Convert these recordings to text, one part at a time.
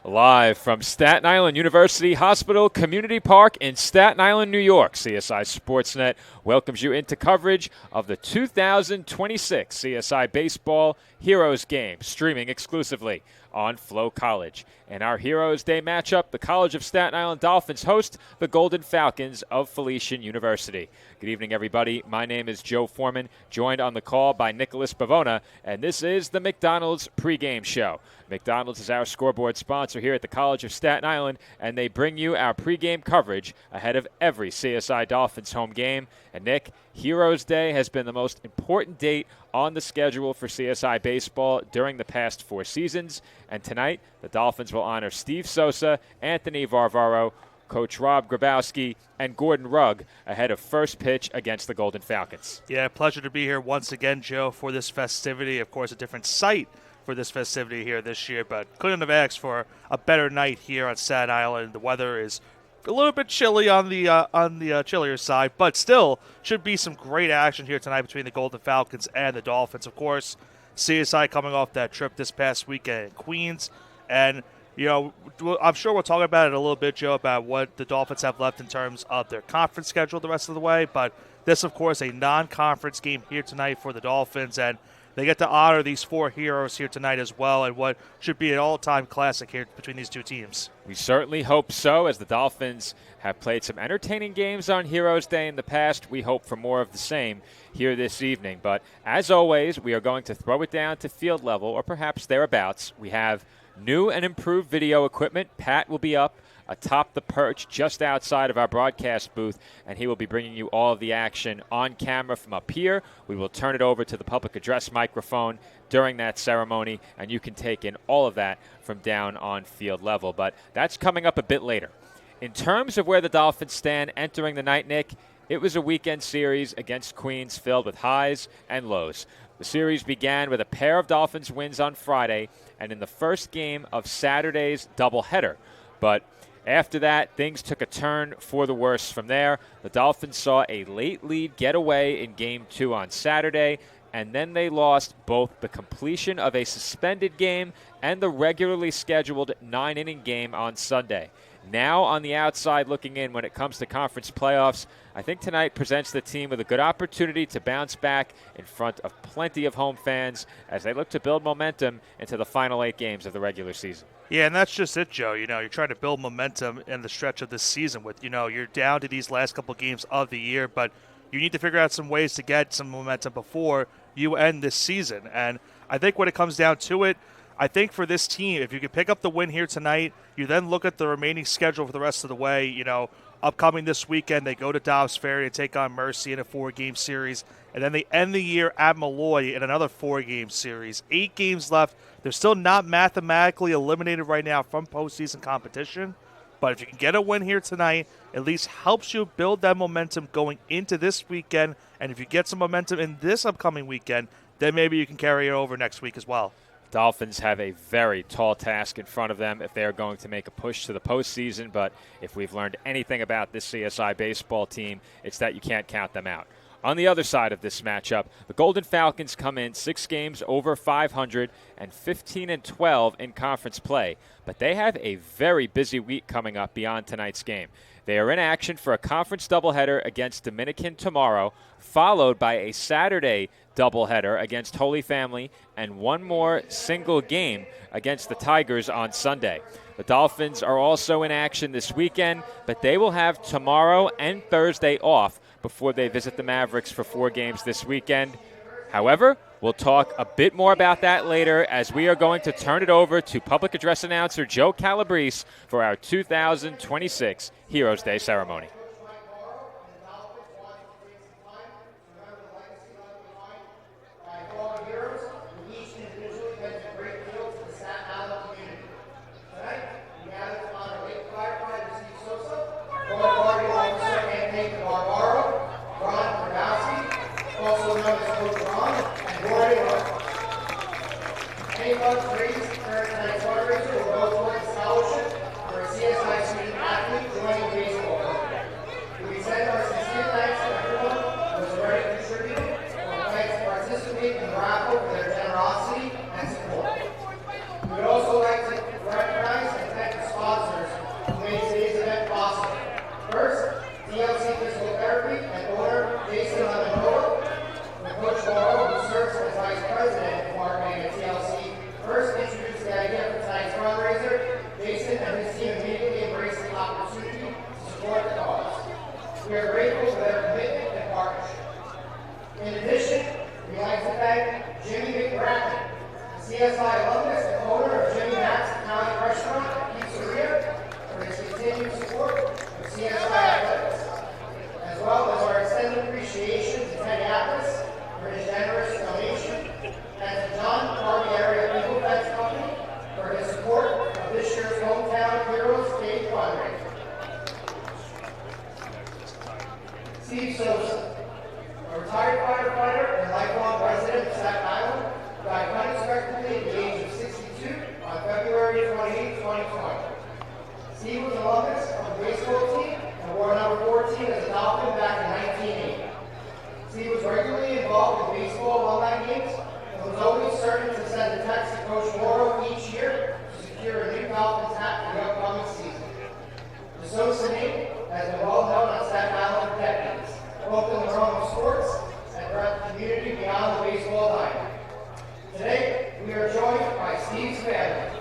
Live from Staten Island University Hospital Community Park in Staten Island, New York, CSI Sportsnet welcomes you into coverage of the 2026 CSI Baseball Heroes Game, streaming exclusively on Flow College. In our Heroes Day matchup, the College of Staten Island Dolphins host the Golden Falcons of Felician University. Good evening, everybody. My name is Joe Foreman, joined on the call by Nicholas Pavona, and this is the McDonald's pregame show. McDonald's is our scoreboard sponsor here at the College of Staten Island, and they bring you our pregame coverage ahead of every CSI Dolphins home game. And Nick, Heroes Day has been the most important date on the schedule for CSI baseball during the past 4 seasons. And tonight, the Dolphins will honor Steve Sosa, Anthony Varvaro, Coach Rob Grabowski, and Gordon Rugg ahead of first pitch against the Golden Falcons. Yeah, pleasure to be here once again, Joe, for this festivity. Of course, a different site for this festivity here this year, but couldn't have asked for a better night here on Staten Island. The weather is a little bit chilly on the chillier side, but still should be some great action here tonight between the Golden Falcons and the Dolphins. Of course, CSI coming off that trip this past weekend in Queens, and I'm sure we'll talk about it a little bit, Joe, about what the Dolphins have left in terms of their conference schedule the rest of the way, but this, of course, a non-conference game here tonight for the Dolphins, and they get to honor these 4 heroes here tonight as well, and what should be an all-time classic here between these two teams. We certainly hope so, as the Dolphins have played some entertaining games on Heroes Day in the past. We hope for more of the same here this evening. But as always, we are going to throw it down to field level, or perhaps thereabouts. We have new and improved video equipment. Pat will be up atop the perch just outside of our broadcast booth, and he will be bringing you all of the action on camera from up here. We will turn it over to the public address microphone during that ceremony, and you can take in all of that from down on field level. But that's coming up a bit later. In terms of where the Dolphins stand entering the night, Nick, it was a weekend series against Queens filled with highs and lows. The series began with a pair of Dolphins wins on Friday and in the first game of Saturday's doubleheader. But after that, things took a turn for the worse from there. The Dolphins saw a late lead get away in Game 2 on Saturday, and then they lost both the completion of a suspended game and the regularly scheduled 9-inning game on Sunday. Now on the outside looking in when it comes to conference playoffs, I think tonight presents the team with a good opportunity to bounce back in front of plenty of home fans as they look to build momentum into the final 8 games of the regular season. Yeah, and that's just it, Joe. You're trying to build momentum in the stretch of this season with, you're down to these last couple games of the year, but you need to figure out some ways to get some momentum before you end this season. And I think when it comes down to it, I think for this team, if you can pick up the win here tonight, you then look at the remaining schedule for the rest of the way. Upcoming this weekend, they go to Dobbs Ferry to take on Mercy in a 4-game series. And then they end the year at Malloy in another 4-game series. 8 games left. They're still not mathematically eliminated right now from postseason competition. But if you can get a win here tonight, at least helps you build that momentum going into this weekend. And if you get some momentum in this upcoming weekend, then maybe you can carry it over next week as well. Dolphins have a very tall task in front of them if they are going to make a push to the postseason, but if we've learned anything about this CSI baseball team, it's that you can't count them out. On the other side of this matchup, the Golden Falcons come in 6 games over 500 and 15-12 in conference play, but they have a very busy week coming up beyond tonight's game. They are in action for a conference doubleheader against Dominican tomorrow, followed by a Saturday doubleheader against Holy Family and one more single game against the Tigers on Sunday. The Dolphins are also in action this weekend, but they will have tomorrow and Thursday off before they visit the Mavericks for 4 games this weekend. However, we'll talk a bit more about that later as we are going to turn it over to public address announcer Joe Calabrese for our 2026 Heroes Day ceremony. We'd also like to recognize and CSI alumnus and owner of Jimmy Mack's Italian Restaurant and Pizzeria for his continued support of CSI athletics, as well as our extended appreciation to Teddy Atlas for his generous donation, and to John Barbieri Legal Defense Company for his support of this year's Hometown Heroes Day fundraiser. Steve Sosa, a retired firefighter and lifelong resident of Staten Island, died unexpectedly at the age of 62 on February 28, 2020. Steve was an alumnus of the baseball team and wore number 14 as a Dolphin back in 1980. Steve was regularly involved in baseball alumni games and was always certain to send a text to Coach Morrow each year to secure a new Dolphins hat for the upcoming season. The Sosa name has been well known on Staten Island for decades, both in the realm of sports and throughout the community beyond the baseball diamond. Today, we are joined by Steve's family.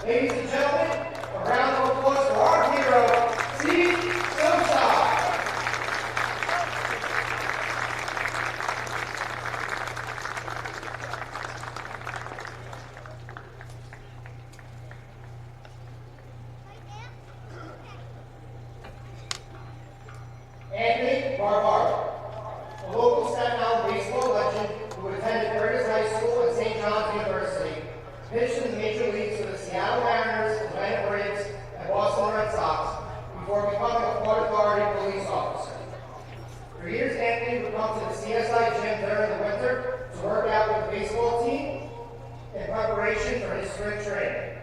Ladies and gentlemen, a round of applause for our hero, Steve Sosa. Anthony Barbaro, a local Staten Island baseball legend who attended Curtis High School and St. John's University, pitched in the major leagues for the Seattle Mariners, Atlanta Braves, and Boston Red Sox before becoming a Port Authority police officer. For years, Anthony would come to the CSI gym during the winter to work out with the baseball team in preparation for his spring training.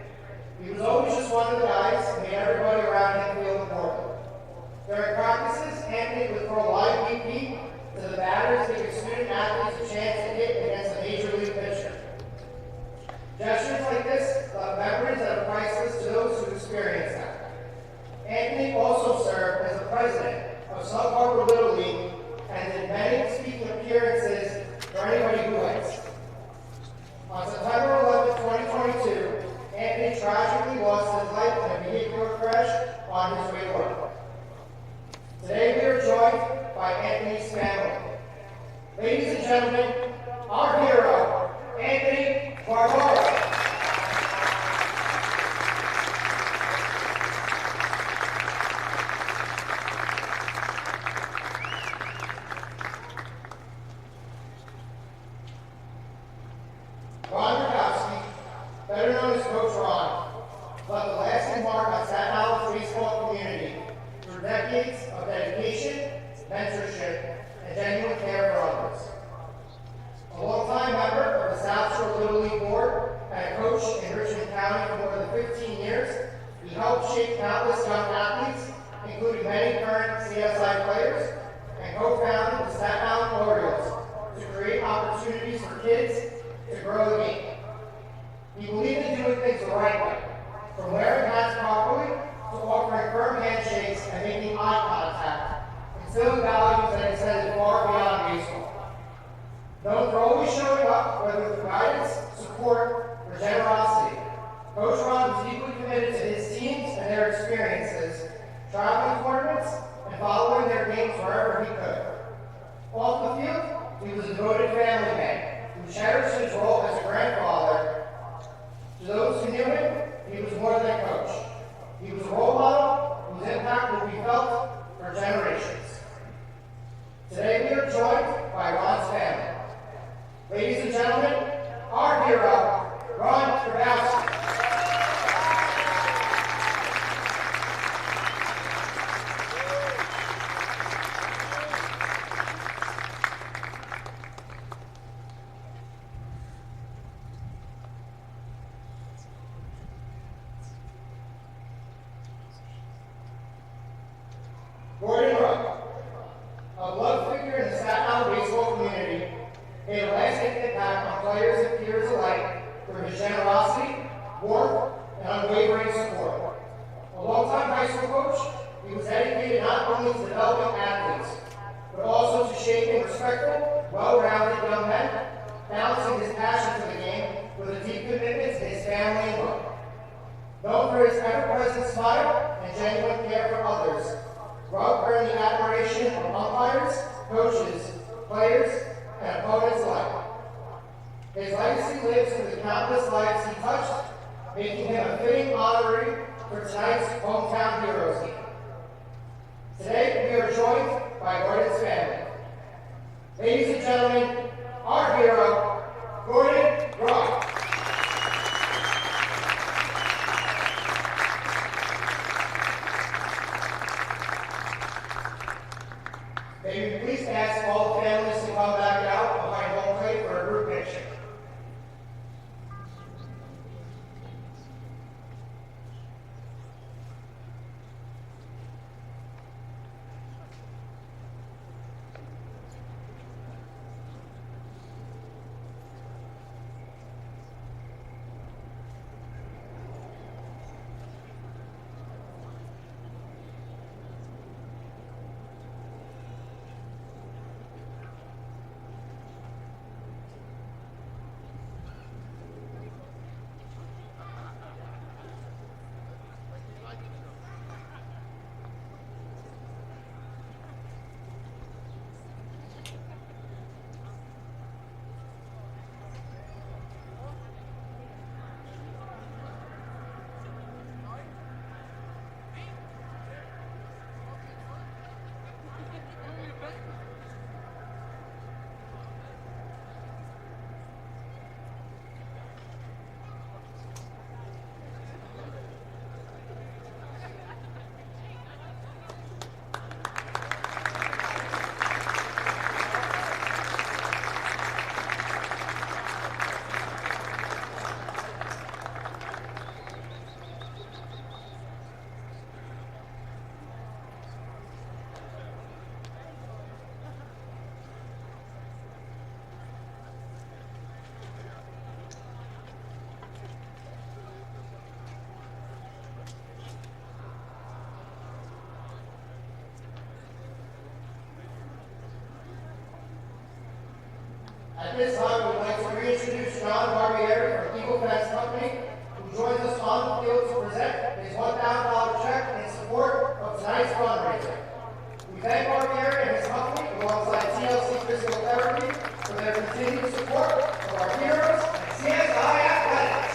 He was always just one of the guys who made everybody around him feel important. During practices, Anthony would throw live BP to the batters to give student athletes a chance to hit against a major league pitcher. Gestures like this left memories that are priceless to those who experience them. Anthony also served as the president of Sub Harbor Little League and did many speaking appearances for anybody who likes. On September 11, 2022, Anthony tragically lost his life in a vehicular crash on his way to work. Today we are joined by Anthony's family. Ladies and gentlemen, our hero, Anthony Barbaro. Ron Rakowski, better known as Coach Ron, left a lasting mark on Staten Island's baseball community through decades of dedication, mentorship, and genuine care for others. A longtime member of the South Shore Little League Board and a coach in Richmond County for more than 15 years, he helped shape countless young athletes, including many current CSI players, and co-founded the Staten Island Orioles to create opportunities for kids to grow the game. He believed in doing things the right way, from wearing hats properly to offering firm handshakes and making eye contact, instilling values that extended far beyond baseball. Known for always showing up, whether with guidance, support, or generosity, Coach Ron was deeply committed to his teams and their experiences, traveling tournaments, and following their games wherever he could. Off the field, he was a devoted family man who cherished his role as a grandfather. To those who knew him, he was more than a coach. He was a role model whose impact will be felt for generations. Today we are joined by Ron's family. Ladies and gentlemen, our hero, Ron Grabowski. Gordon Ruck, a beloved figure in the Staten Island baseball community, made a lasting impact on players and peers alike through his generosity, warmth, and unwavering support. A longtime high school coach, he was dedicated not only to developing athletes, but also to shaping respectful, well-rounded young men, balancing his passion for the game with a deep commitment to his family and work. Known for his ever-present smile and genuine care for others, Ruck earned the admiration of umpires, coaches, players, and opponents alike. His legacy lives in the countless lives he touched, making him a fitting honoree for tonight's Hometown Heroes game. Today, we are joined by Gordon's family. Ladies and gentlemen, our hero, Gordon Rock. May we please ask all the families to come back out behind home plate for a group picture. At this time, we would like to reintroduce John Barbieri from Eagle Fence Company, who joins us on the field to present his $1,000 check in support of tonight's fundraiser. We thank Barbieri and his company, alongside TLC Physical Therapy, for their continued support of our heroes and CSI Athletics.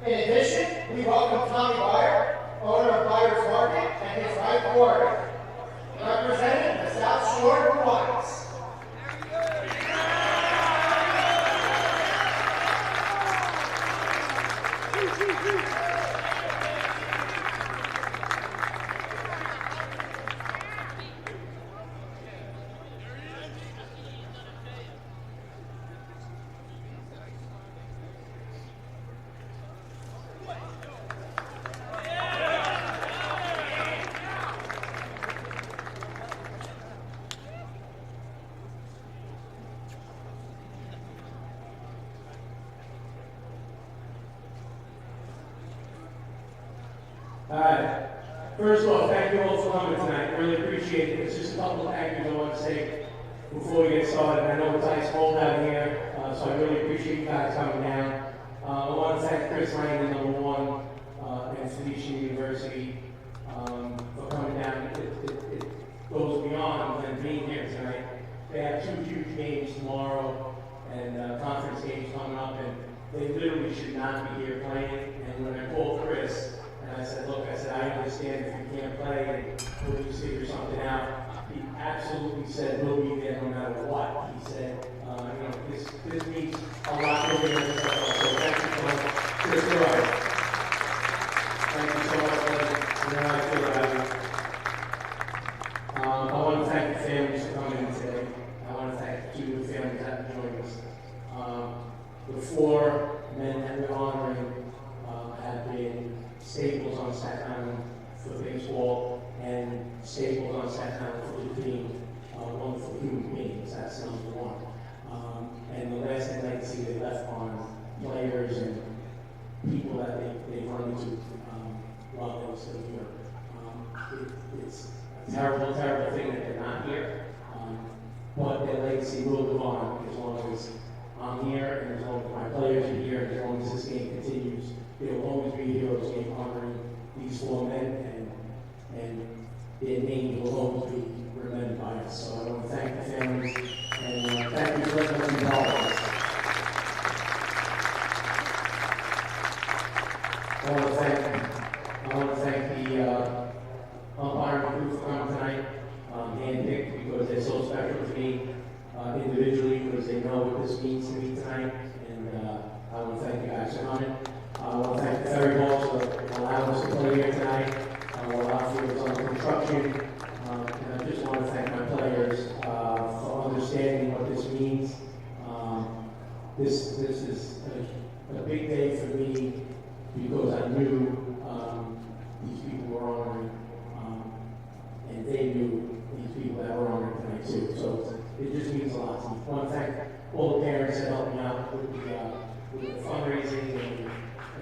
In addition, we welcome Tommy Byer, owner of Byers Market, and his wife Lori, representing the South Shore Hawaiians. Hi. First of all, thank you all for coming tonight. Really appreciate it. There's just a couple of thank yous I want to say before we get started. I know it's ice cold out here, so I really appreciate you guys coming down. I want to thank Chris Langdon, number one, and Felician University for coming down. It goes beyond than being here tonight. They have two huge games tomorrow and conference games coming up, and they literally should not be here playing. And when I called Chris, and I said, look, I understand if you can't play and we'll just figure something out. He absolutely said we'll be there no matter what. He said, this means a lot to him and stuff. So thank you so much. Chris, you're right. Thank you so much, buddy. You know how I feel about you. I want to thank the families for coming in today. I want to thank the two families that have joined us. The four men that we're honoring have been staples on Staten Island for baseball and staples on Staten Island for being wonderful human beings. That's number one. And the lasting legacy they left on players and people that they've run into while they were still here. it's a terrible, terrible thing that they're not here. But their legacy will live on as long as I'm here and as long as my players are here and as long as this game continues. There will always be a Heroes game honoring these four men and their names will always be remembered by us. So I want to thank the families and thank you for letting us be part of this. I want to thank the umpiring crew for coming tonight, handpicked because they're so special to me individually because they know what this means to me tonight. And I want to thank you guys for coming. I want to thank the Ferry Balls for allowing us to play here tonight. While our field is under construction, and I just want to thank my players for understanding what this means. This is a big day for me because I knew these people were honoring, and they knew these people that were honoring tonight too. So it just means a lot to me. I want to thank all the parents that helped me out with the fundraising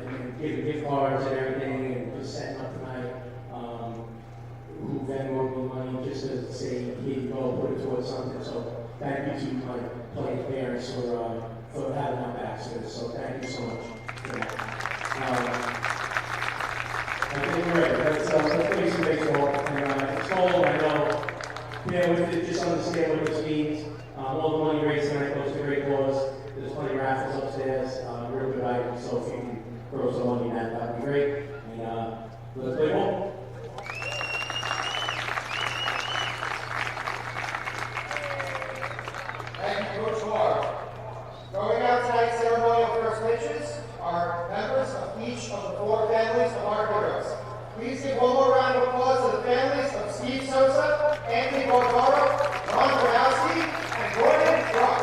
and giving gift cards and everything and just setting up tonight. Who Venmoed me money just to say, here you go, put it towards something. So thank you to my playing parents for having my backs for this. So thank you so much for that. I think we're ready. Let's play some baseball. And it's cold, I know. Yeah, with it, just understand what this means. All the money raised tonight goes to great cause. There's plenty of raffles upstairs, real good items. So if you can throw some money in that would be great. And let's play ball. Going out tonight's ceremonial first pitches are members of each of the four families of our heroes. Please give one more round of applause to the families of Steve Sosa, Anthony Bordaro, Ron Gronowski, and Gordon Brock.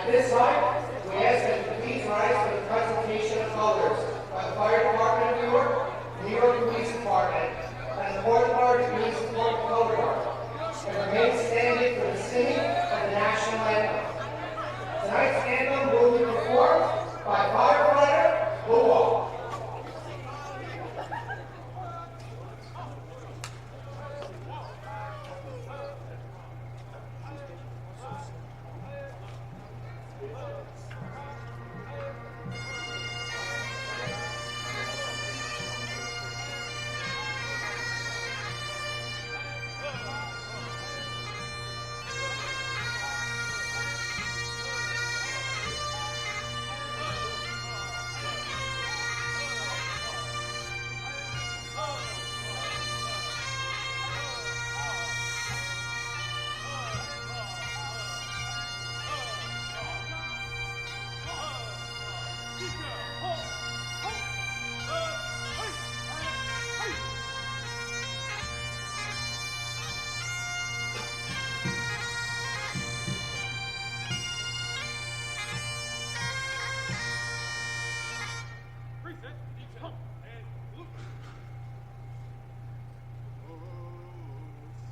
At this time, we ask that you please rise for the presentation of colors by the Fire Department of New York, New York Police Department, and the Port Authority Police Department Color Guard, and remain standing for the singing of the national anthem. Tonight's anthem will be performed by firefighter Luwak.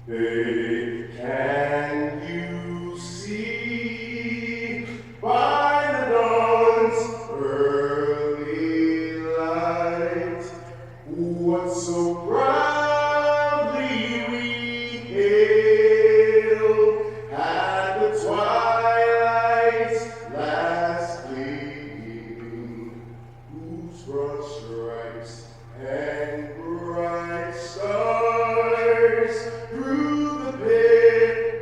Hey, can you see by the dawn's early light what so proudly we hailed at the twilight's last gleaming, whose broad stripes and bright stars through the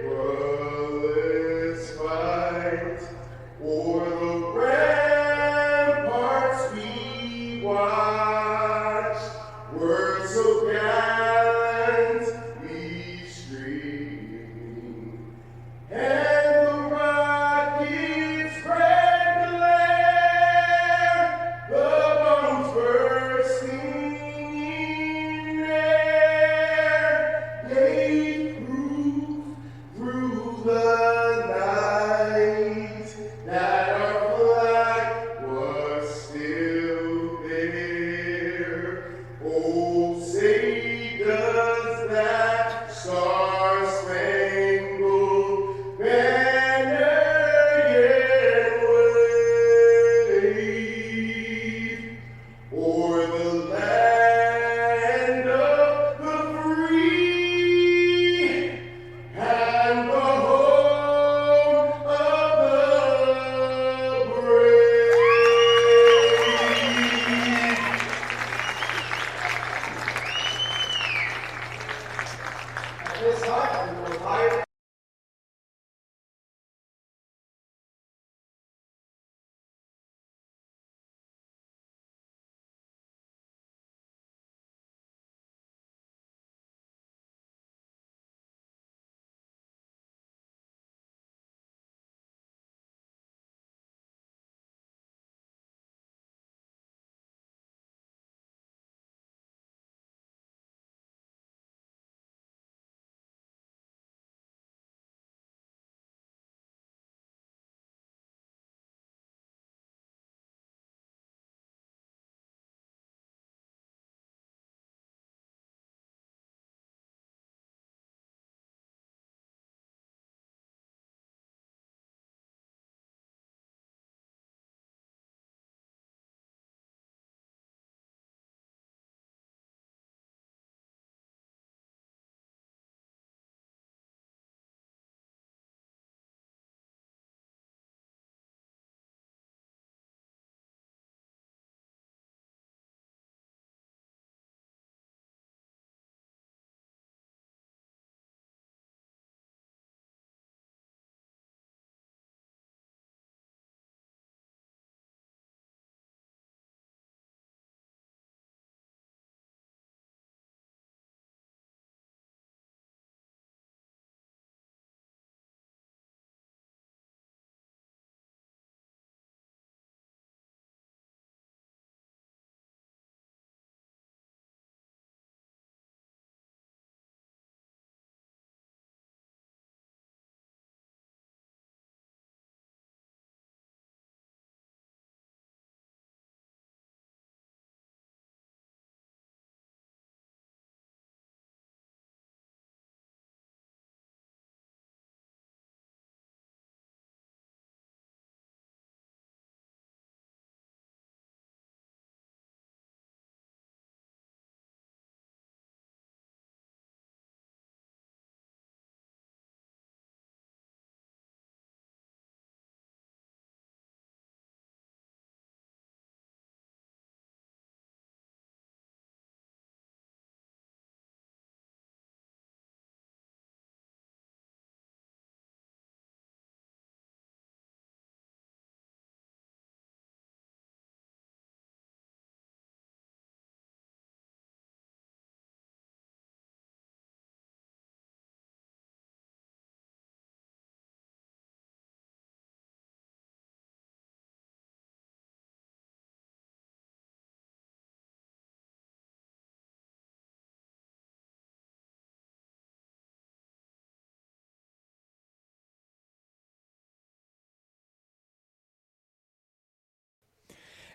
perilous fight, o'er the ramparts we watched, were so gallantly streaming, and the rockets' red glare, the bombs bursting in air, gave proof through the night that our flag was still there. Oh, say does that star-spangled banner yet wave o'er the land of the free and the home of the brave? At this time, we will retire.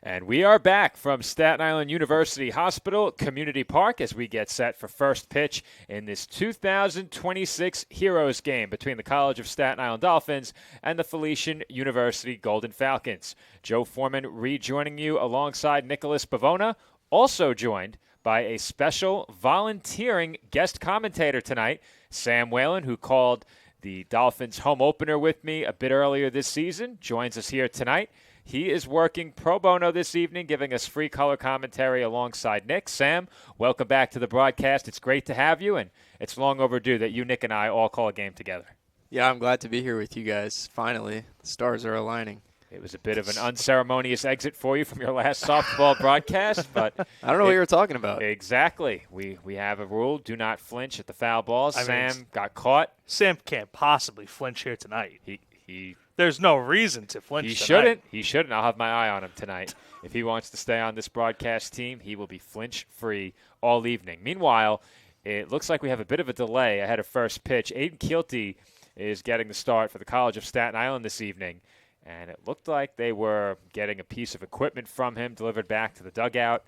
And we are back from Staten Island University Hospital Community Park as we get set for first pitch in this 2026 Heroes game between the College of Staten Island Dolphins and the Felician University Golden Falcons. Joe Foreman rejoining you alongside Nicholas Bavona, also joined by a special volunteering guest commentator tonight, Sam Whalen, who called the Dolphins home opener with me a bit earlier this season, joins us here tonight. He is working pro bono this evening, giving us free color commentary alongside Nick. Sam, welcome back to the broadcast. It's great to have you, and it's long overdue that you, Nick, and I all call a game together. Yeah, I'm glad to be here with you guys. Finally, the stars are aligning. It was a bit of an unceremonious exit for you from your last softball broadcast, but I don't know what you were talking about. Exactly. We have a rule: do not flinch at the foul balls. Sam got caught. Sam can't possibly flinch here tonight. He There's no reason to flinch. He tonight. shouldn't. He shouldn't. I'll have my eye on him tonight. If he wants to stay on this broadcast team, he will be flinch-free all evening. Meanwhile, it looks like we have a bit of a delay ahead of first pitch. Aiden Kilty is getting the start for the College of Staten Island this evening, and it looked like they were getting a piece of equipment from him delivered back to the dugout.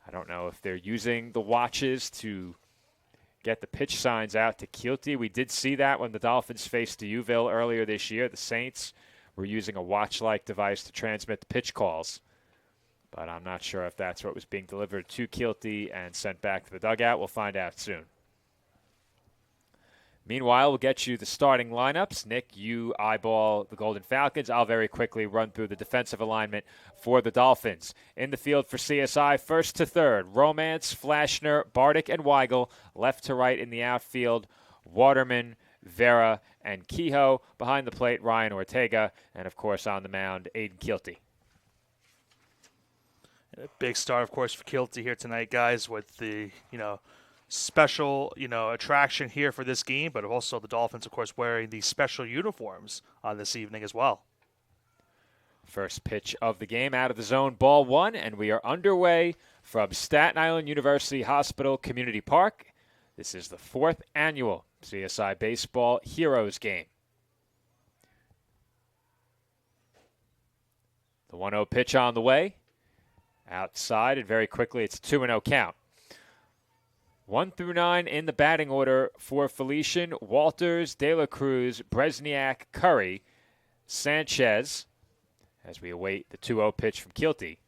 I don't know if they're using the watches to get the pitch signs out to Kilty. We did see that when the Dolphins faced Deauville earlier this year. The Saints were using a watch-like device to transmit the pitch calls. But I'm not sure if that's what was being delivered to Kilty and sent back to the dugout. We'll find out soon. Meanwhile, we'll get you the starting lineups. Nick, you eyeball the Golden Falcons. I'll very quickly run through the defensive alignment for the Dolphins. In the field for CSI, first to third, Romance, Flashner, Bardick, and Weigel. Left to right in the outfield, Waterman, Vera, and Kehoe. Behind the plate, Ryan Ortega. And, of course, on the mound, Aiden Kilty. A big star, of course, for Kilty here tonight, guys, with the, special, attraction here for this game, but also the Dolphins, of course, wearing the special uniforms on this evening as well. First pitch of the game out of the zone, ball one, and we are underway from Staten Island University Hospital Community Park. This is the fourth annual CSI Baseball Heroes game. The 1-0 pitch on the way. Outside, and very quickly it's a 2-0 count. 1 through 9 in the batting order for Felician: Walters, De La Cruz, Bresniak, Curry, Sanchez, as we await the 2-0 pitch from Kilty.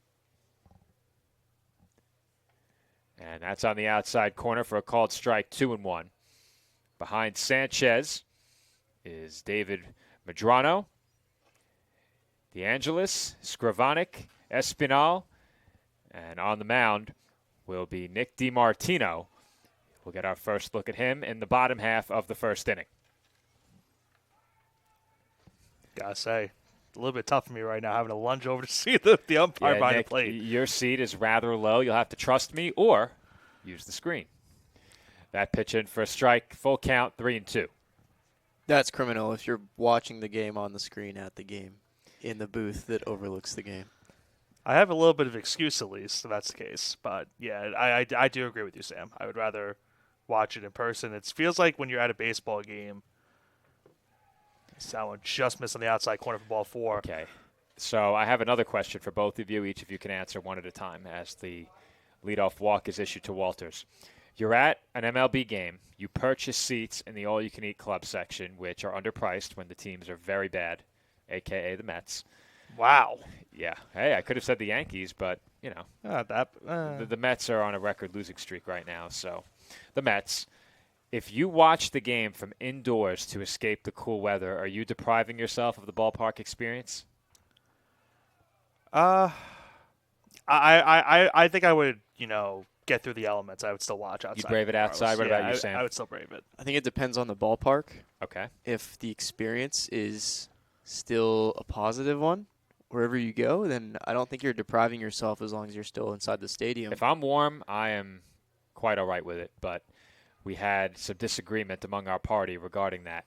And that's on the outside corner for a called strike, 2-1. Behind Sanchez is David Medrano, DeAngelis, Skrivanik, Espinal, and on the mound will be Nick DiMartino. We'll get our first look at him in the bottom half of the first inning. Gotta say, a little bit tough for me right now, having to lunge over to see the umpire behind Nick, the plate. Your seat is rather low. You'll have to trust me or use the screen. That pitch in for a strike, full count, 3-2. That's criminal if you're watching the game on the screen at the game in the booth that overlooks the game. I have a little bit of excuse, at least, if that's the case. But, yeah, I do agree with you, Sam. I would rather watch it in person. It feels like when you're at a baseball game, someone just missed on the outside corner for ball 4. Okay. So I have another question for both of you. Each of you can answer one at a time as the leadoff walk is issued to Walters. You're at an MLB game. You purchase seats in the all-you-can-eat club section, which are underpriced when the teams are very bad, a.k.a. the Mets. Wow. Yeah. Hey, I could have said the Yankees, but, the Mets are on a record losing streak right now. So the Mets, if you watch the game from indoors to escape the cool weather, are you depriving yourself of the ballpark experience? I think I would, get through the elements. I would still watch outside. You'd brave it outside? What about you, Sam? I would still brave it. I think it depends on the ballpark. Okay. If the experience is still a positive one, wherever you go, then I don't think you're depriving yourself as long as you're still inside the stadium. If I'm warm, I am quite all right with it, but we had some disagreement among our party regarding that.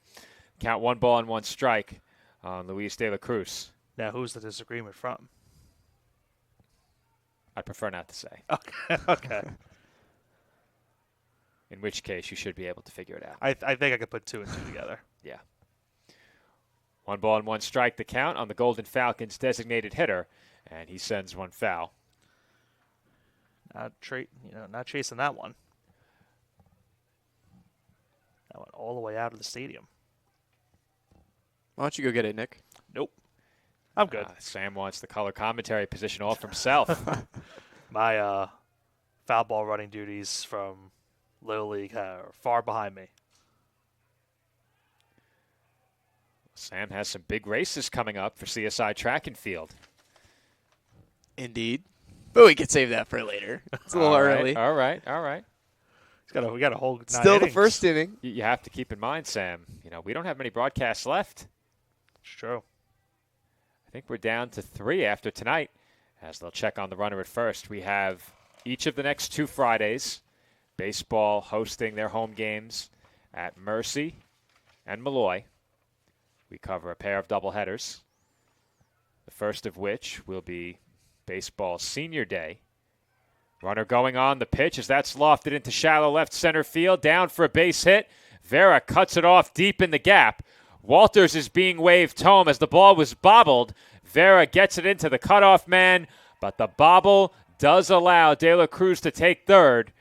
Count 1 ball and 1 strike on Luis De La Cruz. Now, who's the disagreement from? I prefer not to say. Okay. In which case, you should be able to figure it out. I think I could put 2 and 2 together. Yeah. 1 ball and 1 strike, the count on the Golden Falcons' designated hitter, and he sends one foul. Not chasing that one. That went all the way out of the stadium. Why don't you go get it, Nick? Nope. I'm good. Sam wants the color commentary position all for himself. My foul ball running duties from Little League are far behind me. Sam has some big races coming up for CSI Track and Field. Indeed. But we could save that for later. It's a little early. All right. We got a whole 9 Still the innings. first inning. You have to keep in mind, Sam, we don't have many broadcasts left. It's true. I think we're down to 3 after tonight. As they'll check on the runner at first, we have each of the next 2 Fridays, baseball hosting their home games at Mercy and Malloy. We cover a pair of doubleheaders, the first of which will be baseball senior day. Runner going on the pitch as that's lofted into shallow left center field, down for a base hit. Vera cuts it off deep in the gap. Walters is being waved home as the ball was bobbled. Vera gets it into the cutoff man, but the bobble does allow De La Cruz to take third,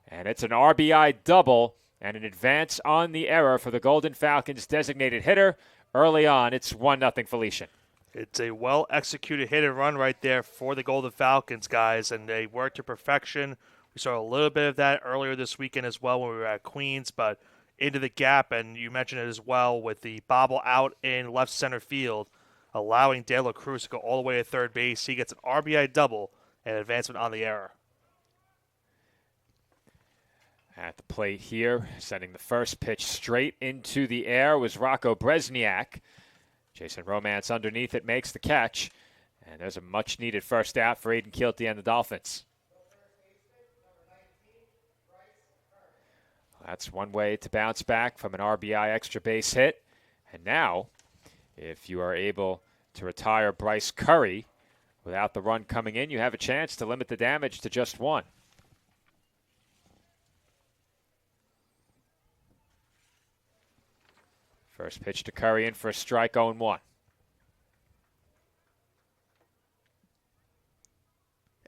and it's an RBI double and an advance on the error for the Golden Falcons designated hitter. Early on, it's 1-0 Felician. It's a well-executed hit and run right there for the Golden Falcons, guys, and they worked to perfection. We saw a little bit of that earlier this weekend as well when we were at Queens, but into the gap, and you mentioned it as well with the bobble out in left center field, allowing De La Cruz to go all the way to third base. He gets an RBI double and advancement on the error. At the plate here, sending the first pitch straight into the air was Rocco Bresniak. Jason Romance underneath it makes the catch, and there's a much-needed first out for Aiden Kilty and the Dolphins. That's one way to bounce back from an RBI extra base hit. And now, if you are able to retire Bryce Curry without the run coming in, you have a chance to limit the damage to just 1. First pitch to Curry in for a strike, 0-1.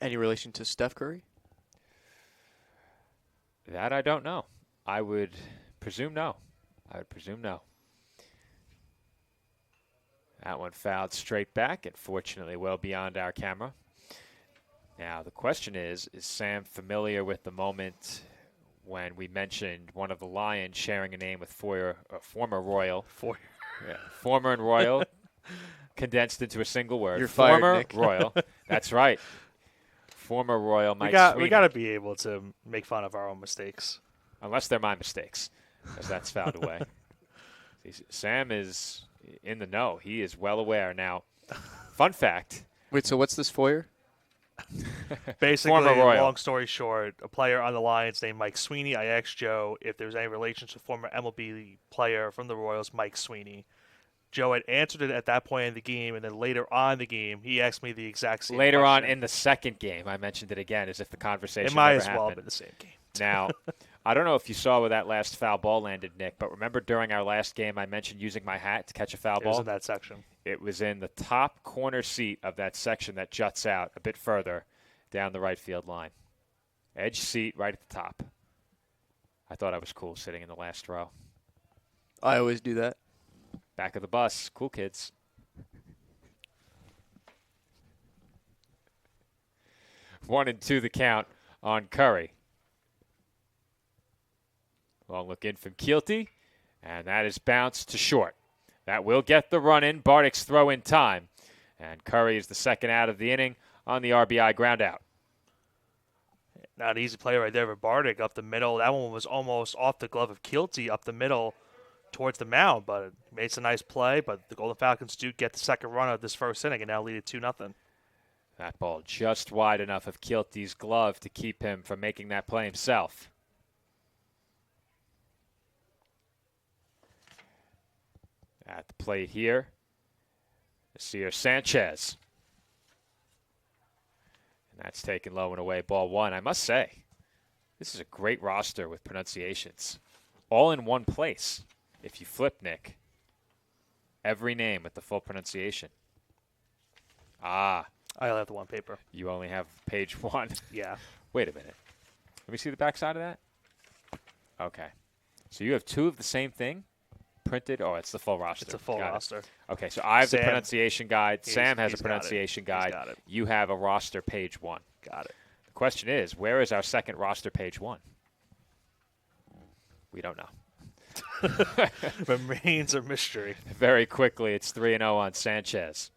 Any relation to Steph Curry? That I don't know. I would presume no. That one fouled straight back, and fortunately well beyond our camera. Now, the question is Sam familiar with the moment when we mentioned one of the Lions sharing a name with former Royal? Former and Royal condensed into a single word. You're fired, former Nick. Royal. That's right. Former Royal Mike Sweeney. We got to be able to make fun of our own mistakes. Unless they're my mistakes, as that's fouled away. Sam is in the know. He is well aware. Now, fun fact. Wait, so what's this for? Basically, Former Royal. long story short, a player on the Lions named Mike Sweeney. I asked Joe if there was any relation to former MLB player from the Royals, Mike Sweeney. Joe had answered it at that point in the game, and then later on in the game, he asked me the exact same Later on question. in the second game, I mentioned it again as if the conversation It might never as well have happened. been the same game. Now, I don't know if you saw where that last foul ball landed, Nick, but remember during our last game I mentioned using my hat to catch a foul It was ball? in that section. It was in the top corner seat of that section that juts out a bit further down the right field line. Edge seat right at the top. I thought I was cool sitting in the last row. I always do that. Back of the bus. Cool kids. One and two the count on Curry. Long look in from Keelty, and that is bounced to short. That will get the run in. Bardick's throw in time. And Curry is the second out of the inning on the RBI ground out. Not an easy play right there for Bardick up the middle. That one was almost off the glove of Keelty up the middle towards the mound, but it makes a nice play. But the Golden Falcons do get the second run of this first inning and now lead it 2-0. That ball just wide enough of Keelty's glove to keep him from making that play himself. At the plate here, Yasier Sanchez. And that's taken low and away, ball 1. I must say, this is a great roster with pronunciations. All in one place. If you flip, Nick, every name with the full pronunciation. I only have the one paper. You only have page 1. Yeah. Wait a minute. Let me see the back side of that. Okay. So you have 2 of the same thing printed? Oh, it's the full roster. It's a full Got it. roster. Okay, so I have the Sam, pronunciation guide. Sam has a he's got it. pronunciation He's guide. got it. You have a roster page 1. Got it. The question is, where is our second roster page 1? We don't know. Remains a mystery. Very quickly, it's 3-0 on Sanchez.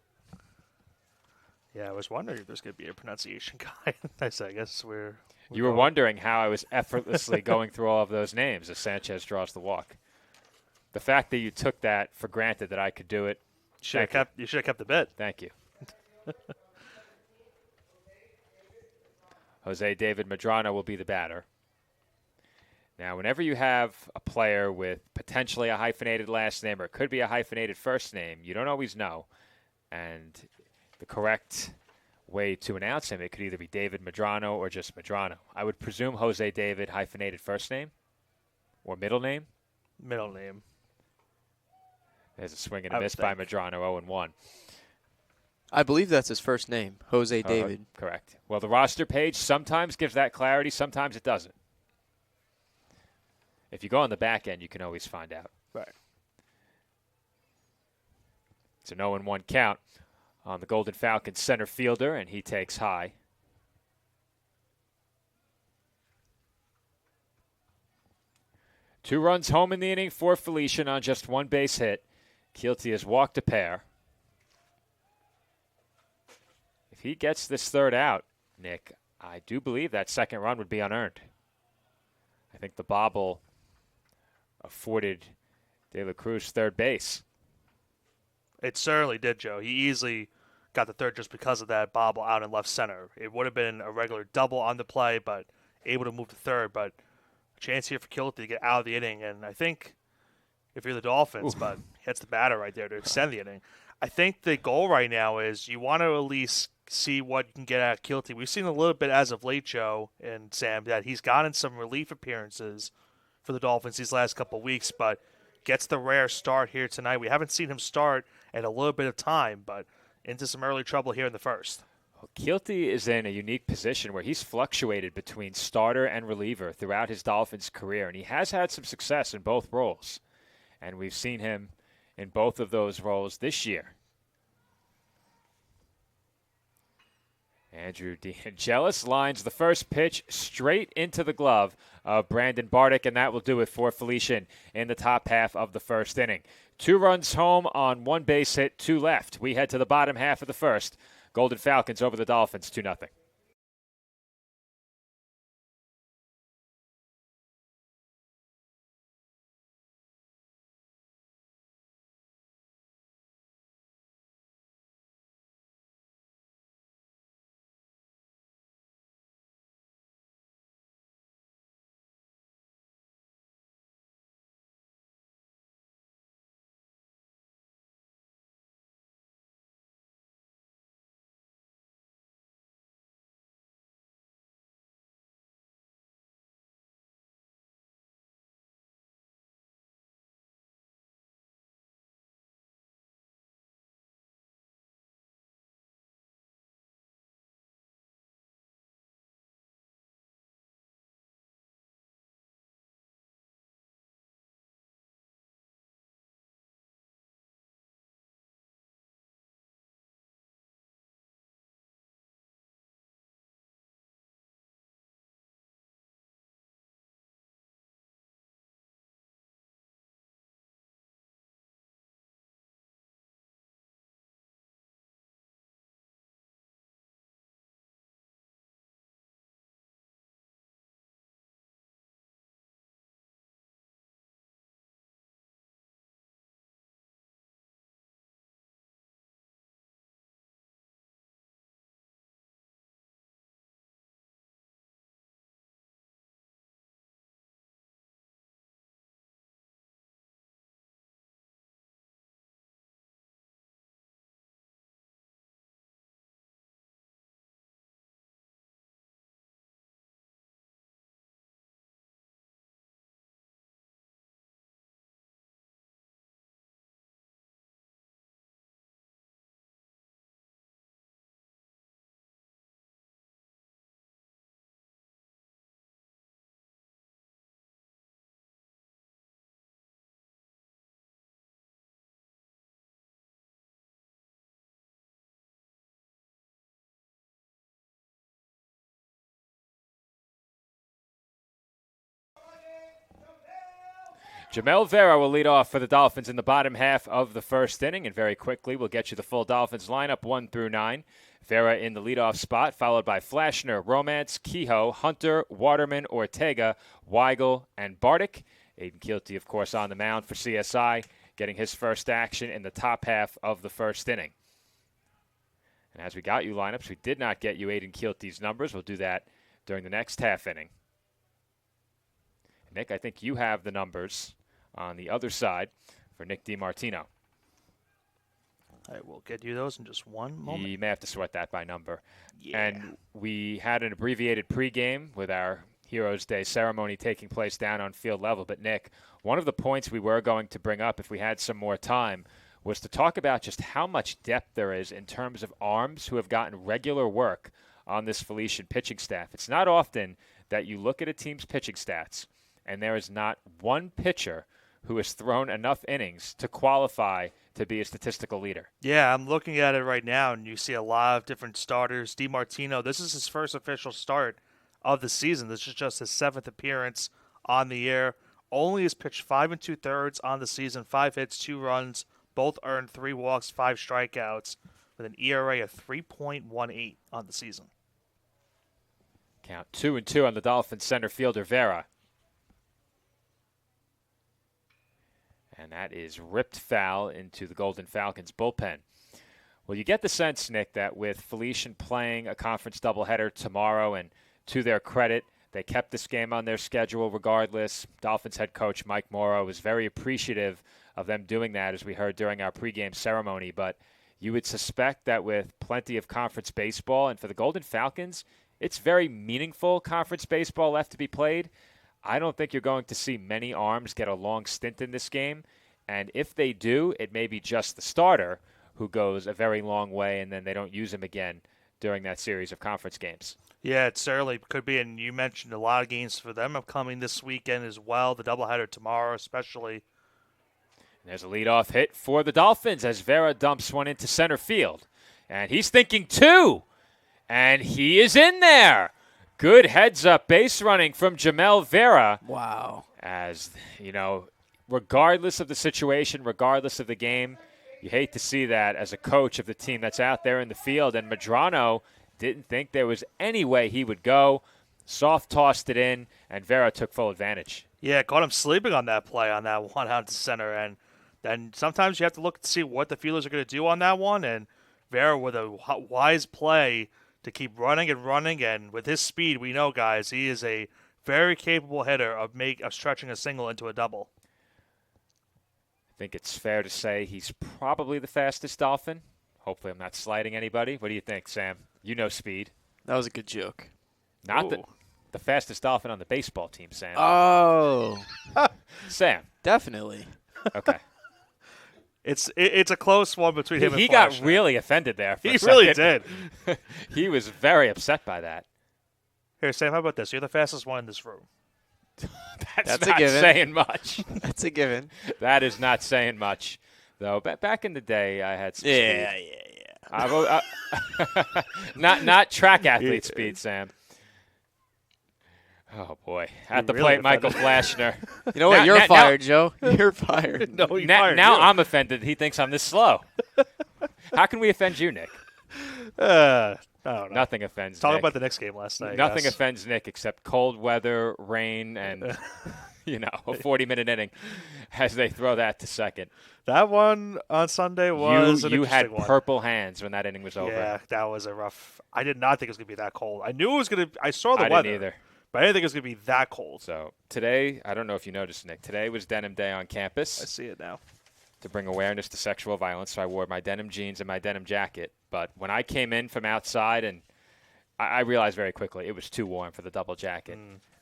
Yeah, I was wondering if there's going to be a pronunciation guide. I guess we're You were going. wondering how I was effortlessly going through all of those names as Sanchez draws the walk. The fact that you took that for granted that I could do it. You should have kept the bet. Thank you. Jose David Medrano will be the batter. Now, whenever you have a player with potentially a hyphenated last name or it could be a hyphenated first name, you don't always know. And the correct way to announce him, it could either be David Medrano or just Medrano. I would presume Jose David hyphenated first name or middle name. Middle name. There's a swing and a miss by Medrano, 0-1. I believe that's his first name, Jose David. Correct. Well, the roster page sometimes gives that clarity, sometimes it doesn't. If you go on the back end, you can always find out. Right. It's an 0-1 count on the Golden Falcons center fielder, and he takes high. Two runs home in the inning for Felician on just one base hit. Keelty has walked a pair. If he gets this third out, Nick, I do believe that second run would be unearned. I think the bobble afforded De La Cruz third base. It certainly did, Joe. He easily got the third just because of that bobble out in left center. It would have been a regular double on the play, but able to move to third. But a chance here for Keelty to get out of the inning. And I think if you're the Dolphins, but hits the batter right there to extend the inning. I think the goal right now is you want to at least see what you can get out of Keelty. We've seen a little bit as of late, Joe and Sam, that he's gotten some relief appearances for the Dolphins these last couple of weeks, but gets the rare start here tonight. We haven't seen him start in a little bit of time, but into some early trouble here in the first. Well, Keelty is in a unique position where he's fluctuated between starter and reliever throughout his Dolphins career, and he has had some success in both roles. And we've seen him in both of those roles this year. Andrew DeAngelis lines the first pitch straight into the glove of Brandon Bardick, and that will do it for Felician in the top half of the first inning. 2 runs home on 1 base hit, 2 left. We head to the bottom half of the first. Golden Falcons over the Dolphins, 2-0. Jamel Vera will lead off for the Dolphins in the bottom half of the first inning, and very quickly we'll get you the full Dolphins lineup 1 through 9. Vera in the leadoff spot, followed by Flashner, Romance, Kehoe, Hunter, Waterman, Ortega, Weigel, and Bartik. Aiden Keelty, of course, on the mound for CSI, getting his first action in the top half of the first inning. And as we got you lineups, we did not get you Aiden Keelty's numbers. We'll do that during the next half inning. Nick, I think you have the numbers on the other side for Nick DiMartino. I will get you those in just one moment. You may have to sort that by number. Yeah. And we had an abbreviated pregame with our Heroes Day ceremony taking place down on field level. But, Nick, one of the points we were going to bring up if we had some more time was to talk about just how much depth there is in terms of arms who have gotten regular work on this Felician pitching staff. It's not often that you look at a team's pitching stats and there is not one pitcher who has thrown enough innings to qualify to be a statistical leader. Yeah, I'm looking at it right now, and you see a lot of different starters. DiMartino, this is his first official start of the season. This is just his 7th appearance on the air. Only has pitched 5 2/3 on the season, 5 hits, 2 runs, both earned 3 walks, 5 strikeouts, with an ERA of 3.18 on the season. Count 2-2 on the Dolphins center fielder Vera. And that is ripped foul into the Golden Falcons bullpen. Well, you get the sense, Nick, that with Felician playing a conference doubleheader tomorrow, and to their credit, they kept this game on their schedule regardless. Dolphins head coach Mike Morrow was very appreciative of them doing that, as we heard during our pregame ceremony. But you would suspect that with plenty of conference baseball, and for the Golden Falcons, it's very meaningful conference baseball left to be played. I don't think you're going to see many arms get a long stint in this game. And if they do, it may be just the starter who goes a very long way, and then they don't use him again during that series of conference games. Yeah, it certainly could be. And you mentioned a lot of games for them upcoming this weekend as well. The doubleheader tomorrow especially. And there's a leadoff hit for the Dolphins as Vera dumps one into center field. And he's thinking 2. And he is in there. Good heads-up base running from Jamel Vera. Wow. As, you know, regardless of the situation, regardless of the game, you hate to see that as a coach of the team that's out there in the field. And Medrano didn't think there was any way he would go. Soft tossed it in, and Vera took full advantage. Yeah, caught him sleeping on that play on that one out to center. And then sometimes you have to look to see what the fielders are going to do on that one. And Vera with a wise play to keep running, and with his speed, we know, guys, he is a very capable hitter of stretching a single into a double. I think it's fair to say he's probably the fastest Dolphin. Hopefully I'm not slighting anybody. What do you think, Sam? You know speed. That was a good joke. Not the fastest Dolphin on the baseball team, Sam. Oh. Sam. Definitely. Okay. It's a close one between him and He Flash got really offended there for a He second. really did. He was very upset by that. Here, Sam, how about this? You're the fastest one in this room. That's a not given. saying much. That's a given. That is not saying much, though. Back in the day, I had some Yeah. speed. Not track athlete speed, Sam. Oh, boy. At the really plate, Michael Flashner. You know what? You're fired, Joe. You're fired. No, he Now fired you. I'm offended he thinks I'm this slow. How can we offend you, Nick? I don't know. Nothing offends Talk Nick. about the Knicks game last night. Nothing yes. offends Nick except cold weather, rain, and, a 40-minute inning as they throw that to second. That one on Sunday was an You had interesting one. purple hands when that inning was over. Yeah, that was a rough. I did not think it was going to be that cold. I knew it was going to. I saw the I weather, didn't either. but I didn't think it was going to be that cold. So today, I don't know if you noticed, Nick, today was Denim Day on I campus see it now. to bring awareness to sexual violence. So I wore my denim jeans and my denim jacket. But when I came in from outside, and I realized very quickly it was too warm for the double jacket.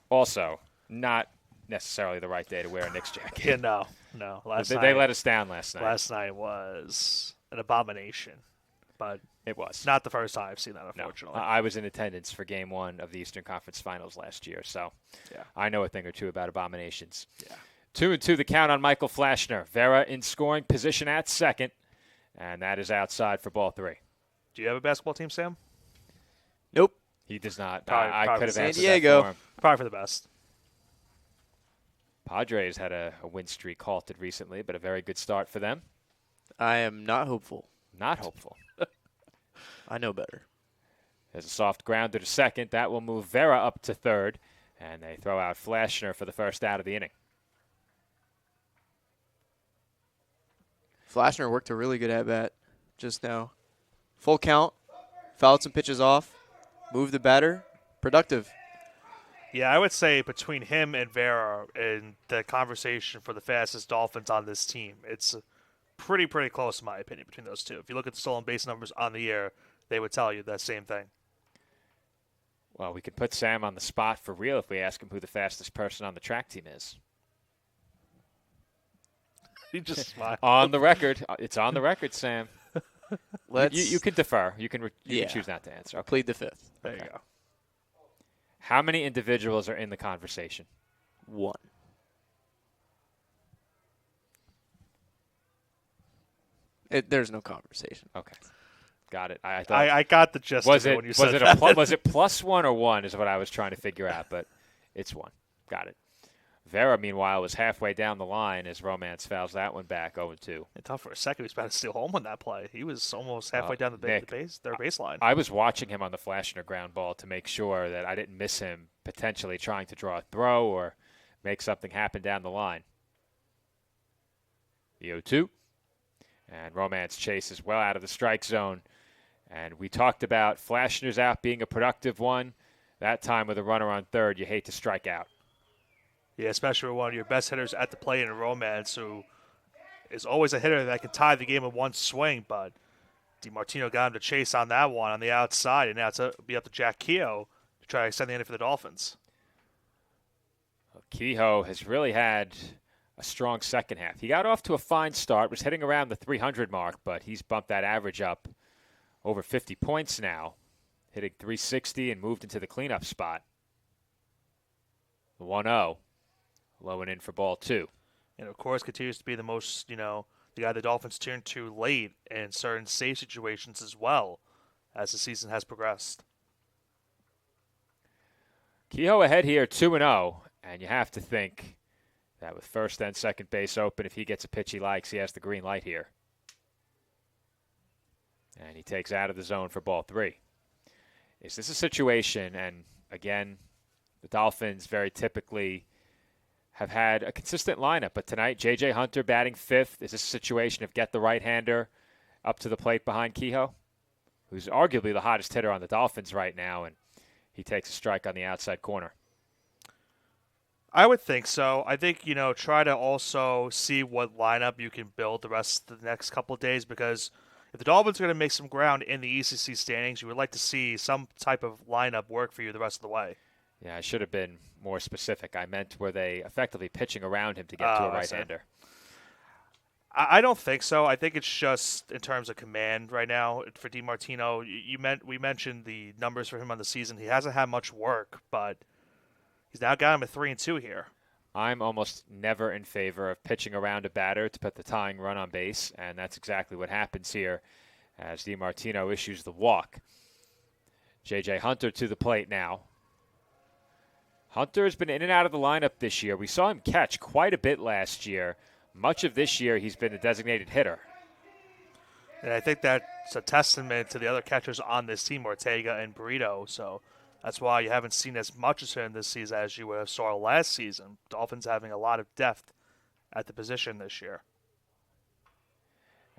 Also, not necessarily the right day to wear a Knicks jacket. Yeah, no. They let us down last night. Last night was an abomination, but It was. not the first time I've seen that, No. unfortunately. I was in attendance for Game 1 of the Eastern Conference Finals last year, so Yeah. I know a thing or two about abominations. Yeah. 2-2 the count on Michael Flashner. Vera in scoring position at second, and that is outside for ball 3. Do you have a basketball team, Sam? Nope. He does not. Probably I could have San answered Diego. that for him. Probably for the best. Padres had a win streak halted recently, but a very good start for them. I am not hopeful. Not hopeful. I know better. There's a soft grounder to second. That will move Vera up to third, and they throw out Flashner for the first out of the inning. Flashner worked a really good at-bat just now. Full count, fouled some pitches off, moved the batter, productive. Yeah, I would say between him and Vera in the conversation for the fastest Dolphins on this team, it's pretty close in my opinion between those two. If you look at the stolen base numbers on the year, they would tell you that same thing. Well, we could put Sam on the spot for real if we ask him who the fastest person on the track team is. He just smiled. On the record. It's on the record, Sam. Let's You can defer. You can choose not to answer. Okay. plead the fifth. There you go. How many individuals are in the conversation? 1. There's no conversation. Okay. Got it. I thought I got the gist was of it it when you was said it that. was it plus 1 or 1 is what I was trying to figure out, but it's 1. Got it. Vera, meanwhile, was halfway down the line as Romance fouls that one back 0-2. I thought for a second he was about to steal home on that play. He was almost halfway down the Nick, their baseline. I was watching him on the Flashner ground ball to make sure that I didn't miss him potentially trying to draw a throw or make something happen down the line. The 0-2. And Romance chases well out of the strike zone. And we talked about Flashner's out being a productive one. That time with a runner on third, you hate to strike out. Yeah, especially with one of your best hitters at the plate in Romance, who is always a hitter that can tie the game in one swing. But DiMartino got him to chase on that one on the outside, and now it's be up to Jack Kehoe to try to extend the inning for the Dolphins. Well, Kehoe has really had a strong second half. He got off to a fine start, was hitting around the 300 mark, but he's bumped that average up over 50 points now, hitting 360 and moved into the cleanup spot. The 1-0, low and in for ball 2. And, of course, continues to be the most, the guy the Dolphins turn to late in certain save situations as well as the season has progressed. Kehoe ahead here 2-0, and you have to think that with first and second base open, if he gets a pitch he likes, he has the green light here. And he takes out of the zone for ball 3. Is this a situation, and again, the Dolphins very typically have had a consistent lineup, but tonight J.J. Hunter batting 5th. Is this a situation of get the right-hander up to the plate behind Kehoe, who's arguably the hottest hitter on the Dolphins right now, and he takes a strike on the outside corner? I would think so. I think, try to also see what lineup you can build the rest of the next couple of days, because if the Dolphins are going to make some ground in the ECC standings, you would like to see some type of lineup work for you the rest of the way. Yeah, I should have been more specific. I meant were they effectively pitching around him to get to a right-hander? I don't think so. I think it's just in terms of command right now for DiMartino. We mentioned the numbers for him on the season. He hasn't had much work, but he's now got him at 3-2 here. I'm almost never in favor of pitching around a batter to put the tying run on base, and that's exactly what happens here as DiMartino issues the walk. J.J. Hunter to the plate now. Hunter has been in and out of the lineup this year. We saw him catch quite a bit last year. Much of this year, he's been a designated hitter. And I think that's a testament to the other catchers on this team, Ortega and Burrito. So that's why you haven't seen as much of him this season as you would have saw last season. Dolphins having a lot of depth at the position this year.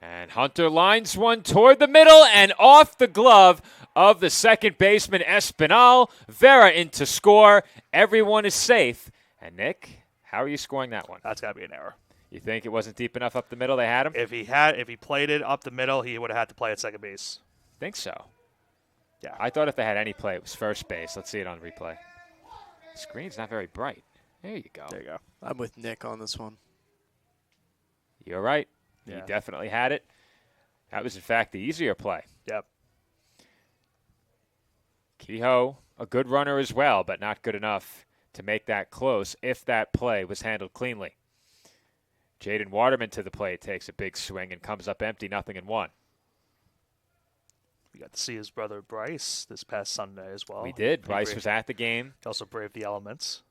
And Hunter lines one toward the middle and off the glove of the second baseman Espinal. Vera in to score. Everyone is safe. And Nick, how are you scoring that one? That's got to be an error. You think it wasn't deep enough up the middle? They had him? If he played it up the middle, he would have had to play at second base. Think so. Yeah. I thought if they had any play, it was first base. Let's see it on replay. Screen's not very bright. There you go. There you go. I'm with Nick on this one. You're right. Yeah. He definitely had it. That was, in fact, the easier play. Yep. Kehoe, a good runner as well, but not good enough to make that close if that play was handled cleanly. Jaden Waterman to the plate, takes a big swing and comes up empty, 0-1. We got to see his brother Bryce this past Sunday as well. We did. Bryce was at the game. He also braved the elements.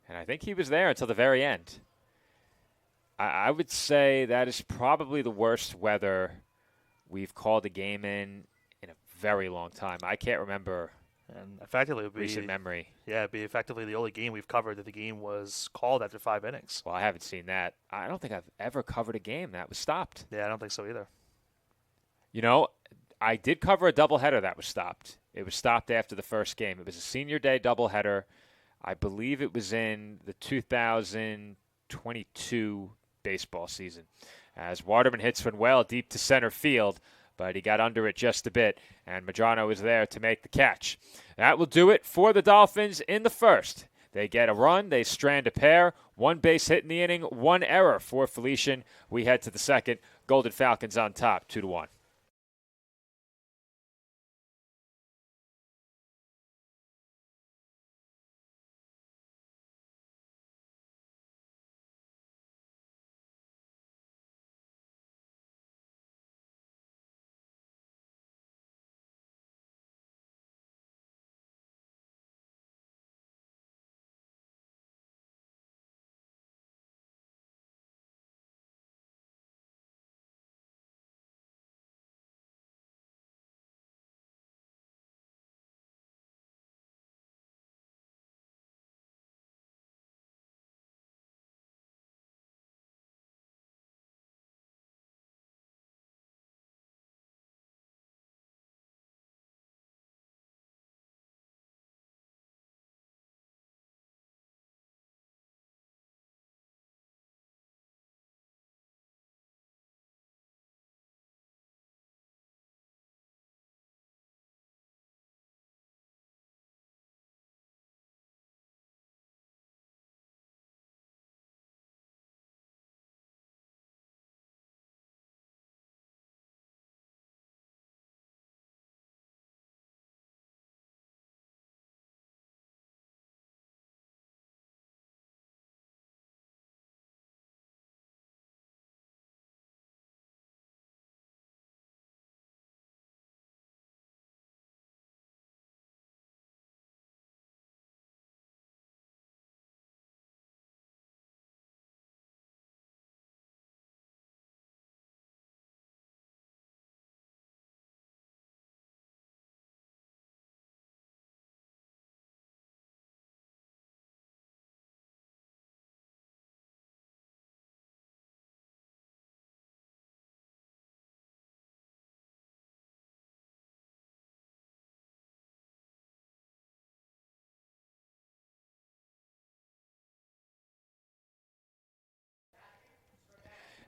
And I think he was there until the very end. I would say that is probably the worst weather we've called a game in a very long time. I can't remember And effectively, it would be recent memory. Yeah, it'd be effectively the only game we've covered that the game was called after 5 innings. Well, I haven't seen that. I don't think I've ever covered a game that was stopped. Yeah, I don't think so either. You know, I did cover a doubleheader that was stopped. It was stopped after the first game. It was a senior day doubleheader. I believe it was in the 2022 baseball season, as Waterman hits one well deep to center field, but he got under it just a bit, and Madrano was there to make the catch. That will do it for the Dolphins in the first. They get a run, they strand a pair, one base hit in the inning, one error for Felician. We head to the second. Golden Falcons on top, 2-1.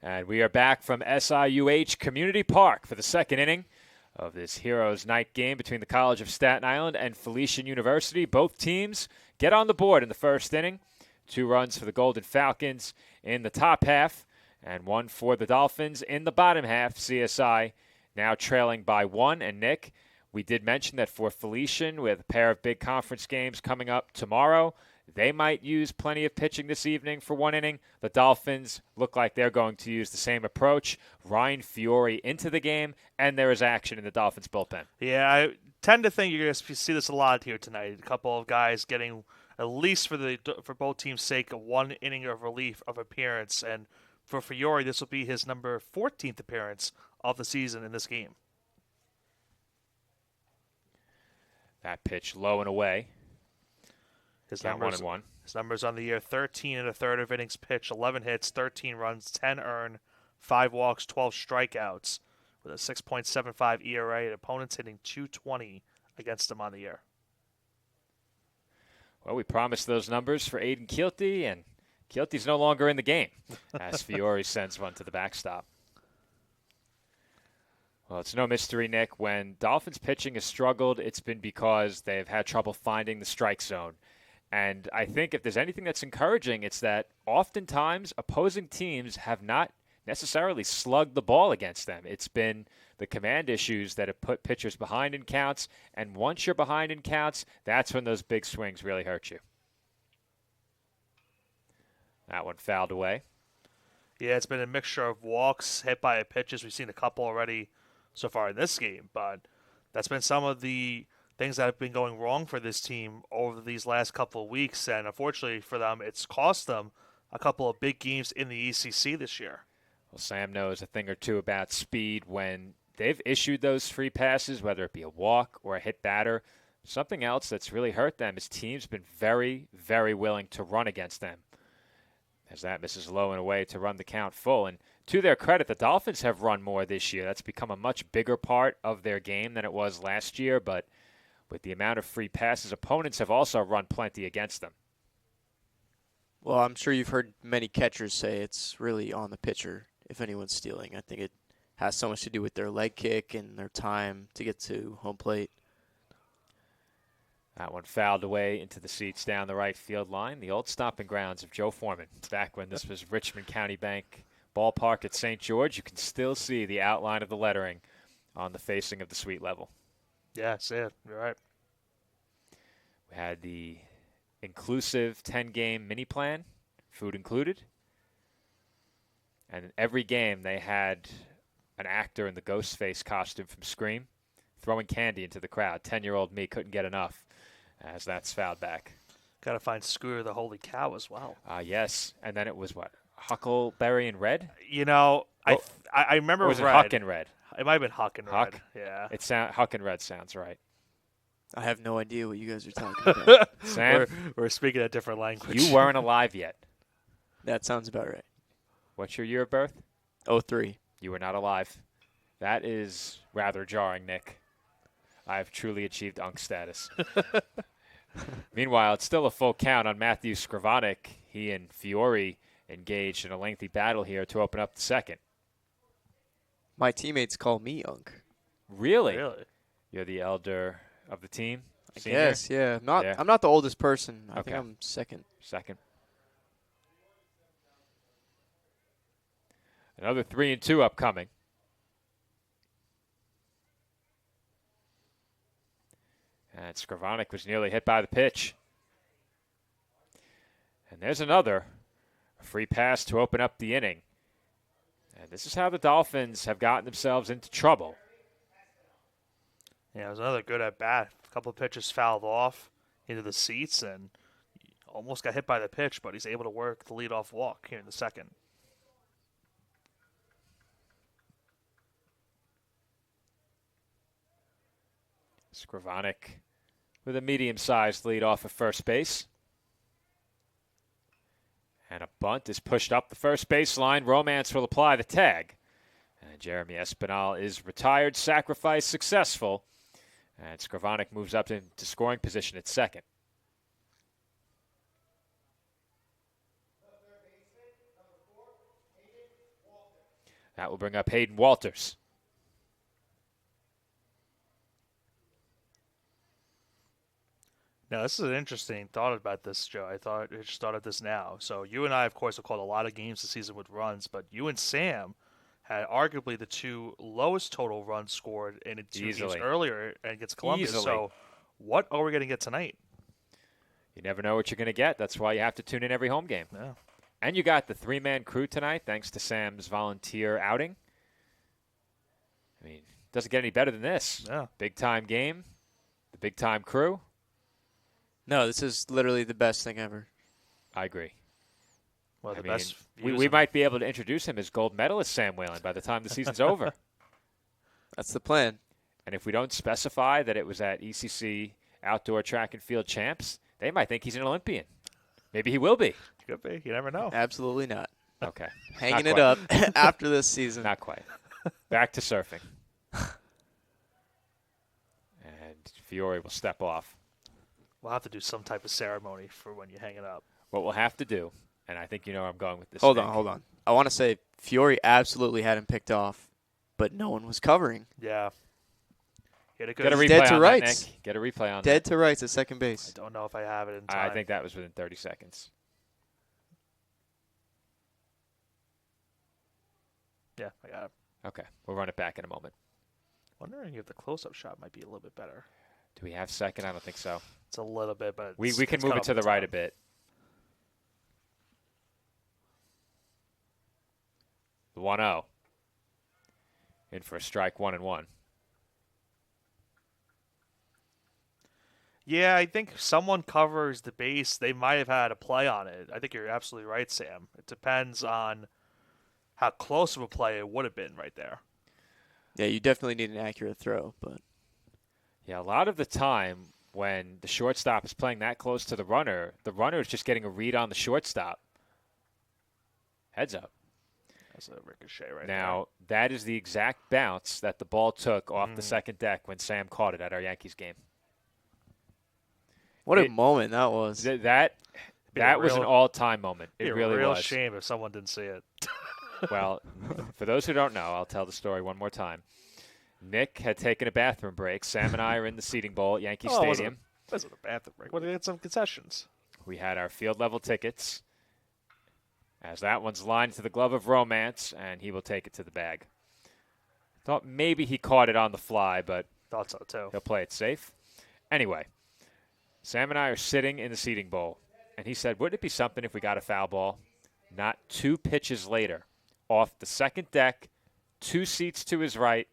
And we are back from SIUH Community Park for the second inning of this Heroes Night game between the College of Staten Island and Felician University. Both teams get on the board in the first inning. 2 runs for the Golden Falcons in the top half, and 1 for the Dolphins in the bottom half. CSI now trailing by 1. And Nick, we did mention that for Felician, with a pair of big conference games coming up tomorrow, they might use plenty of pitching this evening for 1 inning. The Dolphins look like they're going to use the same approach. Ryan Fiore into the game, and there is action in the Dolphins bullpen. Yeah, I tend to think you're going to see this a lot here tonight. A couple of guys getting, at least for both teams' sake, a 1 inning of relief of appearance. And for Fiore, this will be his number 14th appearance of the season in this game. That pitch low and away. His Count numbers, 1-1. His numbers on the year: 13 and a third of innings pitched, 11 hits, 13 runs, 10 earned, 5 walks, 12 strikeouts, with a 6.75 ERA. And opponents hitting .220 against him on the year. Well, we promised those numbers for Aiden Keelty, and Keelty's no longer in the game as Fiore sends one to the backstop. Well, it's no mystery, Nick. When Dolphins pitching has struggled, it's been because they've had trouble finding the strike zone. And I think if there's anything that's encouraging, it's that oftentimes opposing teams have not necessarily slugged the ball against them. It's been the command issues that have put pitchers behind in counts. And once you're behind in counts, that's when those big swings really hurt you. That one fouled away. Yeah, it's been a mixture of walks, hit by pitches. We've seen a couple already so far in this game, but that's been some of the things that have been going wrong for this team over these last couple of weeks, and unfortunately for them, it's cost them a couple of big games in the ECC this year. Well, Sam knows a thing or two about speed when they've issued those free passes, whether it be a walk or a hit batter. Something else that's really hurt them is teams been very, very willing to run against them. As that misses low and away to run the count full. And to their credit, the Dolphins have run more this year. That's become a much bigger part of their game than it was last year. But with the amount of free passes, opponents have also run plenty against them. Well, I'm sure you've heard many catchers say it's really on the pitcher if anyone's stealing. I think it has so much to do with their leg kick and their time to get to home plate. That one fouled away into the seats down the right field line. The old stomping grounds of Joe Foreman. Back when this was Richmond County Bank Ballpark at St. George, you can still see the outline of the lettering on the facing of the suite level. Yeah, see it. You're right. We had the inclusive 10-game mini plan, food included. And in every game, they had an actor in the Ghostface costume from Scream throwing candy into the crowd. 10-year-old me couldn't get enough as that's fouled back. Got to find Scooter the Holy Cow as well. Yes. And then it was what? Huckleberry and Red? You know, Oh. I remember Or was it Red. Huck and Red? It might have been Huck and Huck? Red. Yeah. Huck and Red sounds right. I have no idea what you guys are talking about. Sam, We're speaking a different language. you weren't alive yet. That sounds about right. What's your year of birth? 03. You were not alive. That is rather jarring, Nick. I have truly achieved unk status. Meanwhile, it's still a full count on Matthew Scrivanik. He and Fiore engaged in a lengthy battle here to open up the second. My teammates call me Unk. Really? Really? You're the elder of the team? I Senior? guess, yeah. Yeah. I'm not the oldest person. I Okay. think I'm second. Second. Another 3-2 upcoming. And Scrivanik was nearly hit by the pitch. And there's another. A free pass to open up the inning. And this is how the Dolphins have gotten themselves into trouble. Yeah, it was another good at bat. A couple of pitches fouled off into the seats and almost got hit by the pitch, but he's able to work the leadoff walk here in the second. Scrivanik with a medium-sized lead off of first base. And a bunt is pushed up the first baseline. Romance will apply the tag. And Jeremy Espinal is retired, sacrifice successful. And Scrivanik moves up into scoring position at second. That will bring up Hayden Walters. Now, this is an interesting thought about this, Joe. I just thought of this now. So you and I, of course, have called a lot of games this season with runs, but you and Sam had arguably the two lowest total runs scored in two games Easily. earlier against Columbus. Easily. So what are we going to get tonight? You never know what you're going to get. That's why you have to tune in every home game. Yeah. And you got the three-man crew tonight, thanks to Sam's volunteer outing. I mean, doesn't get any better than this. Yeah. Big-time game, the big-time crew. No, this is literally the best thing ever. I agree. Well, I the mean, best. we might be able to introduce him as gold medalist Sam Whalen by the time the season's over. That's the plan. And if we don't specify that it was at ECC Outdoor Track and Field Champs, they might think he's an Olympian. Maybe he will be. Could be. You never know. Absolutely not. Okay. Hanging Not it quite. up after this season. Not quite. Back to surfing. And Fiore will step off. We'll have to do some type of ceremony for when you hang it up. What we'll have to do, and I think you know where I'm going with this. Hold Nick. on. I want to say Fiore absolutely had him picked off, but no one was covering. Yeah. Get a good. Get a He's replay dead to on rights. that, Nick. Get a replay on Dead that. to rights at second I base. don't know if I have it in time. I think that was within 30 seconds. Yeah, I got it. Okay. We'll run it back in a moment. Wondering if the close-up shot might be a little bit better. Do we have second? I don't think so. It's a little bit, but We can it's move coming it to up the with right time. a bit. The 1-0. In for a strike, 1-1. Yeah, I think someone covers the base. They might have had a play on it. I think you're absolutely right, Sam. It depends on how close of a play it would have been right there. Yeah, you definitely need an accurate throw, but Yeah, a lot of the time when the shortstop is playing that close to the runner is just getting a read on the shortstop. Heads up. That's a ricochet right Now, that is the exact bounce that the ball took off the second deck when Sam caught it at our Yankees game. what a moment that was. That Be a was an real- all-time moment. It there. really real was. shame if someone didn't see it. Well, for those who don't know, I'll tell the story one more time. Nick had taken a bathroom break. Sam and I are in the seating bowl at Yankee Stadium. It wasn't a bathroom break. Well, they had some concessions. We had our field level tickets. As that one's lined to the glove of romance, and he will take it to the bag. Thought maybe he caught it on the fly, but Thought so, too. he'll play it safe. Anyway, Sam and I are sitting in the seating bowl, and he said, wouldn't it be something if we got a foul ball? Not 2 pitches later, off the second deck, 2 seats to his right,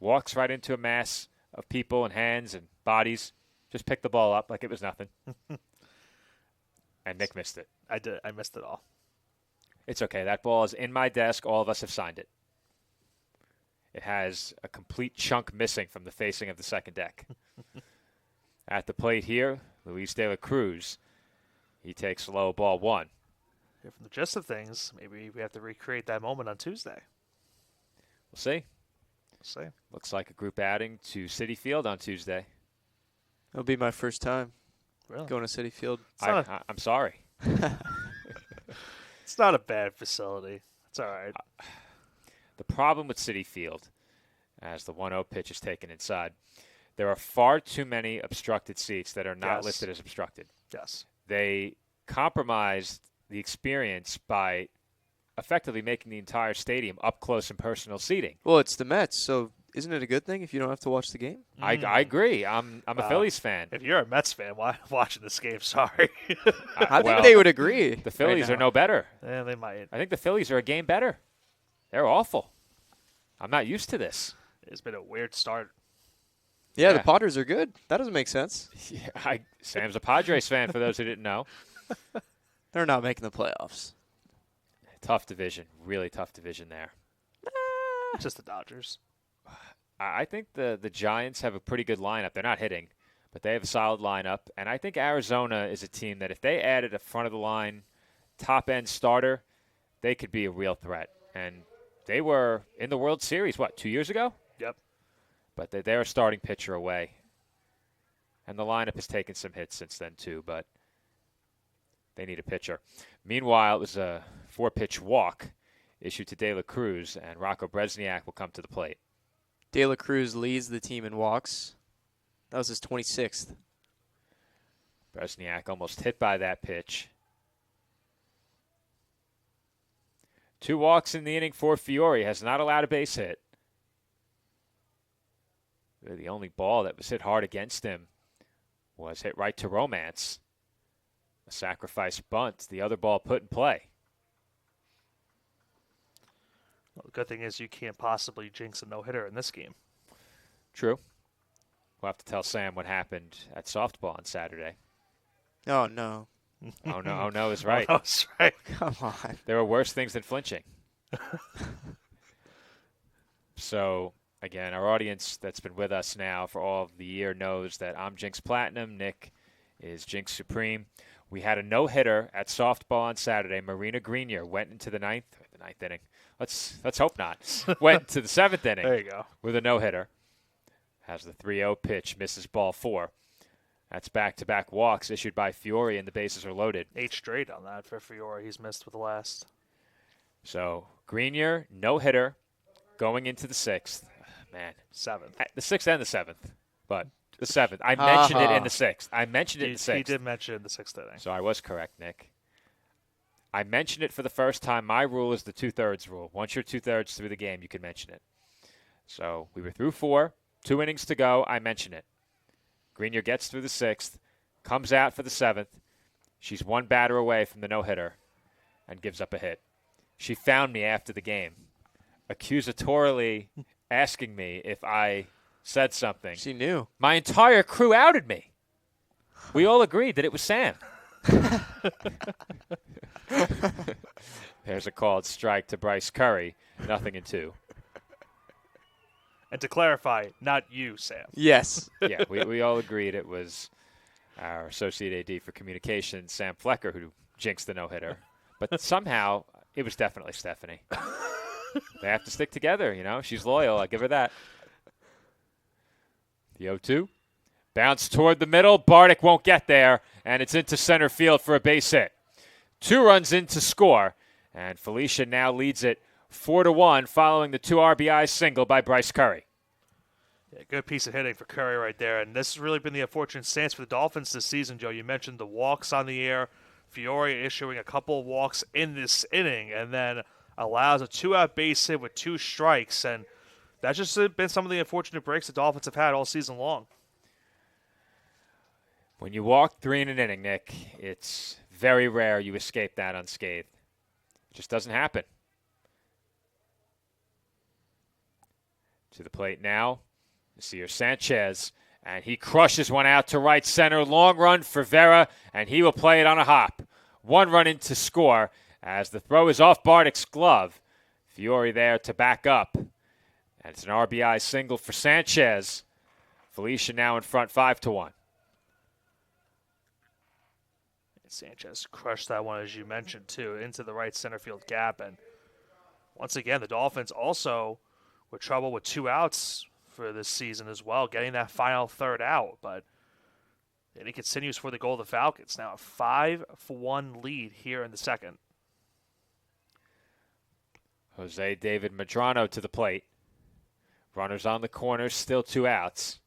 walks right into a mass of people and hands and bodies, just picked the ball up like it was nothing. And Nick missed it. I did. I missed it all. It's okay. That ball is in my desk. All of us have signed it. It has a complete chunk missing from the facing of the second deck. At the plate here, Luis De La Cruz. He takes low, ball 1. Yeah, from the gist of things, maybe we have to recreate that moment on Tuesday. We'll see. See. Looks like a group outing to City Field on Tuesday. It'll be my first time Really? going to City Field. I'm sorry. It's not a bad facility. It's all right. The problem with City Field, as the 1-0 pitch is taken inside, there are far too many obstructed seats that are not Yes. listed as obstructed. Yes. They compromised the experience by effectively making the entire stadium up close and personal seating. Well, it's the Mets, so isn't it a good thing if you don't have to watch the game? I agree. I'm a Phillies fan. If you're a Mets fan, why watching this game? Sorry. I Well, think they would agree. The Phillies right are now. no better. Yeah, they might. I think the Phillies are a game better. They're awful. I'm not used to this. It's been a weird start. Yeah, Yeah. the Padres are good. That doesn't make sense. Yeah, Sam's a Padres fan, for those who didn't know. They're not making the playoffs. Tough division. Really tough division there. It's just the Dodgers. I think the Giants have a pretty good lineup. They're not hitting, but they have a solid lineup. And I think Arizona is a team that if they added a front-of-the-line, top-end starter, they could be a real threat. And they were in the World Series, 2 years ago? Yep. But they're a starting pitcher away. And the lineup has taken some hits since then, too, but they need a pitcher. Meanwhile, it was a 4-pitch walk issued to De La Cruz, and Rocco Bresniak will come to the plate. De La Cruz leads the team in walks. That was his 26th. Bresniak almost hit by that pitch. 2 walks in the inning for Fiore. Has not allowed a base hit. The only ball that was hit hard against him was hit right to Romance. A sacrifice bunt. The other ball put in play. Well, the good thing is you can't possibly jinx a no-hitter in this game. True. We'll have to tell Sam what happened at softball on Saturday. Oh, no. Oh no is right. Oh, that's right. Come on. There were worse things than flinching. So, again, our audience that's been with us now for all of the year knows that I'm Jinx Platinum. Nick is Jinx Supreme. We had a no-hitter at softball on Saturday. Marina Grenier went into the ninth inning. Let's hope not. Went to the 7th inning. There you go. With a no-hitter. Has the 3-0 pitch, misses ball 4. That's back-to-back walks issued by Fiore, and the bases are loaded. 8 straight on that for Fiore. He's missed with the last. So, Grenier, no-hitter, going into the 6th. Man. 7th. The 6th and the 7th, but the 7th. I mentioned it in the 6th. I mentioned it in the 6th. He did mention it in the 6th inning. So I was correct, Nick. I mentioned it for the first time. My rule is the 2/3 rule. Once you're 2/3 through the game, you can mention it. So we were through 4, 2 innings to go. I mention it. Grenier gets through the 6th, comes out for the 7th. She's 1 batter away from the no-hitter and gives up a hit. She found me after the game, accusatorily asking me if I said something. She knew. My entire crew outed me. We all agreed that it was Sam. There's a called strike to Bryce Curry. 0-2. And to clarify, not you, Sam. Yes. Yeah, we all agreed it was our associate AD for communications, Sam Flecker, who jinxed the no-hitter. But somehow it was definitely Stephanie. They have to stick together, you know. She's loyal. I'll give her that. The 0-2. Bounce toward the middle. Bardick won't get there, and it's into center field for a base hit. 2 runs in to score, and Felician now leads it 4-1 following the 2 RBI single by Bryce Curry. Yeah, good piece of hitting for Curry right there. And this has really been the unfortunate stance for the Dolphins this season, Joe. You mentioned the walks on the air. Fiore issuing a couple of walks in this inning and then allows a 2-out base hit with 2 strikes. And that's just been some of the unfortunate breaks the Dolphins have had all season long. When you walk 3 in an inning, Nick, it's very rare you escape that unscathed. It just doesn't happen. To the plate now, Yasier Sanchez, and he crushes one out to right center. Long run for Vera, and he will play it on a hop. 1 run in to score as the throw is off Bardick's glove. Fiore there to back up. And it's an RBI single for Sanchez. Felician now in front 5-1. Sanchez crushed that one, as you mentioned, too, into the right center field gap. And once again, the Dolphins also with trouble with 2 outs for this season as well, getting that final 3rd out. But then he continues for the goal of the Falcons. Now a 5-1 lead here in the second. Jose David Medrano to the plate. Runners on the corner, still 2 outs.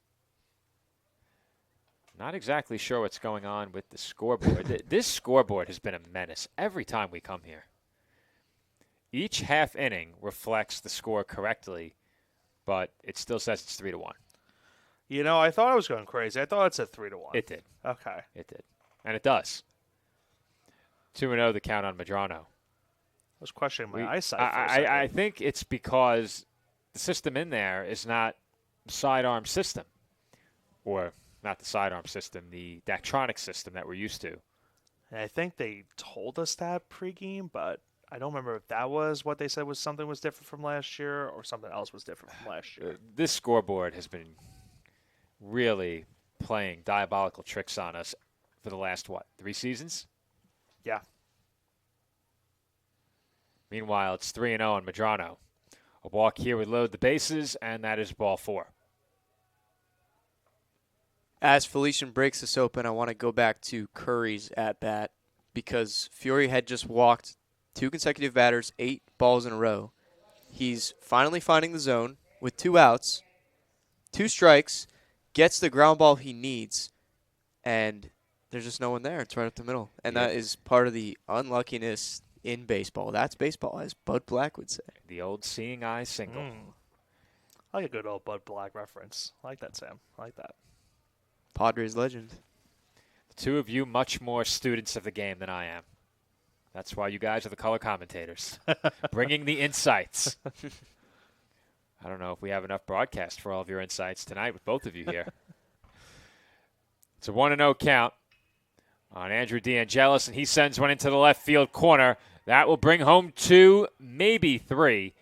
Not exactly sure what's going on with the scoreboard. This scoreboard has been a menace every time we come here. Each half inning reflects the score correctly, but it still says it's 3-1. You know, I thought I was going crazy. I thought it said 3-1. It did. Okay. It did. And it does. 2-0 the count on Medrano. I was questioning my eyesight. I think it's because the system in there is not sidearm system, or not the sidearm system, the Daktronic system that we're used to. And I think they told us that pregame, but I don't remember if that was what they said was something was different from last year or something else was different from last year. This scoreboard has been really playing diabolical tricks on us for the last, 3 seasons? Yeah. Meanwhile, it's 3-0 on Medrano. A walk here would load the bases, and that is ball 4. As Felician breaks this open, I want to go back to Curry's at-bat because Fiore had just walked 2 consecutive batters, 8 balls in a row. He's finally finding the zone with 2 outs, 2 strikes, gets the ground ball he needs, and there's just no one there. It's right up the middle. And that is part of the unluckiness in baseball. That's baseball, as Bud Black would say. The old seeing eye single. I like a good old Bud Black reference. I like that, Sam. I like that. Padres legend. The 2 of you much more students of the game than I am. That's why you guys are the color commentators, bringing the insights. I don't know if we have enough broadcast for all of your insights tonight with both of you here. It's a 1-0 count on Andrew DeAngelis, and he sends one into the left field corner. That will bring home 2, maybe 3.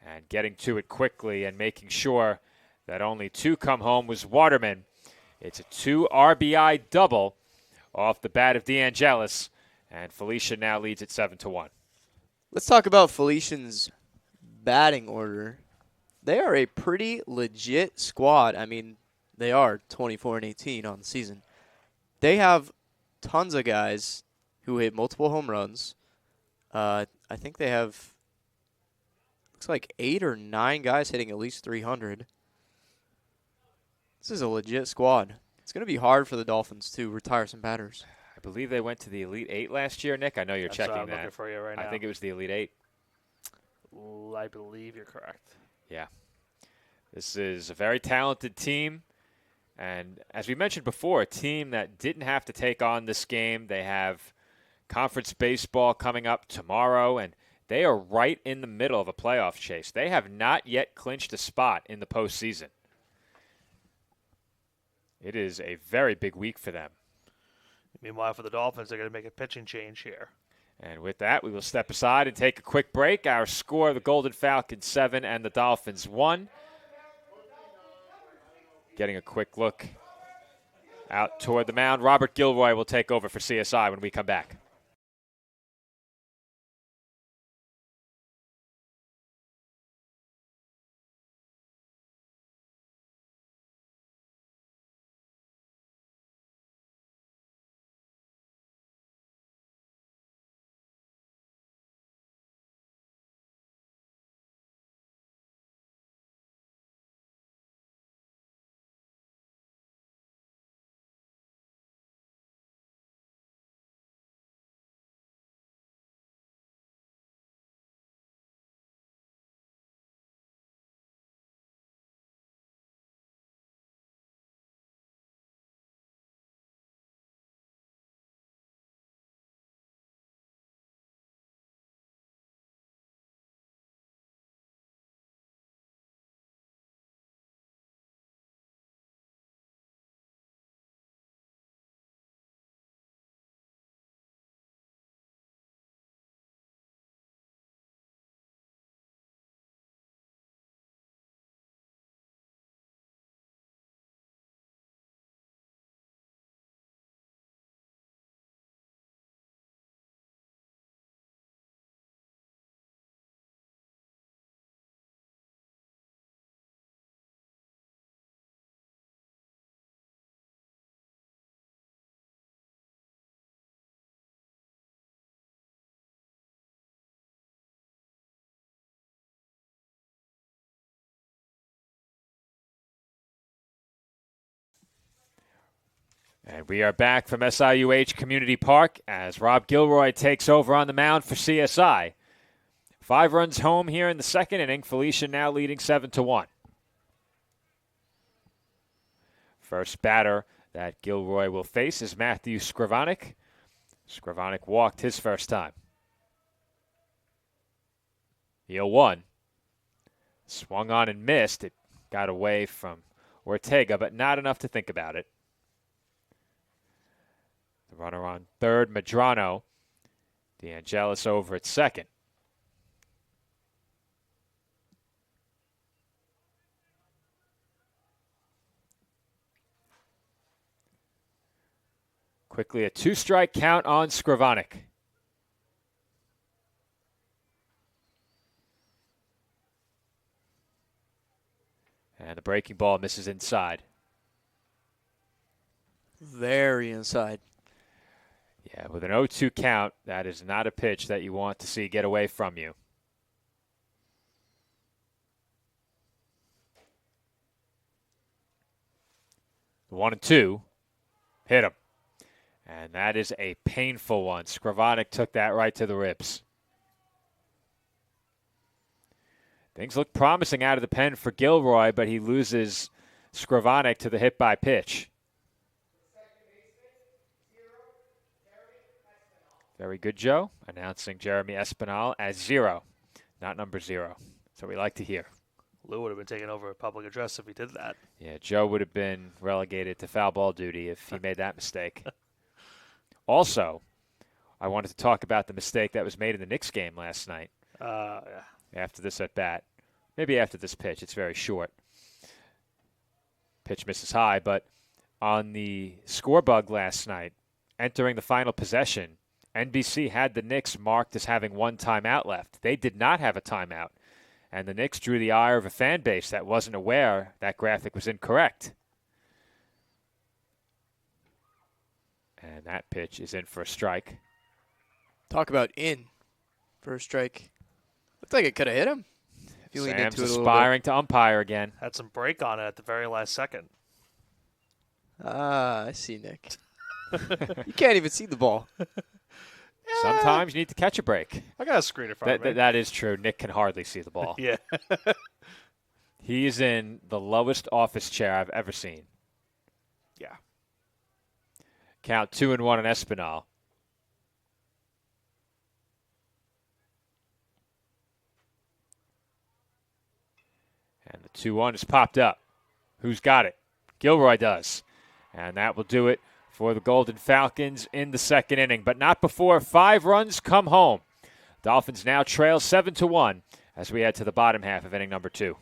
And getting to it quickly and making sure that only 2 come home was Waterman. It's a 2 RBI double off the bat of DeAngelis, and Felician now leads at 7-1. Let's talk about Felician's batting order. They are a pretty legit squad. I mean, they are 24-18 on the season. They have tons of guys who hit multiple home runs. I think they have, looks like 8 or 9 guys hitting at least 300. This is a legit squad. It's going to be hard for the Dolphins to retire some batters. I believe they went to the Elite 8 last year, Nick. I know you're checking I'm that. looking for you right now. I think it was the Elite 8. I believe you're correct. Yeah. This is a very talented team. And as we mentioned before, a team that didn't have to take on this game. They have conference baseball coming up tomorrow, and they are right in the middle of a playoff chase. They have not yet clinched a spot in the postseason. It is a very big week for them. Meanwhile, for the Dolphins, they're going to make a pitching change here. And with that, we will step aside and take a quick break. Our score, the Golden Falcons 7 and the Dolphins 1. Getting a quick look out toward the mound. Robert Gilroy will take over for CSI when we come back. And we are back from SIUH Community Park as Rob Gilroy takes over on the mound for CSI. 5 runs home here in the second inning. Felician now leading 7-1. First batter that Gilroy will face is Matthew Skrivanik. Skrivanik walked his first time. 0-1. Swung on and missed. It got away from Ortega, but not enough to think about it. The runner on third, Medrano. DeAngelis over at second. Quickly a 2-strike count on Skrivanik. And the breaking ball misses inside. Very inside. Yeah, with an 0-2 count, that is not a pitch that you want to see get away from you. The 1-2, hit him. And that is a painful one. Skrivanik took that right to the ribs. Things look promising out of the pen for Gilroy, but he loses Skrivanik to the hit by pitch. Very good, Joe. Announcing Jeremy Espinal as 0, not number 0. So we like to hear. Lou would have been taking over a public address if he did that. Yeah, Joe would have been relegated to foul ball duty if he made that mistake. Also, I wanted to talk about the mistake that was made in the Knicks game last night. Yeah. After this at bat. Maybe after this pitch. It's very short. Pitch misses high, but on the score bug last night, entering the final possession, NBC had the Knicks marked as having 1 timeout left. They did not have a timeout, and the Knicks drew the ire of a fan base that wasn't aware that graphic was incorrect. And that pitch is in for a strike. Talk about in for a strike. Looked like it could have hit him. If you leaned Sam's into it a little aspiring to umpire again. Had some break on it at the very last second. bit. I see, Nick. You can't even see the ball. Sometimes you need to catch a break. I got a screen in front of me. That is true. Nick can hardly see the ball. Yeah. He's in the lowest office chair I've ever seen. Yeah. Count 2-1 on Espinal. And the 2-1 is popped up. Who's got it? Gilroy does. And that will do it for the Golden Falcons in the second inning, but not before 5 runs come home. Dolphins now trail 7-1 as we head to the bottom half of inning number 2.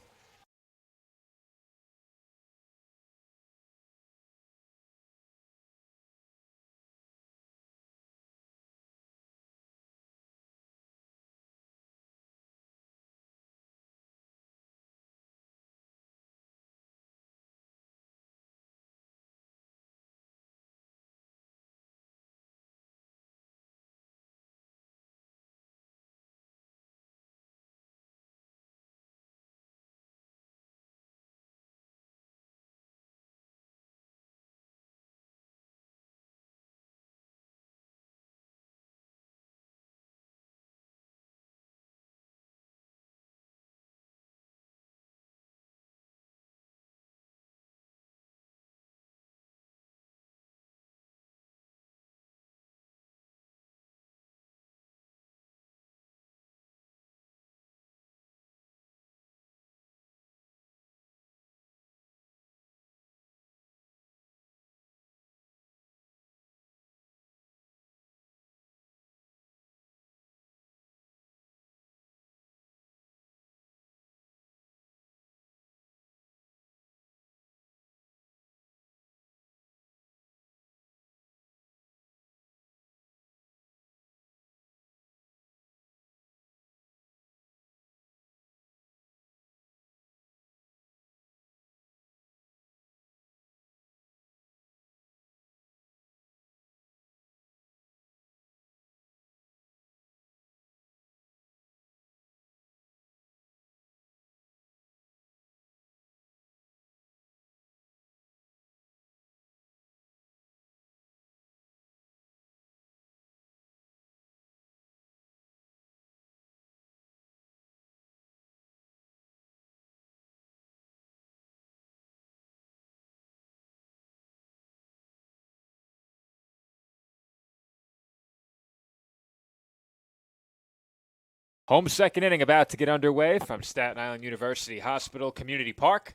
Home second inning about to get underway from Staten Island University Hospital Community Park.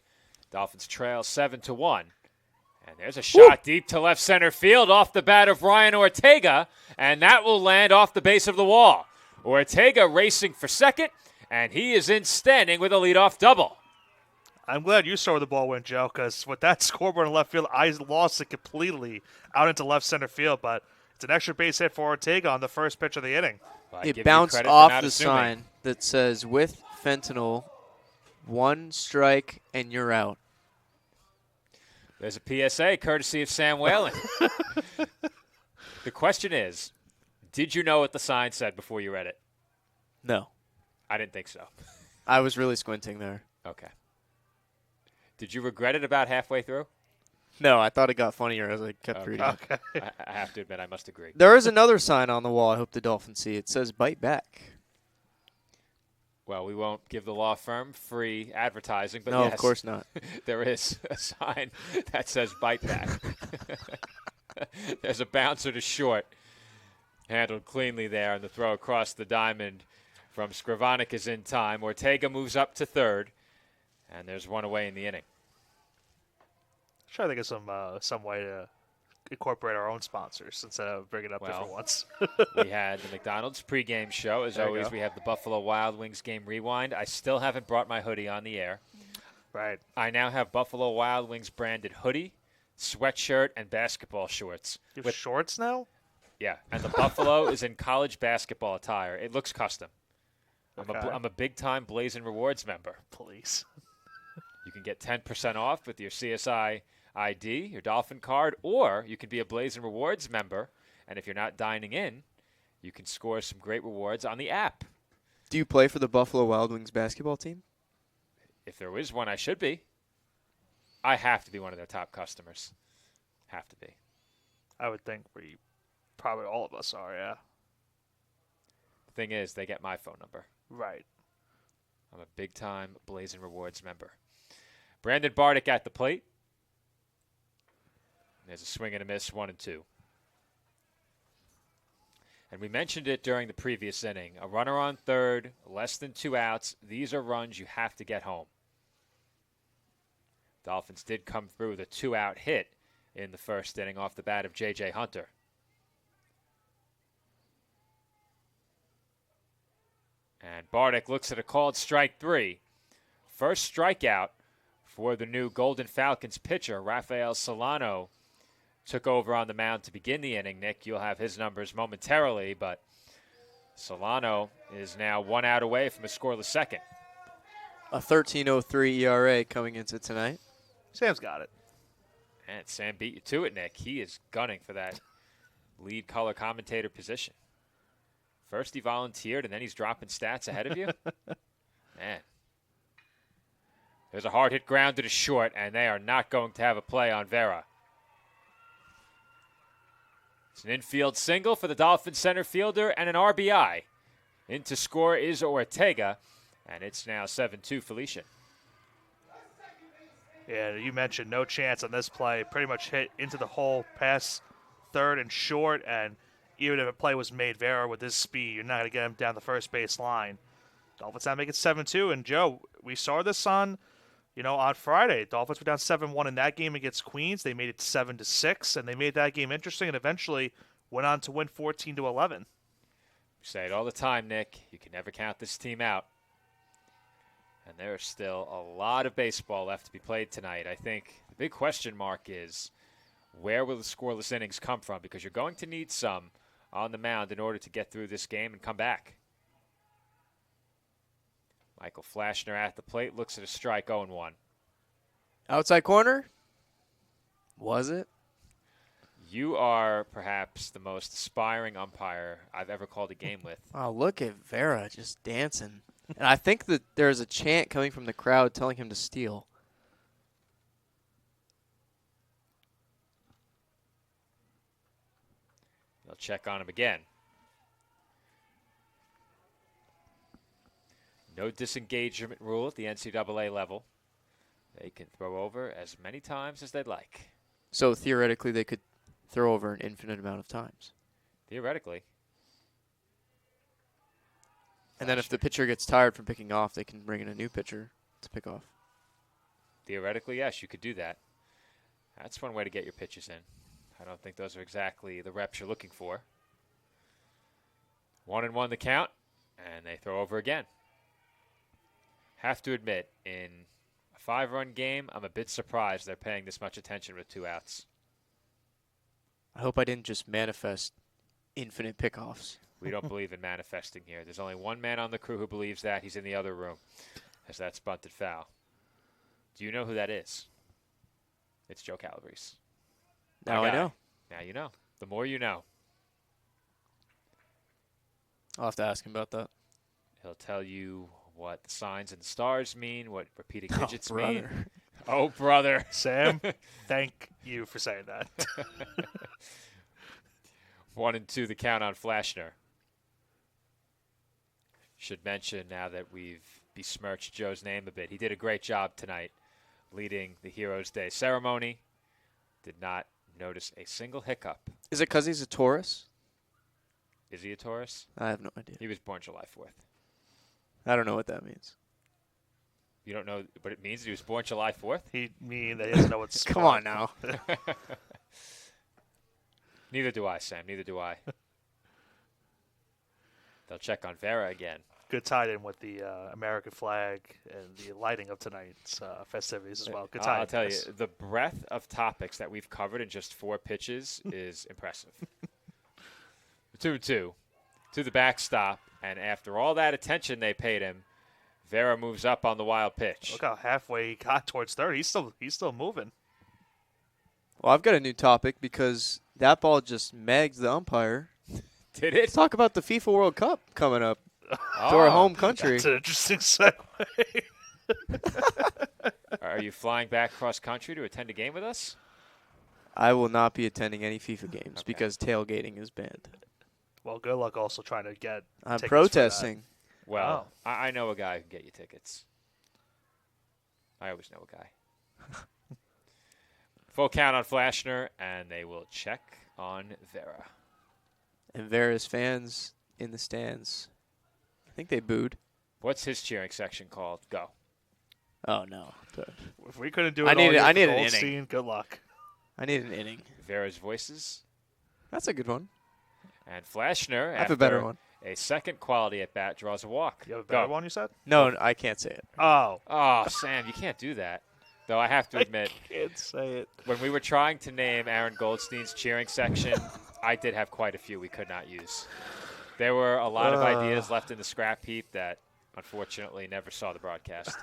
Dolphins trail 7-1. And there's a shot deep to left center field off the bat of Ryan Ortega, and that will land off the base of the wall. Ortega racing for second, and he is in standing with a leadoff double. I'm glad you saw where the ball went, Joe, because with that scoreboard in left field, I lost it completely out into left center field, but it's an extra base hit for Ortega on the first pitch of the inning. Well, It bounced off the sign that says, with fentanyl, 1 strike and you're out. There's a PSA courtesy of Sam Whalen. The question is, did you know what the sign said before you read it? No. I didn't think so. I was really squinting there. Okay. Did you regret it about halfway through? No, I thought it got funnier as I kept reading. Okay. I have to admit, I must agree. There is another sign on the wall I hope the Dolphins see. It says, bite back. Well, we won't give the law firm free advertising, but no, yes, of course not. There is a sign that says bite back. There's a bouncer to short. Handled cleanly there, and the throw across the diamond from Skrivanik is in time. Ortega moves up to third, and there's one away in the inning. Try to think of some way to incorporate our own sponsors instead of bringing up different ones. We had the McDonald's pregame show. As always, we have the Buffalo Wild Wings game rewind. I still haven't brought my hoodie on the air. Right. I now have Buffalo Wild Wings branded hoodie, sweatshirt, and basketball shorts. You have shorts now? Yeah, and the Buffalo is in college basketball attire. It looks custom. Okay. I'm a big-time Blazing Rewards member. Please. You can get 10% off with your CSI ID, your Dolphin card, or you can be a Blazing Rewards member, and if you're not dining in, you can score some great rewards on the app. Do you play for the Buffalo Wild Wings basketball team? If there is one, I should be. I have to be one of their top customers. Have to be. I would think we probably all of us are, yeah. The thing is, they get my phone number. Right. I'm a big-time Blazing Rewards member. Brandon Bardick at the plate. There's a swing and a miss, 1-2. And we mentioned it during the previous inning. A runner on third, less than 2 outs. These are runs you have to get home. Dolphins did come through with a 2-out hit in the first inning off the bat of J.J. Hunter. And Bardick looks at a called strike 3. First strikeout for the new Golden Falcons pitcher, Rafael Solano, took over on the mound to begin the inning. Nick, you'll have his numbers momentarily, but Solano is now 1 out away from a scoreless second. A 13.03 ERA coming into tonight. Sam's got it. And Sam beat you to it, Nick. He is gunning for that lead color commentator position. First he volunteered, and then he's dropping stats ahead of you. Man. There's a hard hit grounded to short, and they are not going to have a play on Vera. It's an infield single for the Dolphins center fielder and an RBI. In to score is Ortega, and it's now 7-2 Felician. Yeah, you mentioned no chance on this play. Pretty much hit into the hole, past third and short, and even if a play was made, Vera, with his speed, you're not going to get him down the first base line. Dolphins now make it 7-2, and Joe, we saw this on Friday. Dolphins were down 7-1 in that game against Queens. They made it 7-6, and they made that game interesting, and eventually went on to win 14-11. We say it all the time, Nick. You can never count this team out. And there's still a lot of baseball left to be played tonight. I think the big question mark is, where will the scoreless innings come from? Because you're going to need some on the mound in order to get through this game and come back. Michael Flashner at the plate, looks at a strike, 0-1. Outside corner? Was it? You are perhaps the most aspiring umpire I've ever called a game with. Oh, look at Vera just dancing. And I think that there's a chant coming from the crowd telling him to steal. They'll check on him again. No disengagement rule at the NCAA level. They can throw over as many times as they'd like. So theoretically, they could throw over an infinite amount of times. Theoretically. And then if the pitcher gets tired from picking off, they can bring in a new pitcher to pick off. Theoretically, yes, you could do that. That's one way to get your pitches in. I don't think those are exactly the reps you're looking for. 1-1 the count, and they throw over again. Have to admit, in a 5-run game, I'm a bit surprised they're paying this much attention with 2 outs. I hope I didn't just manifest infinite pickoffs. We don't believe in manifesting here. There's only one man on the crew who believes that. He's in the other room, as that's bunted foul. Do you know who that is? It's Joe Calabrese. Now I know. Now you know. The more you know. I'll have to ask him about that. He'll tell you what the signs and the stars mean, what repeating digits mean. Brother. Oh, brother. Sam, thank you for saying that. 1-2 the count on Flashner. Should mention now that we've besmirched Joe's name a bit. He did a great job tonight leading the Heroes Day ceremony. Did not notice a single hiccup. Is it because he's a Taurus? Is he a Taurus? I have no idea. He was born July 4th. I don't know what that means. You don't know what it means? He was born July 4th? He doesn't know what's Come on now. Neither do I, Sam. Neither do I. They'll check on Vera again. Good tied in with the American flag and the lighting of tonight's festivities as well. Good tie. I'll tell you, the breadth of topics that we've covered in just 4 pitches is impressive. 2-2 to the backstop, and after all that attention they paid him, Vera moves up on the wild pitch. Look how halfway he got towards third. He's still moving. Well, I've got a new topic because that ball just megged the umpire. Did it? Let's talk about the FIFA World Cup coming up to our home country. That's an interesting segue. Are you flying back cross country to attend a game with us? I will not be attending any FIFA games because tailgating is banned. Well, good luck also trying to get I'm tickets protesting. Well, I know a guy who can get you tickets. I always know a guy. Full count on Flashner, and they will check on Vera. And Vera's fans in the stands, I think they booed. What's his cheering section called? Go. Oh, no. If we couldn't do it I need all year an for inning. Goldstein, good luck. I need an inning. Vera's Voices. That's a good one. And Flashner, I have a better one. a second quality at bat, draws a walk. You have a better Go. one, you said? No, I can't say it. Oh. Oh, Sam, you can't do that. Though I have to admit, I can't say it. when we were trying to name Aaron Goldstein's cheering section, I did have quite a few we could not use. There were a lot of ideas left in the scrap heap that, unfortunately, never saw the broadcast.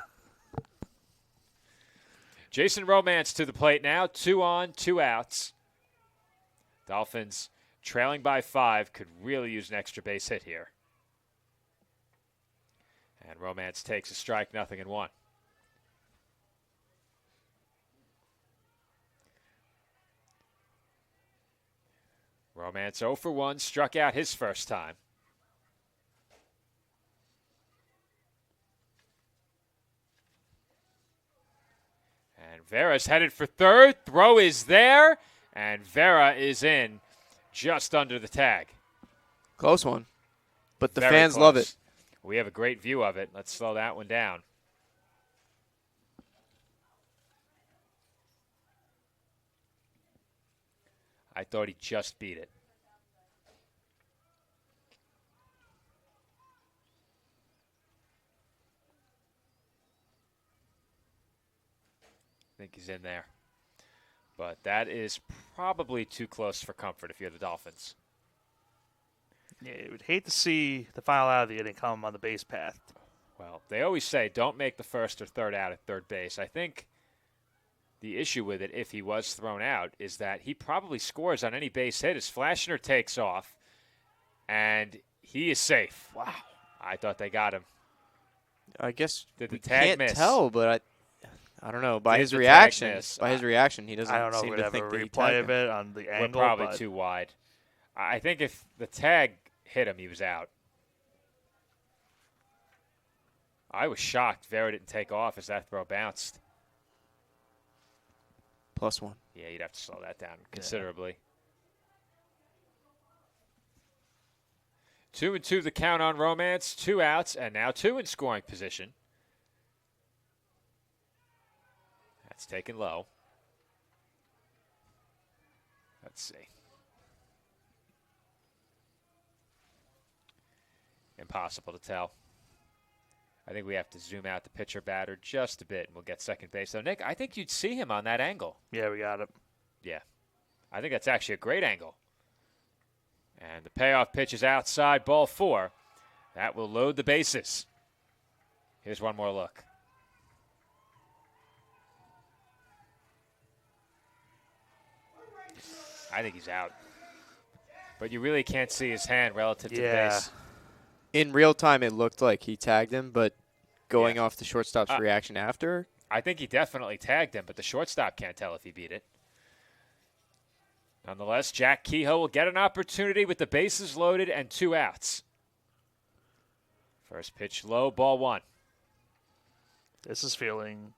Jason Romance to the plate now. 2 on, 2 outs. Dolphins trailing by 5 could really use an extra base hit here. And Romance takes a strike, 0-1. Romance 0 for 1, struck out his first time. And Vera's headed for third. Throw is there, and Vera is in just under the tag. Close one. But the Very fans close. love it. We have a great view of it. Let's slow that one down. I thought he just beat it. I think he's in there. But that is probably too close for comfort if you're the Dolphins. Yeah, you would hate to see the final out of the inning come on the base path. Well, they always say don't make the first or third out at third base. I think the issue with it, if he was thrown out, is that he probably scores on any base hit as Flashner takes off, and he is safe. Wow. I thought they got him. I guess Did the we tag can't miss? tell, but I don't know. By Did his the tag reaction, miss? by his reaction, he doesn't I don't know if seem we'd to have a think that he replay tagged of him. it on the We're angle. probably but too wide. I think if the tag hit him, he was out. I was shocked Vera didn't take off as that throw bounced. +1. Yeah, you'd have to slow that down considerably. 2-2 the count on Romance. 2 outs, and now 2 in scoring position. That's taken low. Let's see. Impossible to tell. I think we have to zoom out the pitcher batter just a bit, and we'll get second base. So, Nick, I think you'd see him on that angle. Yeah, we got it. Yeah. I think that's actually a great angle. And the payoff pitch is outside, ball 4. That will load the bases. Here's one more look. I think he's out. But you really can't see his hand relative to the base. In real time, it looked like he tagged him, but going Yeah. off the shortstop's reaction after, I think he definitely tagged him, but the shortstop can't tell if he beat it. Nonetheless, Jack Kehoe will get an opportunity with the bases loaded and 2 outs. First pitch low, ball 1. This is feeling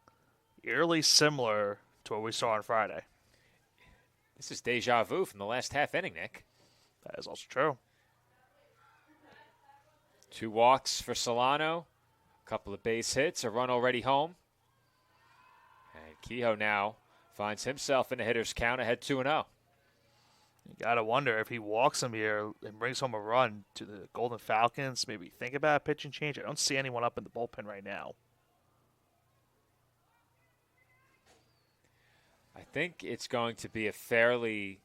eerily similar to what we saw on Friday. This is deja vu from the last half inning, Nick. That is also true. 2 walks for Solano, a couple of base hits, a run already home. And Kehoe now finds himself in a hitter's count ahead 2-0. You got to wonder if he walks him here and brings home a run to the Golden Falcons, maybe think about a pitching change. I don't see anyone up in the bullpen right now. I think it's going to be a fairly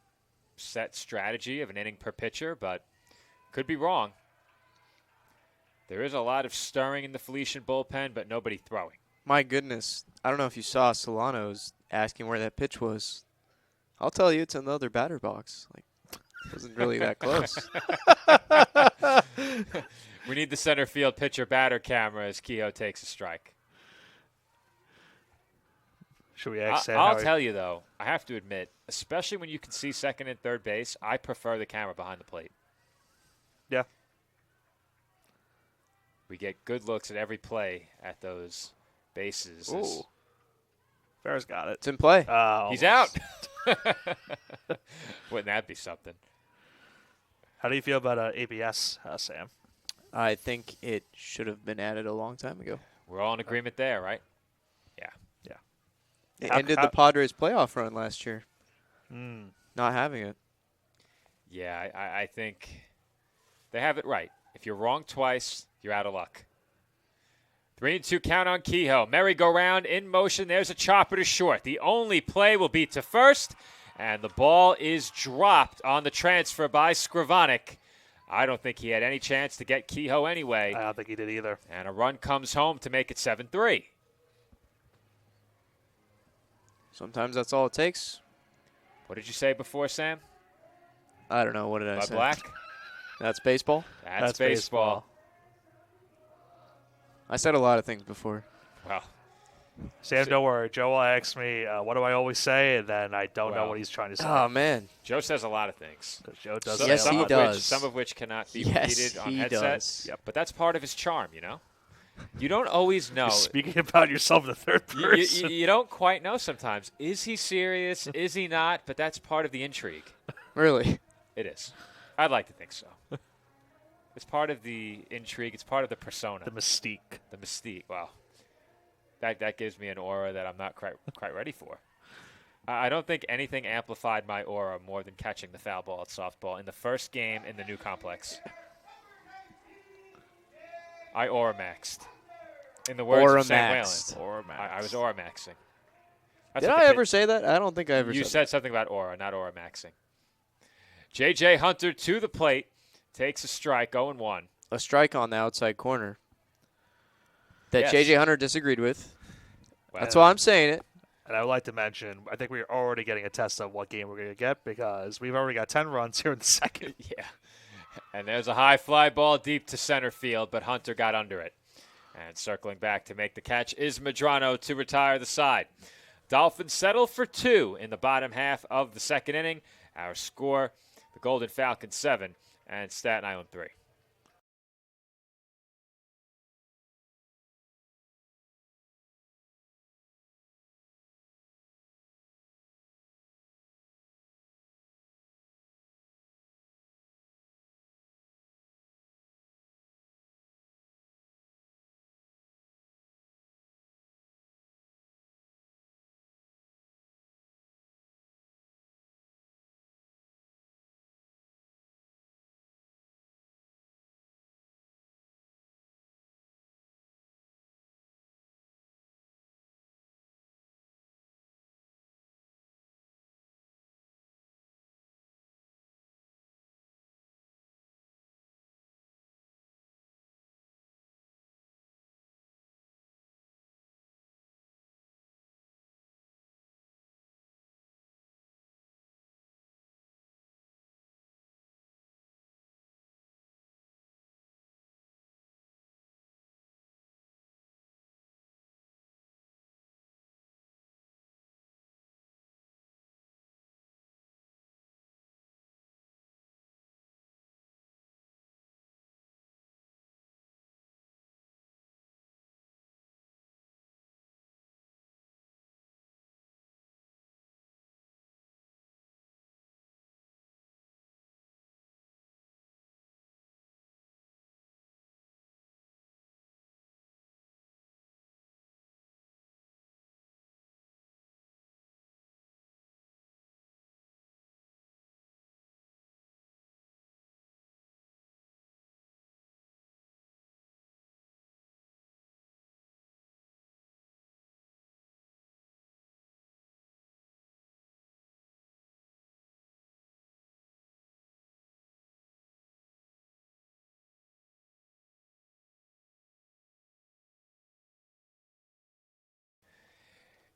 set strategy of an inning per pitcher, but could be wrong. There is a lot of stirring in the Felician bullpen, but nobody throwing. my goodness, I don't know if you saw Solano's asking where that pitch was. I'll tell you, it's in the other batter box. Like, it wasn't really that close. We need the center field pitcher batter camera as Kehoe takes a strike. Should we ask Sam? I'll tell you, though, I have to admit, especially when you can see second and third base, I prefer the camera behind the plate. Yeah. We get good looks at every play at those bases. Ooh. Farrah's got it. It's in play. He's out. Wouldn't that be something? How do you feel about ABS, Sam? I think it should have been added a long time ago. We're all in agreement there, right? Yeah. It ended the Padres' playoff run last year. not having it. Yeah, I think they have it right. If you're wrong twice, you're out of luck. 3-2 count on Kehoe. Merry-go-round in motion. There's a chopper to short. The only play will be to first, and the ball is dropped on the transfer by Skrivanik. I don't think he had any chance to get Kehoe anyway. I don't think he did either. And a run comes home to make it 7-3. Sometimes that's all it takes. What did you say before, Sam? I don't know. What did I Bud say? Black? That's baseball? That's baseball. I said a lot of things before. Well, Sam, don't worry. Joe will ask me, what do I always say? And then I don't know Well, what he's trying to say. Oh, man. Joe says a lot of things. Joe does So- say Yes, a he lot. does. Some of which cannot be Yes, repeated on he headset. does. Yep. But that's part of his charm, you know? You don't always know. You're speaking about yourself in the third You, person. you don't quite know sometimes. Is he serious? Is he not? But that's part of the intrigue. Really? It is. I'd like to think so. It's part of the intrigue. It's part of the persona. The mystique. The mystique. Wow. That gives me an aura that I'm not quite ready for. I don't think anything amplified my aura more than catching the foul ball at softball in the first game in the new complex. I aura maxed. In the words of Sam Aura-maxed. Whalen. I was aura maxing. That's Did what I the ever say that? I don't think I ever You said said something about aura, not aura maxing. J.J. Hunter to the plate. Takes a strike, 0-1. that. A strike on the outside corner that Yes. J.J. Hunter disagreed with. Well, That's why I'm saying it. And I would like to mention, I think we're already getting a test of what game we're going to get because we've already got 10 runs here in the second. Yeah. And there's a high fly ball deep to center field, but Hunter got under it. And circling back to make the catch is Medrano to retire the side. Dolphins settle for 2 in the bottom half of the second inning. Our score, the Golden Falcons 7 and Staten Island 3.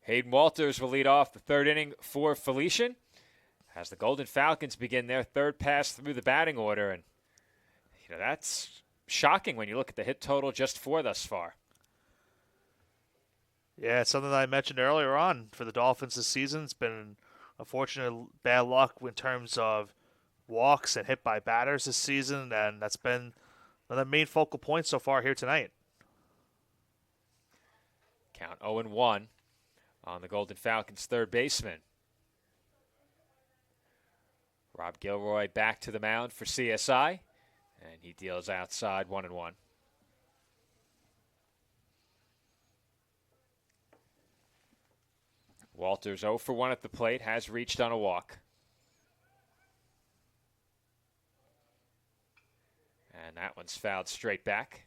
Hayden Walters will lead off the third inning for Felician as the Golden Falcons begin their third pass through the batting order. And, that's shocking when you look at the hit total just for thus far. Yeah, it's something that I mentioned earlier on for the Dolphins this season. It's been unfortunate bad luck in terms of walks and hit by batters this season, and that's been one of the main focal points so far here tonight. Count 0-1 on the Golden Falcons' third baseman. Rob Gilroy back to the mound for CSI, and he deals outside 1-1. Walters 0 for 1 at the plate, has reached on a walk. that one's fouled straight back.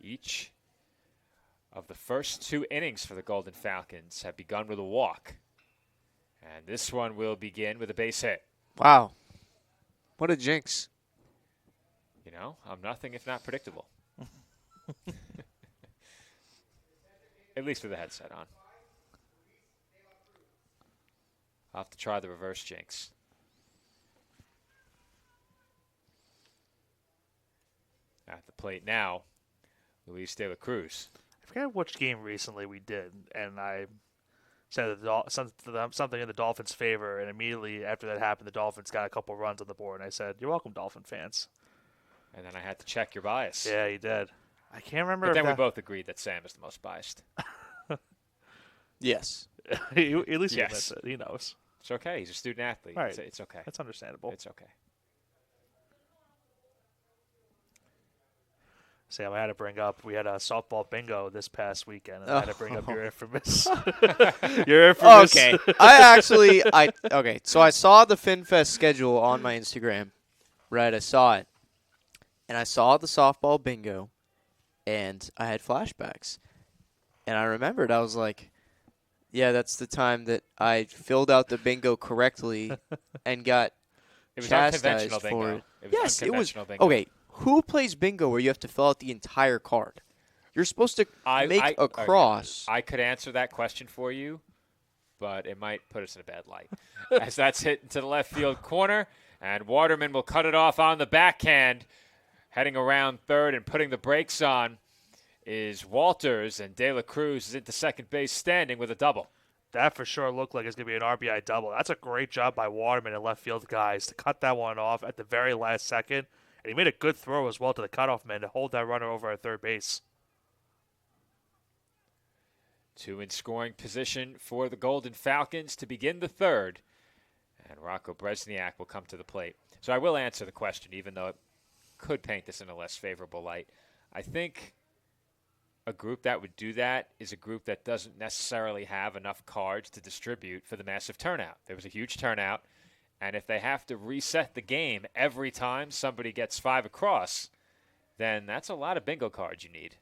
Each of the first 2 innings for the Golden Falcons have begun with a walk. And this one will begin with a base hit. Wow. What a jinx. You know, I'm nothing if not predictable. At least with the headset on. I'll have to try the reverse jinx. At the plate now, Luis De La Cruz. I forget which game recently we did, and I said something in the Dolphins' favor, and immediately after that happened, the Dolphins got a couple runs on the board, and I said, "You're welcome, Dolphin fans." And then I had to check your bias. Yeah, you did. I can't remember. But then we both agreed that Sam is the most biased. Yes. At least he Yes. admits it. He knows. It's okay. He's a student athlete. Right. It's okay. That's understandable. It's okay. Sam, I had to bring up, we had a softball bingo this past weekend, and I had to bring up your infamous. Okay. Okay. So I saw the FinFest schedule on my Instagram. Right. I saw it. And I saw the softball bingo, and I had flashbacks. And I remembered, I was like, yeah, that's the time that I filled out the bingo correctly and got It was chastised unconventional for bingo. it. It was Yes, it was. unconventional bingo. Okay, who plays bingo where you have to fill out the entire card? You're supposed to make a cross. I could answer that question for you, but it might put us in a bad light. As that's hit into the left field corner, and Waterman will cut it off on the backhand. Heading around third and putting the brakes on is Walters, and De La Cruz is into second base standing with a double. That for sure looked like it's going to be an RBI double. That's a great job by Waterman and left field guys to cut that one off at the very last second. And he made a good throw as well to the cutoff man to hold that runner over at third base. 2 in scoring position for the Golden Falcons to begin the third. And Rocco Bresniak will come to the plate. So I will answer the question, even though it could paint this in a less favorable light. I think a group that would do that is a group that doesn't necessarily have enough cards to distribute for the massive turnout. There was a huge turnout, and if they have to reset the game every time somebody gets 5 across, then that's a lot of bingo cards you need.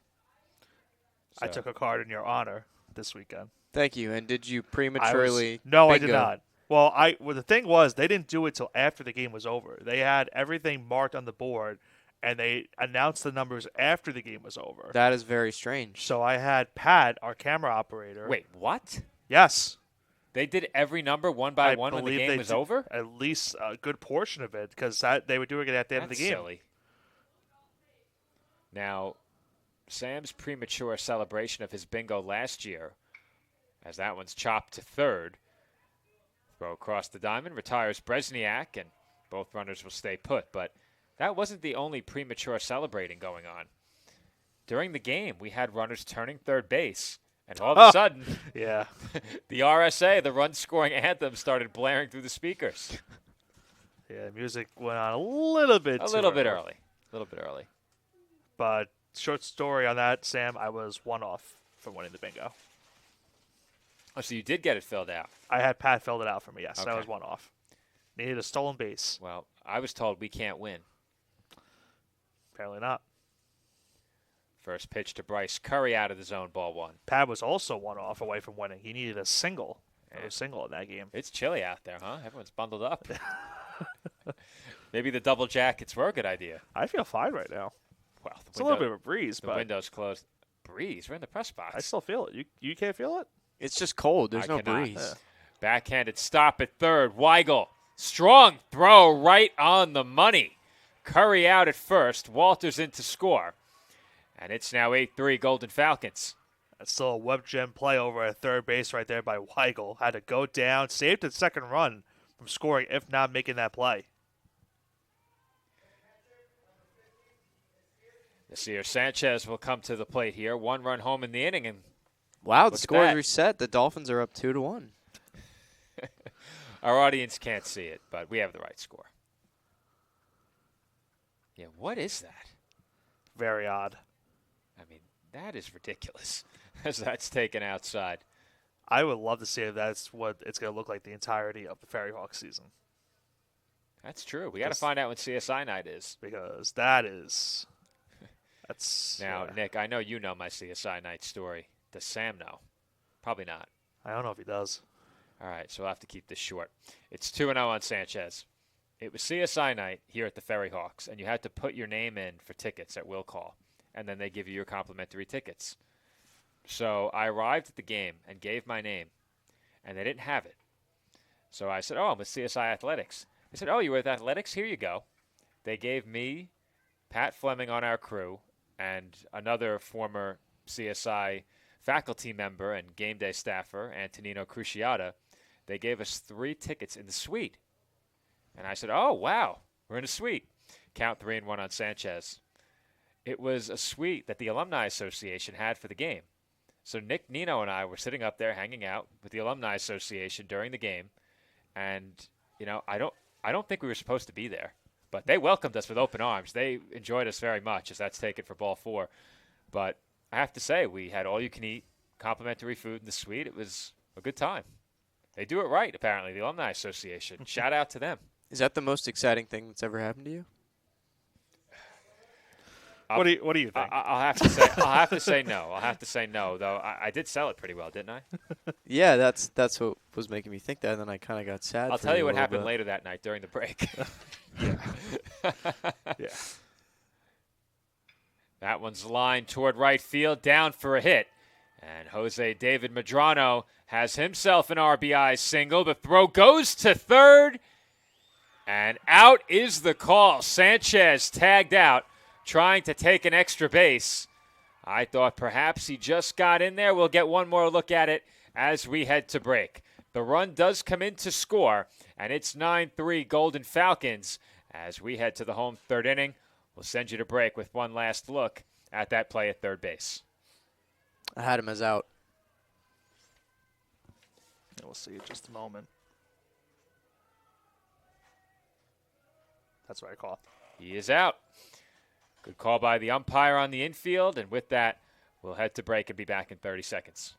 I took a card in your honor this weekend. Thank you. And did you prematurely No, bingo? I did not. Well, the thing was, they didn't do it till after the game was over. They had everything marked on the board, and they announced the numbers after the game was over. That is very strange. So I had Pat, our camera operator. Wait, what? Yes. They did every number one by one when the game was over? At least a good portion of it, because they were doing it at the end of the game. Silly. Now, Sam's premature celebration of his bingo last year, as that one's chopped to third. Throw across the diamond, retires Bresniak, and both runners will stay put. But that wasn't the only premature celebrating going on. During the game, we had runners turning third base, and all of a sudden, Yeah. the RSA, the run-scoring anthem, started blaring through the speakers. Yeah, music went on a little bit A too little bit early. But short story on that, Sam, I was one off from winning the bingo. Oh, so you did get it filled out. I had Pat filled it out for me, yes. Okay. I was one off. Needed a stolen base. Well, I was told we can't win. Apparently not. First pitch to Bryce Curry out of the zone, ball 1. Pat was also one off away from winning. He needed a single. A single in that game. It's chilly out there, huh? Everyone's bundled up. Maybe the double jackets were a good idea. I feel fine right now. Well, It's a little bit of a breeze, the but window's closed. Breeze? We're in the press box. I still feel it. You can't feel it? It's just cold. There's I no cannot. breeze. Backhanded stop at third. Weigel. Strong throw right on the money. Curry out at first. Walters in to score. And it's now 8-3 Golden Falcons. That's still a web gem play over at third base right there by Weigel. Had to go down, saved the second run from scoring, if not making that play. Yasier Sanchez will come to the plate here. 1 run home in the inning. And Wow, Look the at score is that. reset. The Dolphins are up 2-1. our audience can't see it, but we have the right score. Yeah, what is that? Very odd. I mean, that is ridiculous as that's taken outside. I would love to see if that's what it's going to look like the entirety of the Ferry Hawk season. That's true. We got to find out when CSI night is. Because that's Now, Nick, I know you know my CSI night story. Does Sam know? Probably not. I don't know if he does. All right, so we'll have to keep this short. It's 2-0 on Sanchez. It was CSI night here at the Ferry Hawks, and you had to put your name in for tickets at will call, and then they give you your complimentary tickets. So I arrived at the game and gave my name, and they didn't have it. So I said, I'm with CSI Athletics. They said, you were with Athletics? Here you go. They gave me, Pat Fleming on our crew, and another former CSI faculty member and game day staffer, Antonino Cruciata, they gave us 3 tickets in the suite. And I said, wow, we're in a suite. Count 3-1 on Sanchez. It was a suite that the Alumni Association had for the game. So Nick Nino and I were sitting up there hanging out with the Alumni Association during the game. And, I don't think we were supposed to be there. But they welcomed us with open arms. They enjoyed us very much, as that's taken for ball 4. But I have to say, we had all-you-can-eat complimentary food in the suite. It was a good time. They do it right, apparently, the Alumni Association. Shout out to them. Is that the most exciting thing that's ever happened to you? What do you think? I'll have to say no. I'll have to say no, though. I did sell it pretty well, didn't I? Yeah, that's what was making me think that, and then I kind of got sad. I'll tell you what happened later that night during the break. Yeah. That one's lined toward right field, down for a hit. And Jose David Medrano has himself an RBI single. The throw goes to third, and out is the call. Sanchez tagged out, trying to take an extra base. I thought perhaps he just got in there. We'll get one more look at it as we head to break. The run does come in to score, and it's 9-3 Golden Falcons. As we head to the home third inning, we'll send you to break with one last look at that play at third base. I had him as out. And we'll see in just a moment. That's what I call. He is out. Good call by the umpire on the infield, and with that, we'll head to break and be back in 30 seconds.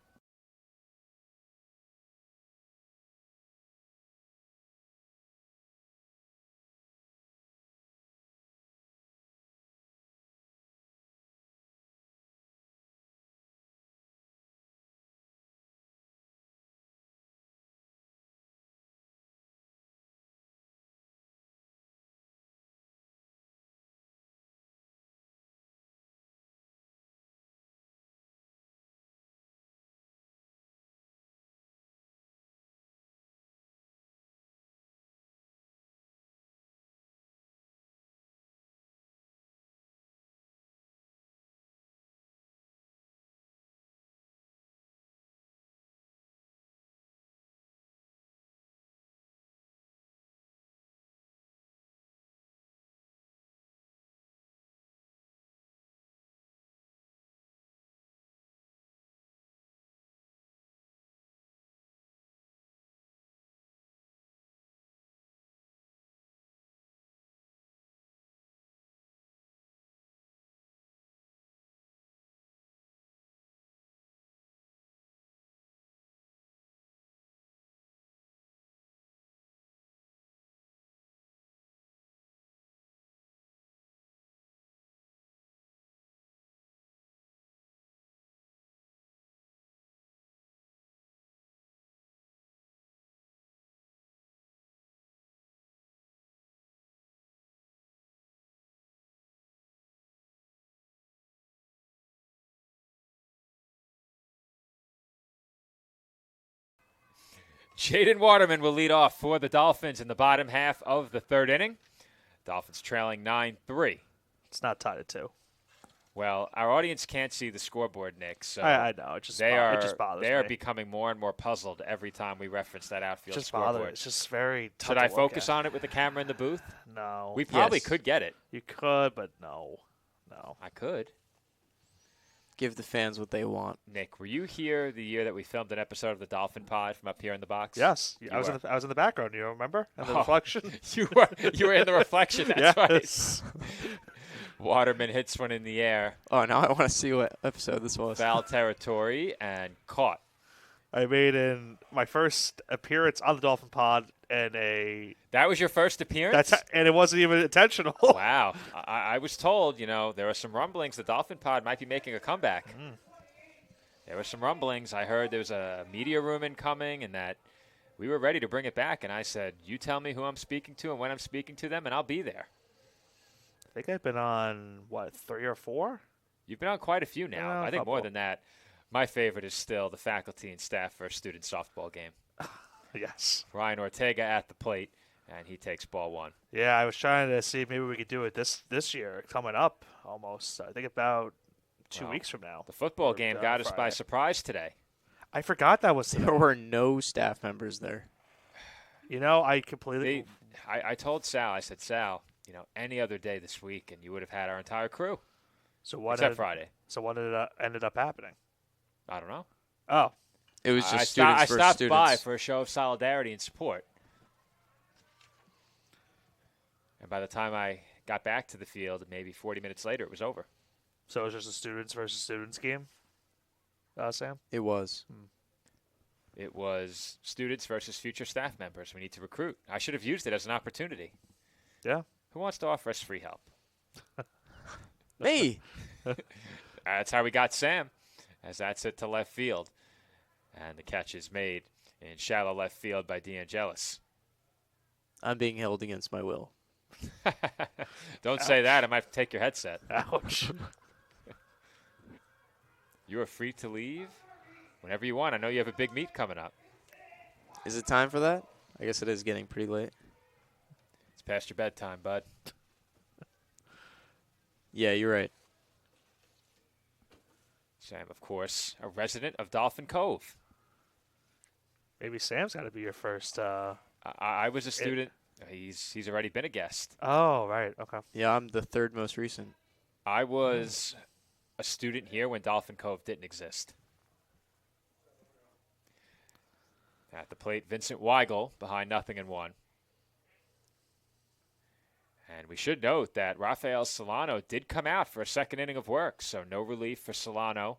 Jaden Waterman will lead off for the Dolphins in the bottom half of the third inning. Dolphins trailing 9-3. It's not tied at 2. Well, our audience can't see the scoreboard, Nick. So I know. It just bothers me. They are becoming more and more puzzled every time we reference that outfield scoreboard. It's just very tough Should to I look focus at. on it with the camera in the booth? No. We probably could get it. You could, but no. I could. Give the fans what they want. Nick, were you here the year that we filmed an episode of the Dolphin Pod from up here in the box? Yes. You I was in the background, you remember? And the reflection. You were in the reflection, that's right. Waterman hits one in the air, Oh, now I want to see what episode this was. foul territory, and caught. I made in my first appearance on the Dolphin Pod and That was your first appearance? and it wasn't even intentional. Wow. I was told, there are some rumblings the Dolphin Pod might be making a comeback. There were some rumblings. I heard there was a media room incoming and that we were ready to bring it back. And I said, you tell me who I'm speaking to and when I'm speaking to them, and I'll be there. I think I've been on, 3 or 4? You've been on quite a few now. Yeah, a I think more couple. than that. My favorite is still the faculty and staff for a student softball game. Yes. Ryan Ortega at the plate, and he takes ball 1. Yeah, I was trying to see if maybe we could do it this year, coming up almost. I think about 2 Well, weeks from now. The football Or, game got us by Friday. surprise today. I forgot that was There were no staff members there. I completely. I told Sal, I said, Sal, any other day this week, and you would have had our entire crew, So what? except Friday. So what ended up happening? I don't know. Oh, It was just I students versus stopped students. by for a show of solidarity and support. And by the time I got back to the field, maybe 40 minutes later, it was over. so it was just a students versus students game. Sam. It was. It was students versus future staff members we need to recruit. I should have used it as an opportunity. Yeah. Who wants to offer us free help? Me. That's how we got Sam, as that's it to left field. And the catch is made in shallow left field by DeAngelis. I'm being held against my will. Don't say that. I might have to take your headset. Ouch. You are free to leave whenever you want. I know you have a big meet coming up. Is it time for that? I guess it is getting pretty late. It's past your bedtime, bud. Yeah, you're right. Sam, of course, a resident of Dolphin Cove. Maybe Sam's got to be your first. I was a student. He's already been a guest. Oh, right. Okay. Yeah, I'm the third most recent. I was a student here when Dolphin Cove didn't exist. At the plate, Vincent Weigel behind 0-1. And we should note that Rafael Solano did come out for a second inning of work, so no relief for Solano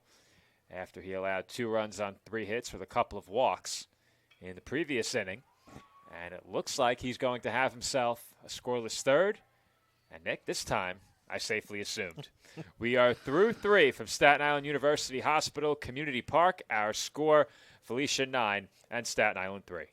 after he allowed 2 runs on 3 hits with a couple of walks in the previous inning. And it looks like he's going to have himself a scoreless third. And Nick, this time, I safely assumed. We are through 3 from Staten Island University Hospital Community Park. Our score, Felician 9 and Staten Island 3.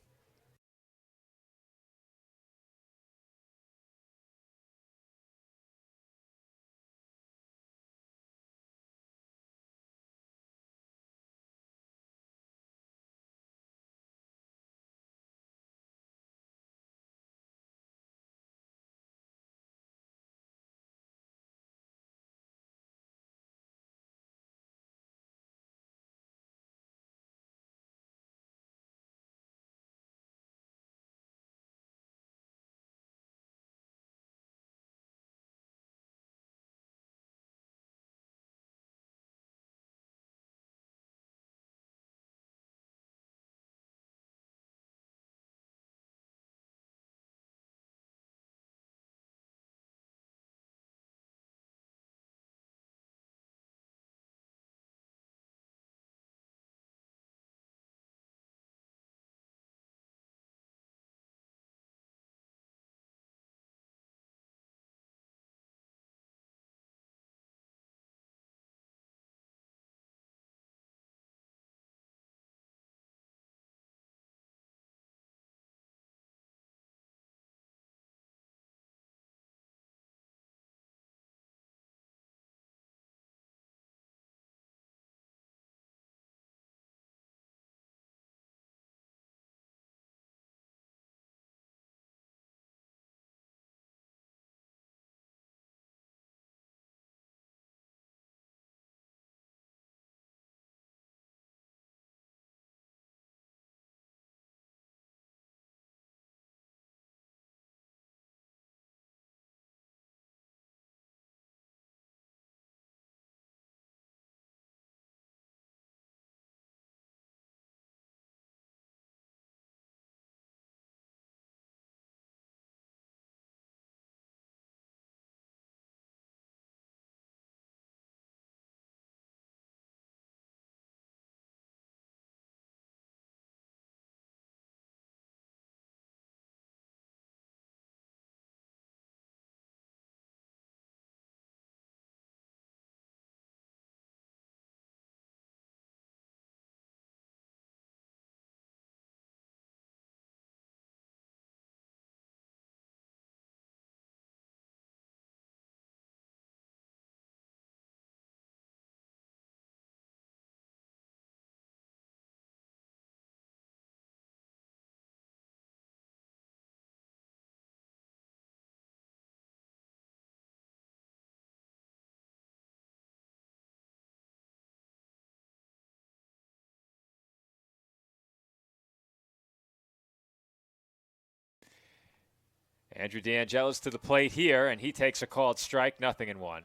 Andrew DeAngelis to the plate here, and he takes a called strike, 0-1.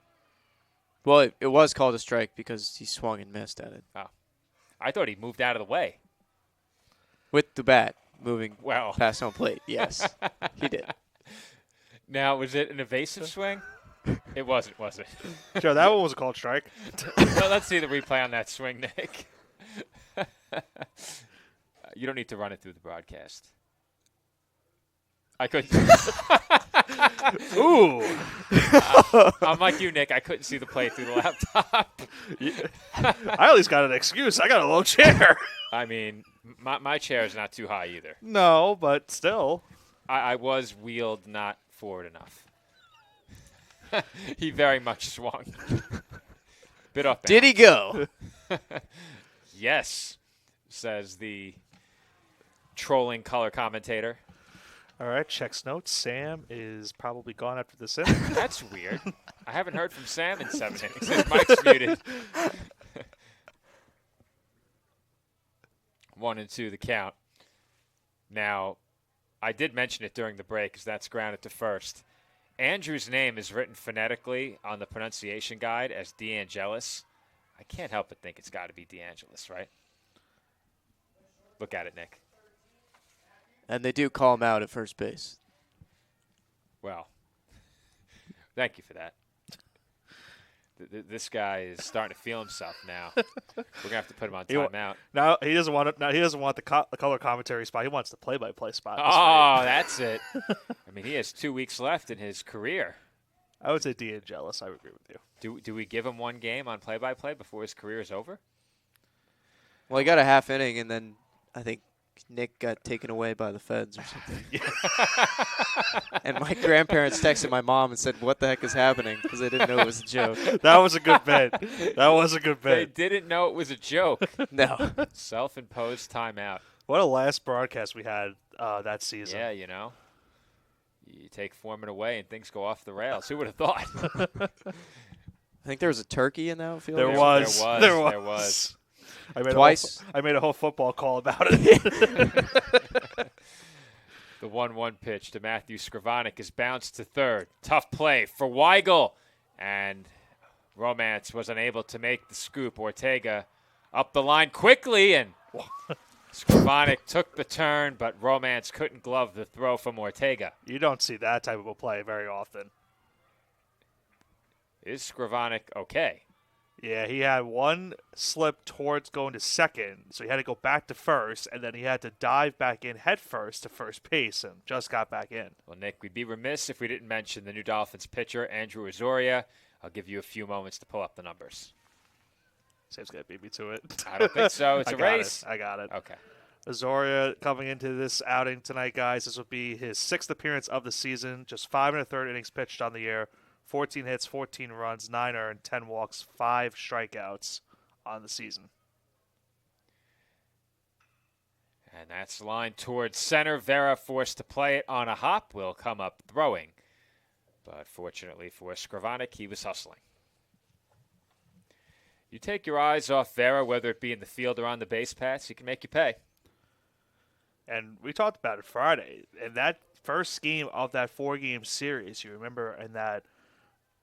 Well, it was called a strike because he swung and missed at it. Oh. I thought he moved out of the way. With the bat moving Well. past home plate, yes, he did. Now, was it an evasive swing? It wasn't, was it? Joe, that one was a called strike. Well, let's see the replay on that swing, Nick. You don't need to run it through the broadcast. I couldn't. Ooh. I'm like you, Nick. I couldn't see the play through the laptop. I at least got an excuse. I got a low chair. I mean, my chair is not too high either. No, but still. I was wheeled not forward enough. He very much swung. Bit off balance. Did he go? Yes, says the trolling color commentator. All right, checks notes. Sam is probably gone after this inning. That's weird. I haven't heard from Sam in 7 innings. His mic's muted. 1-2 the count. Now, I did mention it during the break because that's grounded to first. Andrew's name is written phonetically on the pronunciation guide as DeAngelis. I can't help but think it's got to be DeAngelis, right? Look at it, Nick. And they do call him out at first base. Well, thank you for that. This guy is starting to feel himself now. We're gonna have to put him on timeout. Now he doesn't want it. Now he doesn't want the color commentary spot. He wants the play-by-play spot. Oh, that's it. I mean, he has 2 weeks left in his career. I would say DeAngelis. I would agree with you. Do we give him one game on play-by-play before his career is over? Well, he got a half inning, and then I think Nick got taken away by the feds or something. And my grandparents texted my mom and said, "What the heck is happening?" Because they didn't know it was a joke. That was a good bit. That was a good They bit. didn't know it was a joke. No. Self-imposed timeout. What a last broadcast we had that season. Yeah, you know. You take Foreman away and things go off the rails. Who would have thought? I think there was a turkey in the outfield. There or was. something. There There was. was. Twice. I made a whole football call about it. The 1-1 pitch to Matthew Scrivanik is bounced to third. Tough play for Weigel. And Romance was unable to make the scoop. Ortega up the line quickly, and Scrivanik took the turn, but Romance couldn't glove the throw from Ortega. You don't see that type of a play very often. Is Scrivanik okay? Yeah, he had one slip towards going to second, so he had to go back to first, and then he had to dive back in head first to first base, and just got back in. Well, Nick, we'd be remiss if we didn't mention the new Dolphins pitcher, Andrew Azoria. I'll give you a few moments to pull up the numbers. Sam's going to beat me to it. I don't think so. It's a race. I got it. Okay. Azoria coming into this outing tonight, guys. This will be his 6th appearance of the season. Just 5 1/3 innings pitched on the year. 14 hits, 14 runs, 9 earned, 10 walks, 5 strikeouts on the season. And that's lined towards center. Vera, forced to play it on a hop, will come up throwing. But fortunately for Scrivanik, he was hustling. You take your eyes off Vera, whether it be in the field or on the base paths, he can make you pay. And we talked about it Friday. In that first game of that 4-game series, you remember in that,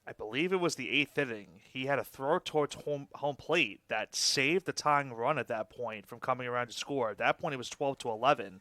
I believe it was the 8th inning, he had a throw towards home plate that saved the tying run at that point from coming around to score. At that point, it was 12-11.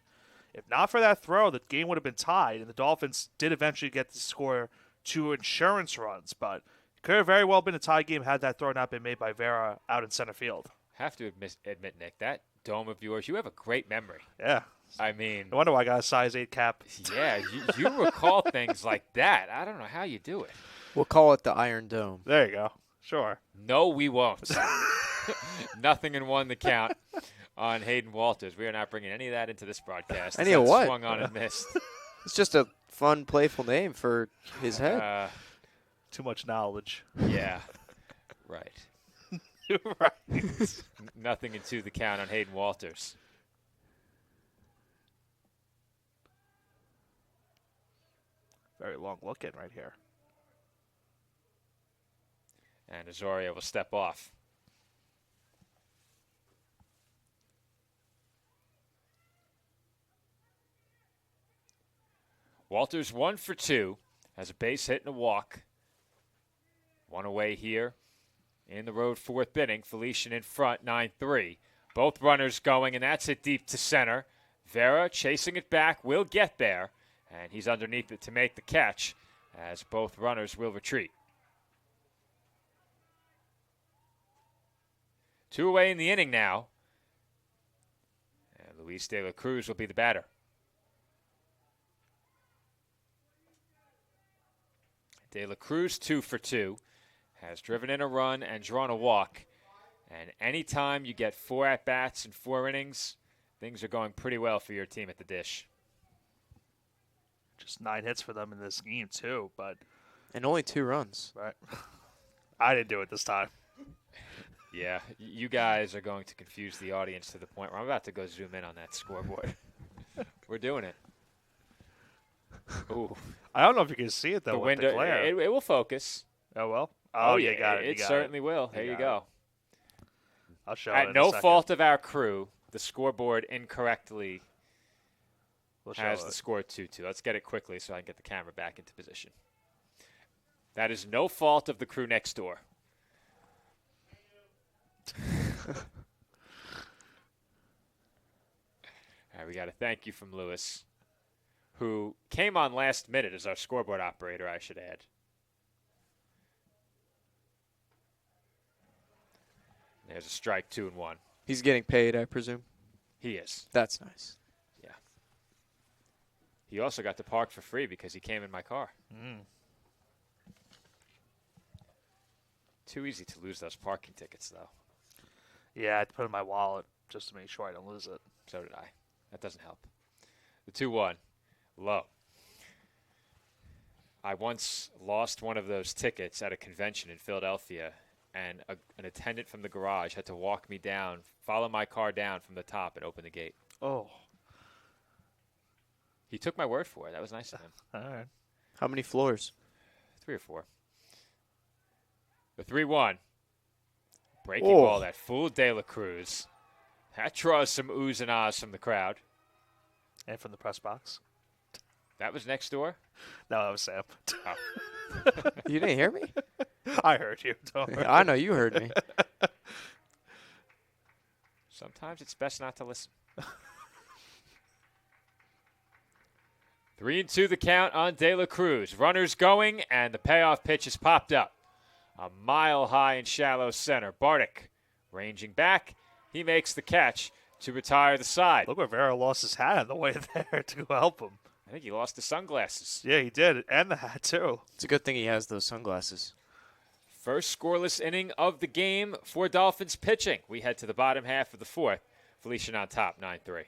If not for that throw, the game would have been tied, and the Dolphins did eventually get the score 2 insurance runs, but it could have very well been a tie game had that throw not been made by Vera out in center field. Have to admit, Nick, that dome of yours, you have a great memory. Yeah. I mean, No wonder why I got a size 8 cap. yeah, you recall things like that. I don't know how you do it. We'll call it the Iron Dome. There you go. Sure. No, we won't. 0-1 the count on Hayden Walters. We are not bringing any of that into this broadcast. Any of what? Swung on and missed. It's just a fun, playful name for his head. Too much knowledge. Yeah, right. Right. 0-2 the count on Hayden Walters. Very long look in right here. And Azoria will step off. Walters 1 for 2, has a base hit and a walk. One away here in the road 4th inning. Felician in front 9-3. Both runners going, and that's it deep to center. Vera chasing it back, will get there, and he's underneath it to make the catch as both runners will retreat. 2 away in the inning now. And Luis De La Cruz will be the batter. De La Cruz 2 for 2. Has driven in a run and drawn a walk. And anytime you get 4 at-bats in 4 innings, things are going pretty well for your team at the dish. Just 9 hits for them in this game, too. And only 2 runs. Right. I didn't do it this time. Yeah, you guys are going to confuse the audience to the point where I'm about to go zoom in on that scoreboard. We're doing it. Ooh. I don't know if you can see it, though, The with window, the glare. it will focus. Oh, well? Oh, you yeah, got it. it certainly will. There you go. I'll show it At in no a second. fault of our crew, the scoreboard incorrectly We'll show has it. the score 2-2. Let's get it quickly so I can get the camera back into position. That is no fault of the crew next door. All right, we got a thank you from Lewis, who came on last minute as our scoreboard operator, I should add. There's a strike, 2-1. He's getting paid, I presume. He is. That's nice. Yeah. He also got to park for free because he came in my car. Too easy to lose those parking tickets, though. Yeah, I had to put it in my wallet just to make sure I don't lose it. So did I. That doesn't help. The 2-1. Low. I once lost one of those tickets at a convention in Philadelphia, and an attendant from the garage had to walk me down, follow my car down from the top, and open the gate. Oh. He took my word for it. That was nice of him. All right. How many floors? 3 or 4. The 3-1. Breaking Oh. ball that fooled De La Cruz. That draws some oohs and ahs from the crowd. And from the press box. That was next door. No, that was Sam. You didn't hear me? I heard you. Don't worry. I know you heard me. Sometimes it's best not to listen. 3-2 the count on De La Cruz. Runners going, and the payoff pitch is popped up. A mile high and shallow center. Bartik ranging back. He makes the catch to retire the side. Look where Vera lost his hat on the way there to go help him. I think he lost his sunglasses. Yeah, he did. And the hat, too. It's a good thing he has those sunglasses. First scoreless inning of the game for Dolphins pitching. We head to the bottom half of the 4th. Felician on top, 9-3.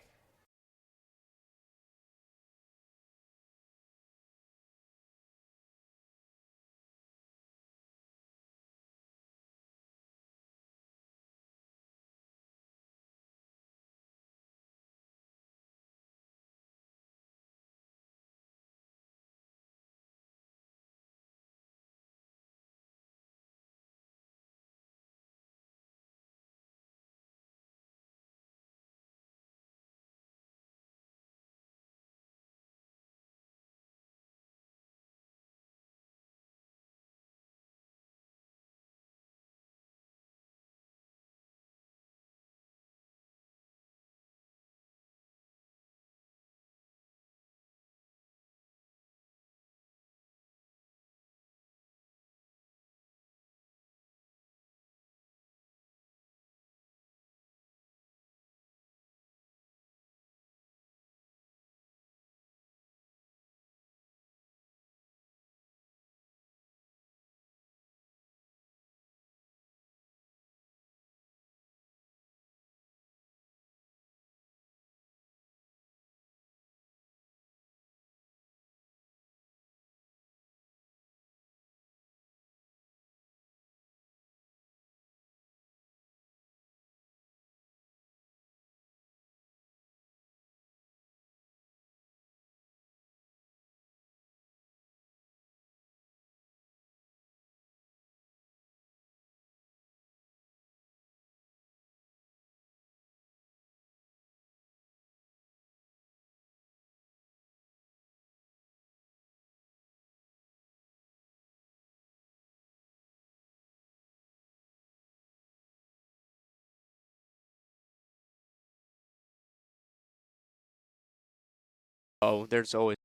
Oh, there's always.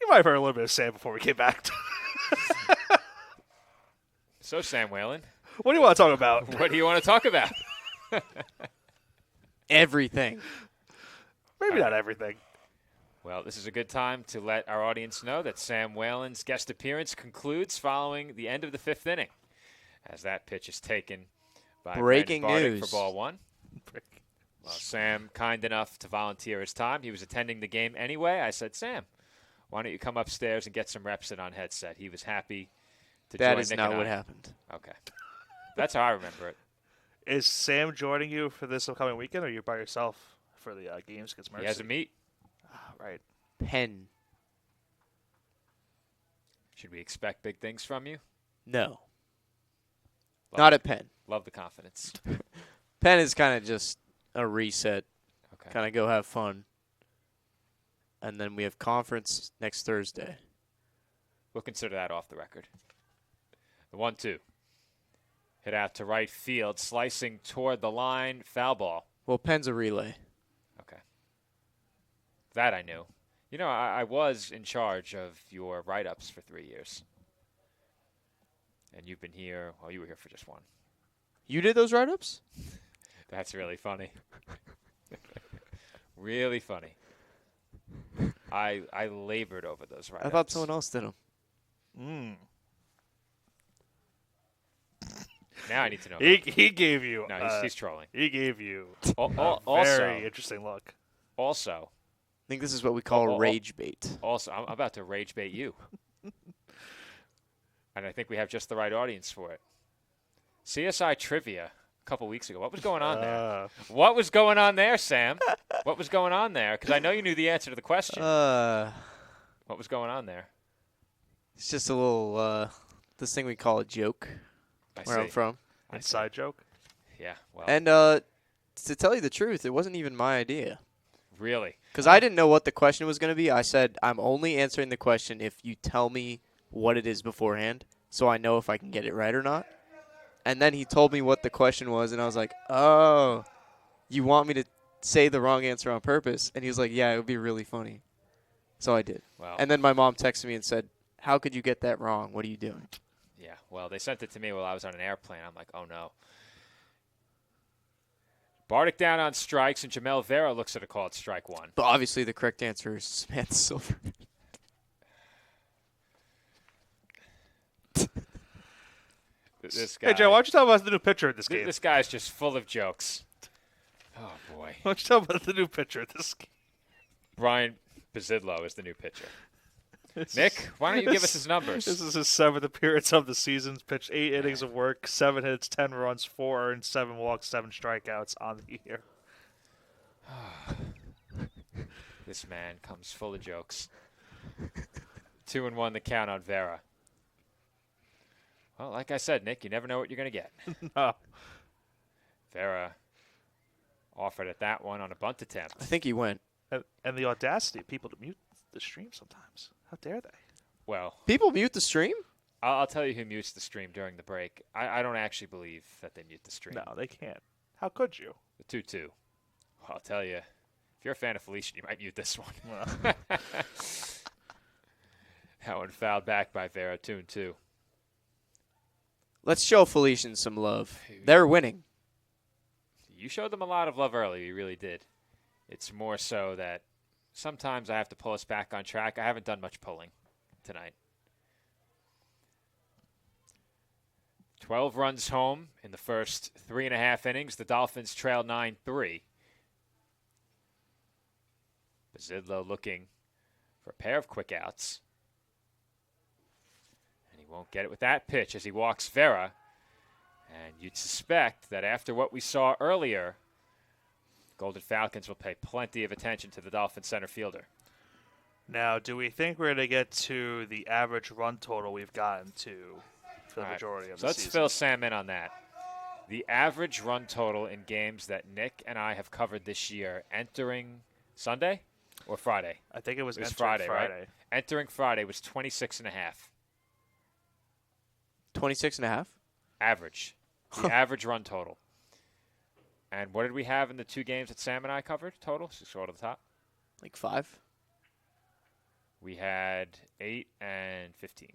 You might have heard a little bit of Sam before we came back. So, Sam Whalen, What do you want to talk about? what do you want to talk about? Everything. Maybe not everything. Well, this is a good time to let our audience know that Sam Whalen's guest appearance concludes following the end of the 5th inning, as that pitch is taken by Breaking Brent Bardick news. for ball 1. Well, Sam, kind enough to volunteer his time. He was attending the game anyway. I said, Sam, why don't you come upstairs and get some reps in on headset? He was happy to join That is Nick not and what I. happened. Okay. That's how I remember it. Is Sam joining you for this upcoming weekend, or are you by yourself for the games against Mercy? He has a meet. Right. Penn. Should we expect big things from you? No. Love Not it. at Penn. Love the confidence. Penn is kind of just a reset. Okay. Kind of go have fun. And then we have conference next Thursday. We'll consider that off the record. The 1-2. Hit out to right field, slicing toward the line, foul ball. Well, Penn's a relay. Okay. That I knew. You know, I was in charge of your write-ups for 3 years. And you've been here, well, you were here for just 1. You did those write-ups? That's really funny. Really funny. I labored over those write-ups. I thought someone else did them. Now I need to know. He gave you. No, he's trolling. He gave you Also, very interesting look. Also, I think this is what we call Oh, rage bait. I'm about to rage bait you. And I think we have just the right audience for it. CSI Trivia a couple weeks ago. What was going on there? What was going on there, Sam? What was going on there? Because I know you knew the answer to the question. What was going on there? It's just a little, this thing we call a joke where I'm from. Inside joke. Yeah, well, And to tell you the truth, it wasn't even my idea. really. Because I didn't know what the question was going to be. I said, I'm only answering the question if you tell me what it is beforehand so I know if I can get it right or not. And then he told me what the question was, and I was like, oh, you want me to say the wrong answer on purpose? And he was like, yeah, it would be really funny. So I did. Well, And then my mom texted me and said, how could you get that wrong? What are you doing? yeah, well, they sent it to me while I was on an airplane. I'm like, oh, no. Bardick down on strikes, and Jamel Vera looks at a called strike 1. But obviously the correct answer is Samantha Silver. This guy, Hey, Joe, why don't you tell about the new pitcher in this game? this guy's just full of jokes. Oh, boy. Why don't you tell about the new pitcher in this game? Brian Bazidlo is the new pitcher. Nick, why don't you give us his numbers? This is his 7th appearance of the season. Pitched 8 innings of work, 7 hits, 10 runs, 4 earned, 7 walks, 7 strikeouts on the year. This man comes full of jokes. 2-1 the count on Vera. Well, like I said, Nick, you never know what you're going to get. No. Vera offered at that one on a bunt attempt. I think he went. And the audacity of people to mute the stream sometimes. How dare they? Well, People mute the stream? I'll tell you who mutes the stream during the break. I don't actually believe that they mute the stream. No, they can't. How could you? The 2-2. I'll tell you, if you're a fan of Felician, you might mute this one. That one fouled back by Vera, 2-2. Let's show Felician some love. They're winning. You showed them a lot of love early. You really did. It's more so that sometimes I have to pull us back on track. I haven't done much pulling tonight. 12 runs home in the first 3.5 innings. The Dolphins trail 9-3. Bazidlo looking for a pair of quick outs. And he won't get it with that pitch as he walks Vera. And you'd suspect that after what we saw earlier, Golden Falcons will pay plenty of attention to the Dolphins center fielder. Now, do we think we're going to get to the average run total we've gotten to for the All right, majority of so the let's season? fill Sam in on that. The average run total in games that Nick and I have covered this year entering Sunday or Friday? I think it was Friday, Friday. right? Entering Friday was 26.5. 26.5? Average. The average run total. And what did we have in the 2 games that Sam and I covered total? Just go to the top. Like 5? We had 8 and 15.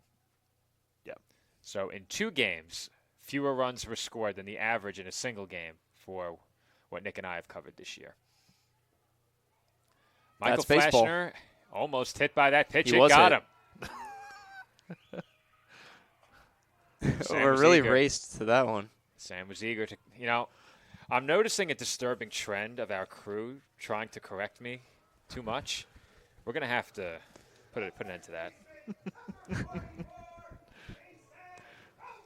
Yeah. So in 2 games, fewer runs were scored than the average in a single game for what Nick and I have covered this year. Michael That's baseball. Flashner almost hit by that pitch. He It was got hit. him. Sam We're was really eager. raced to that one. Sam was eager to, I'm noticing a disturbing trend of our crew trying to correct me too much. We're going to have to put an end to that.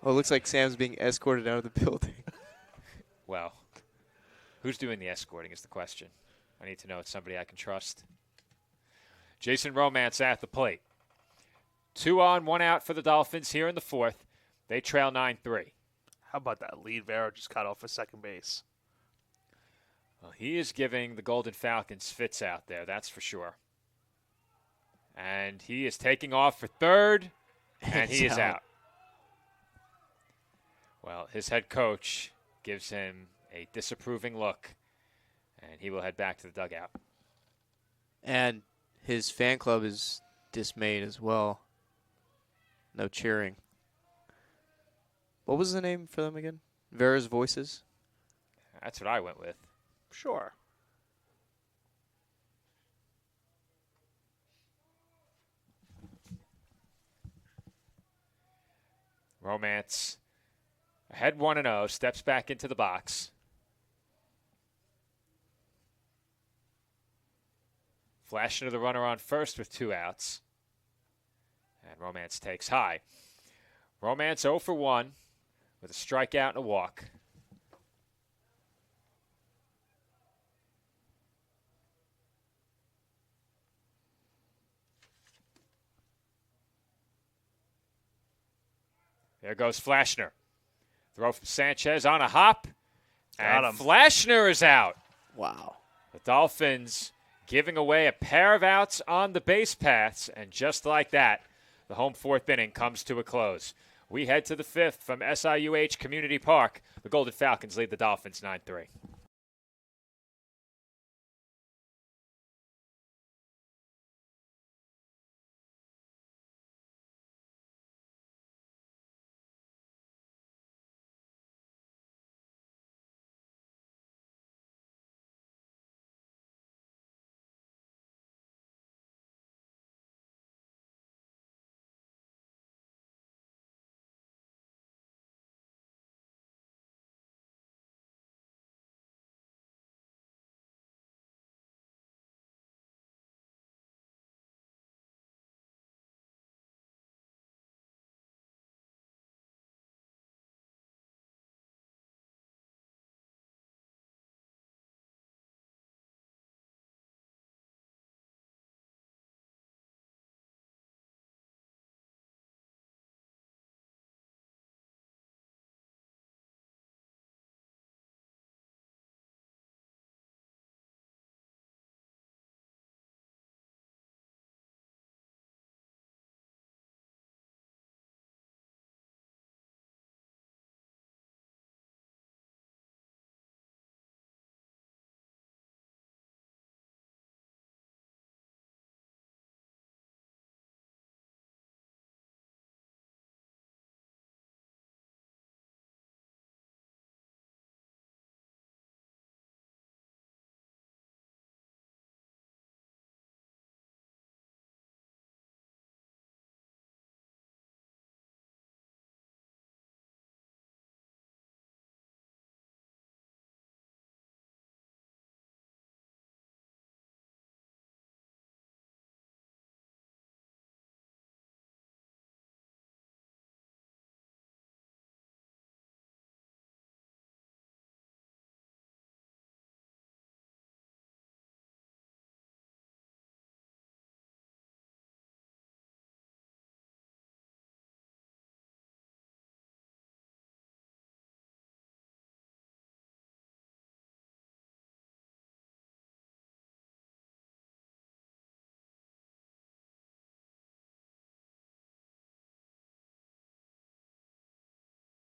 Oh, it looks like Sam's being escorted out of the building. Well, who's doing the escorting is the question. I need to know it's somebody I can trust. Jason Romance at the plate. 2 on, 1 out for the Dolphins here in the 4th. They trail 9-3. How about that lead Vera just cut off for second base? Well, he is giving the Golden Falcons fits out there, that's for sure. And he is taking off for third, and he is out. Well, his head coach gives him a disapproving look, and he will head back to the dugout. And his fan club is dismayed as well. No cheering. What was the name for them again? Vera's Voices? That's what I went with. Sure. Romance ahead 1-0, steps back into the box. Flash into the runner on first with 2 outs. And Romance takes high. Romance 0 for 1 with a strikeout and a walk. There goes Flashner. Throw from Sanchez on a hop. Got And him. Flashner is out. Wow. The Dolphins giving away a pair of outs on the base paths. And just like that, the home 4th inning comes to a close. We head to the 5th from SIUH Community Park. The Golden Falcons lead the Dolphins 9-3.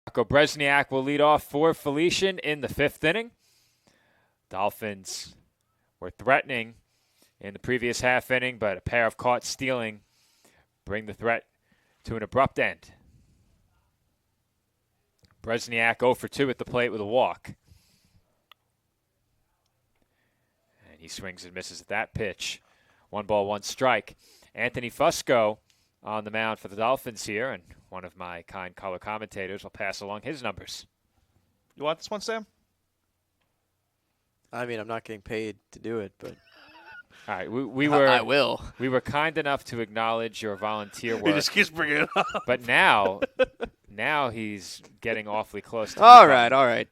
Marco Bresniak will lead off for Felician in the 5th inning. Dolphins were threatening in the previous half inning, but a pair of caught stealing bring the threat to an abrupt end. Bresniak 0 for 2 at the plate with a walk. And he swings and misses at that pitch. 1 ball, 1 strike. Anthony Fusco on the mound for the Dolphins here, and one of my kind color commentators will pass along his numbers. You want this one, Sam? I mean, I'm not getting paid to do it, but All right, we were I will. we were kind enough to acknowledge your volunteer He work, just keeps bringing it up. but now he's getting awfully close to All becoming- right.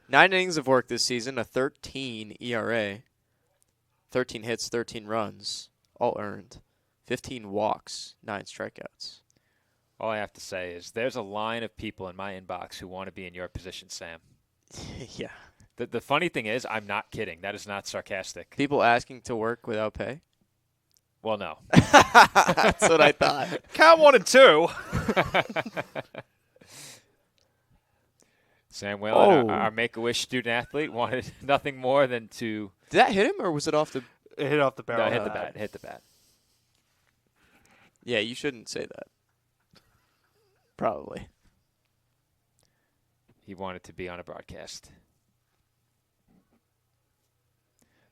9 innings of work this season, a 13 ERA, 13 hits, 13 runs, all earned, 15 walks, 9 strikeouts. All I have to say is there's a line of people in my inbox who want to be in your position, Sam. Yeah. The funny thing is, I'm not kidding. That is not sarcastic. People asking to work without pay? Well, no. That's what I thought. Count 1 and 2. Sam Whalen, Oh. our Make-A-Wish student athlete, wanted nothing more than to Did that hit him, or was it off the... It hit off the barrel. hit the bat. Hit the bat. Yeah, you shouldn't say that. Probably. He wanted to be on a broadcast.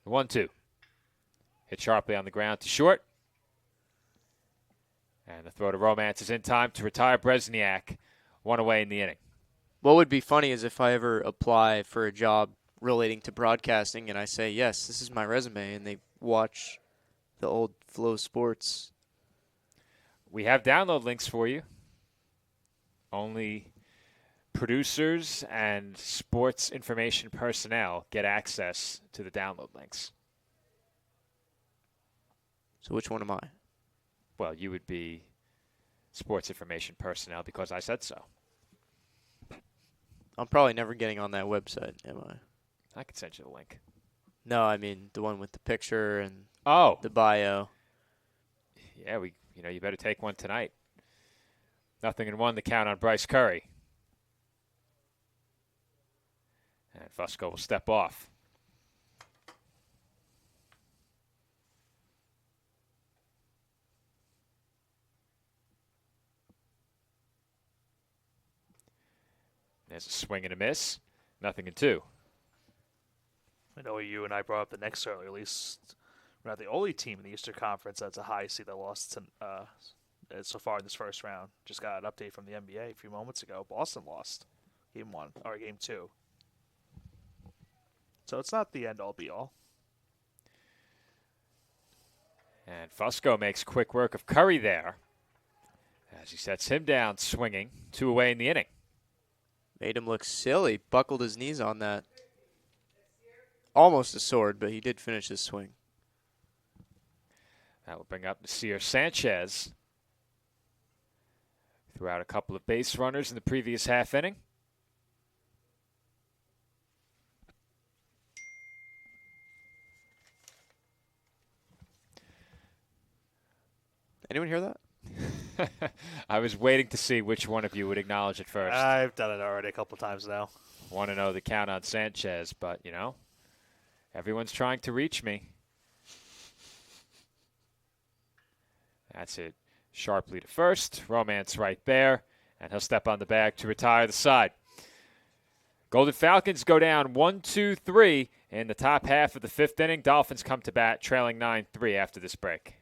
The 1-2. Hit sharply on the ground to short. And the throw to Romance is in time to retire Bresniak. 1 away in the inning. What would be funny is if I ever apply for a job relating to broadcasting and I say, yes, this is my resume, and they watch the old Flow Sports. We have download links for you. Only producers and sports information personnel get access to the download links. So which one am I? Well, you would be sports information personnel because I said so. I'm probably never getting on that website, am I? I could send you the link. No, I mean the one with the picture and Oh, the bio. yeah, you better take one tonight. 0-1 the count on Bryce Curry. And Fusco will step off. There's a swing and a miss. 0-2. I know you and I brought up the next earlier. At least we're not the only team in the Eastern Conference that's a high seed that lost so far in this first round. Just got an update from the NBA a few moments ago. Boston lost game 1 or game 2. So it's not the end all be all. And Fusco makes quick work of Curry there as he sets him down swinging. 2 away in the inning. Made him look silly. Buckled his knees on that. Almost a sword, but he did finish his swing. That will bring up Nasir Sanchez. Threw out a couple of base runners in the previous half inning. Anyone hear that? I was waiting to see which one of you would acknowledge it first. I've done it already a couple times now. Want to know the count on Sanchez, but, everyone's trying to reach me. That's it. Sharply to first. Romance right there. And he'll step on the bag to retire the side. Golden Falcons go down 1-2-3 in the top half of the 5th inning. Dolphins come to bat trailing 9-3 after this break.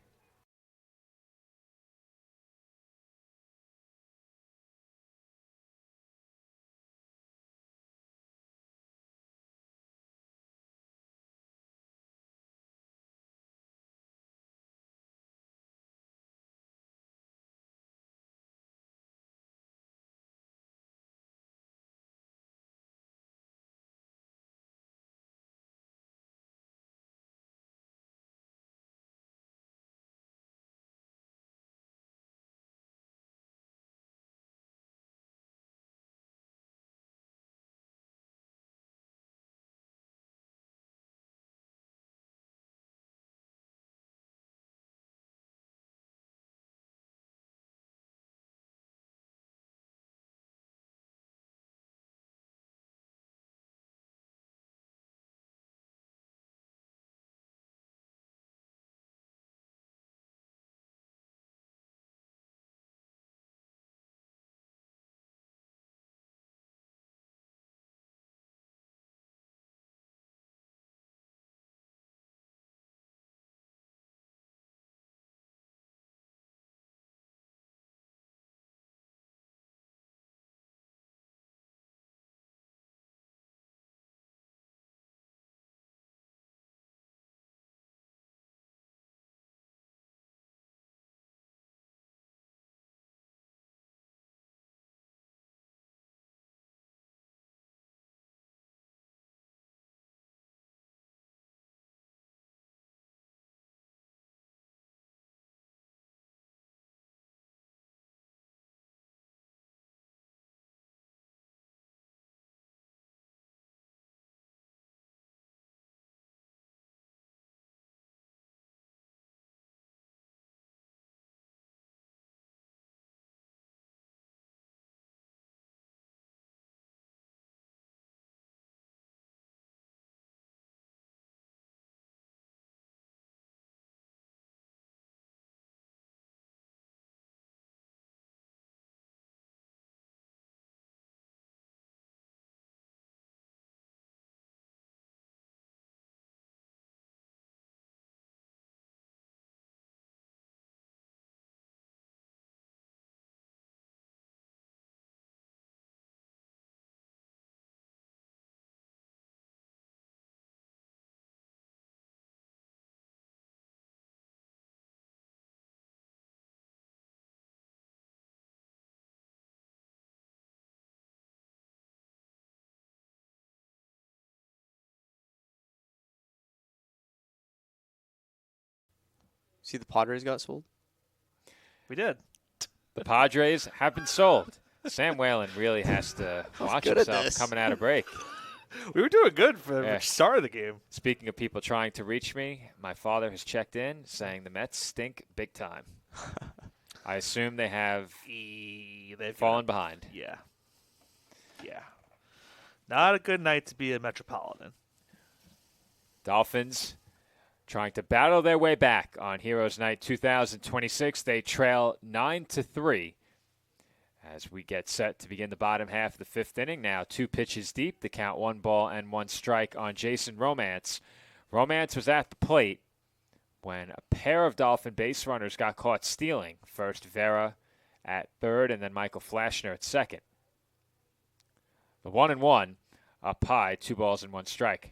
See, the Padres got sold. We did. The Padres have been sold. Sam Whalen really has to watch good at himself this. coming out of break. We were doing good for Yeah. the start of the game. Speaking of people trying to reach me, my father has checked in saying the Mets stink big time. I assume they have They've fallen behind. Yeah. Yeah. Not a good night to be a Metropolitan. Dolphins trying to battle their way back on Heroes Night 2026. They trail 9-3 as we get set to begin the bottom half of the fifth inning. Now 2 pitches deep. The count 1 ball and 1 strike on Jason Romance. Romance was at the plate when a pair of Dolphin base runners got caught stealing. First Vera at third and then Michael Flashner at second. The 1-1 up high, 2 balls and 1 strike.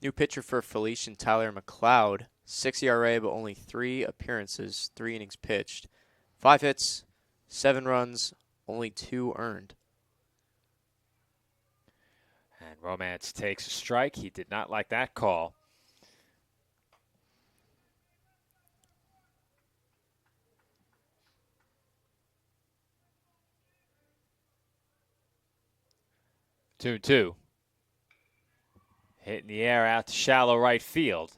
New pitcher for Felician, Tyler McLeod. 6 ERA, but only 3 appearances, 3 innings pitched. 5 hits, 7 runs, only 2 earned. And Romance takes a strike. He did not like that call. Two. Hit in the air out to shallow right field.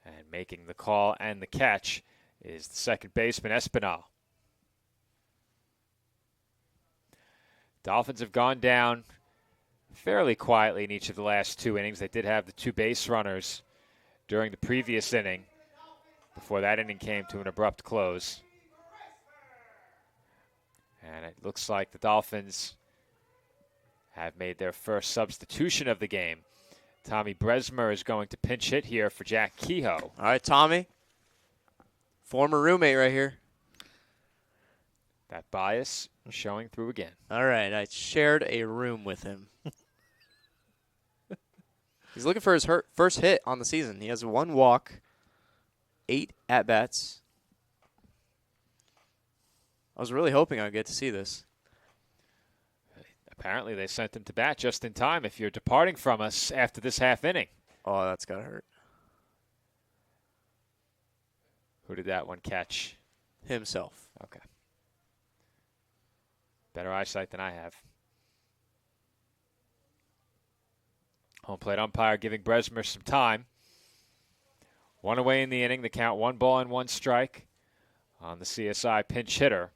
And making the call and the catch is the second baseman, Espinal. Dolphins have gone down fairly quietly in each of the last 2 innings. They did have the 2 base runners during the previous inning before that inning came to an abrupt close. And it looks like the Dolphins have made their first substitution of the game. Tommy Bresmer is going to pinch hit here for Jack Kehoe. All right, Tommy. Former roommate right here. That bias showing through again. All right, I shared a room with him. He's looking for his first hit on the season. He has 1 walk, 8 at-bats. I was really hoping I'd get to see this. Apparently they sent him to bat just in time if you're departing from us after this half inning. Oh, that's got to hurt. Who did that one catch? Himself. Okay. Better eyesight than I have. Home plate umpire giving Bresmer some time. 1 away in the inning. The count 1 ball and 1 strike on the CSI pinch hitter.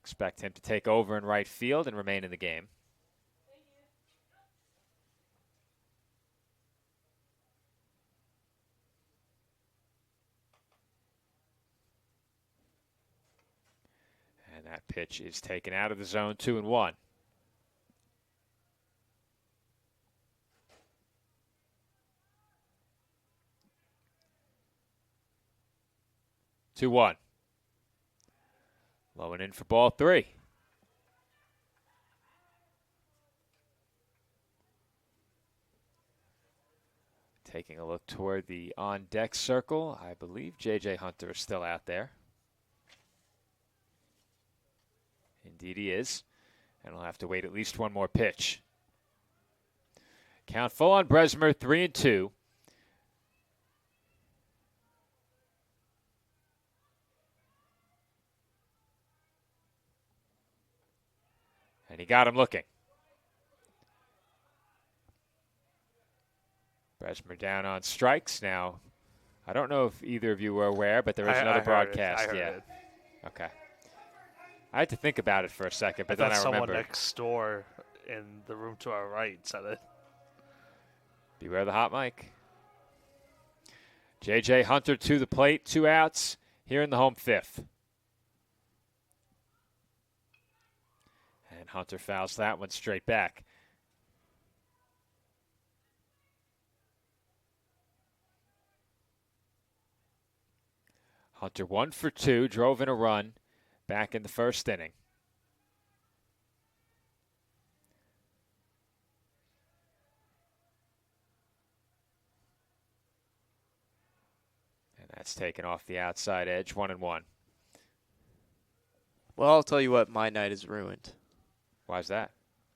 Expect him to take over in right field and remain in the game. And that pitch is taken out of the zone, 2-1. Two one. Low and in for ball 3. Taking a look toward the on-deck circle. I believe J.J. Hunter is still out there. Indeed he is. And we'll have to wait at least 1 more pitch. Count full on Bresmer, 3-2. And he got him looking. Bresmer down on strikes now. I don't know if either of you were aware, but there is another broadcast. I heard it. Okay. I had to think about it for a second, but I then I thought someone remembered. next door in the room to our right said it. Beware the hot mic. J.J. Hunter to the plate, 2 outs here in the home 5th. And Hunter fouls that one straight back. Hunter 1 for 2, drove in a run back in the first inning. And that's taken off the outside edge, 1-1. Well, I'll tell you what, my night is ruined. Why's that?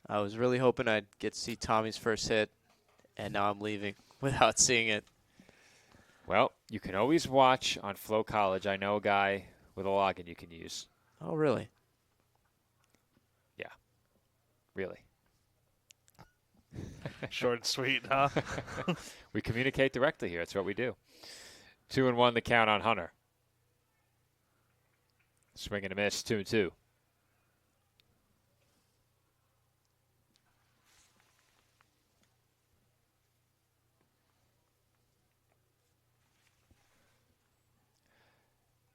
I was really hoping I'd get to see Tommy's first hit, and now I'm leaving without seeing it. Well, you can always watch on Flow College. I know a guy with a login you can use. Oh, really? Yeah, really. Short and sweet, huh? We communicate directly here. It's what we do. 2-1 the count on Hunter. Swing and a miss, 2-2.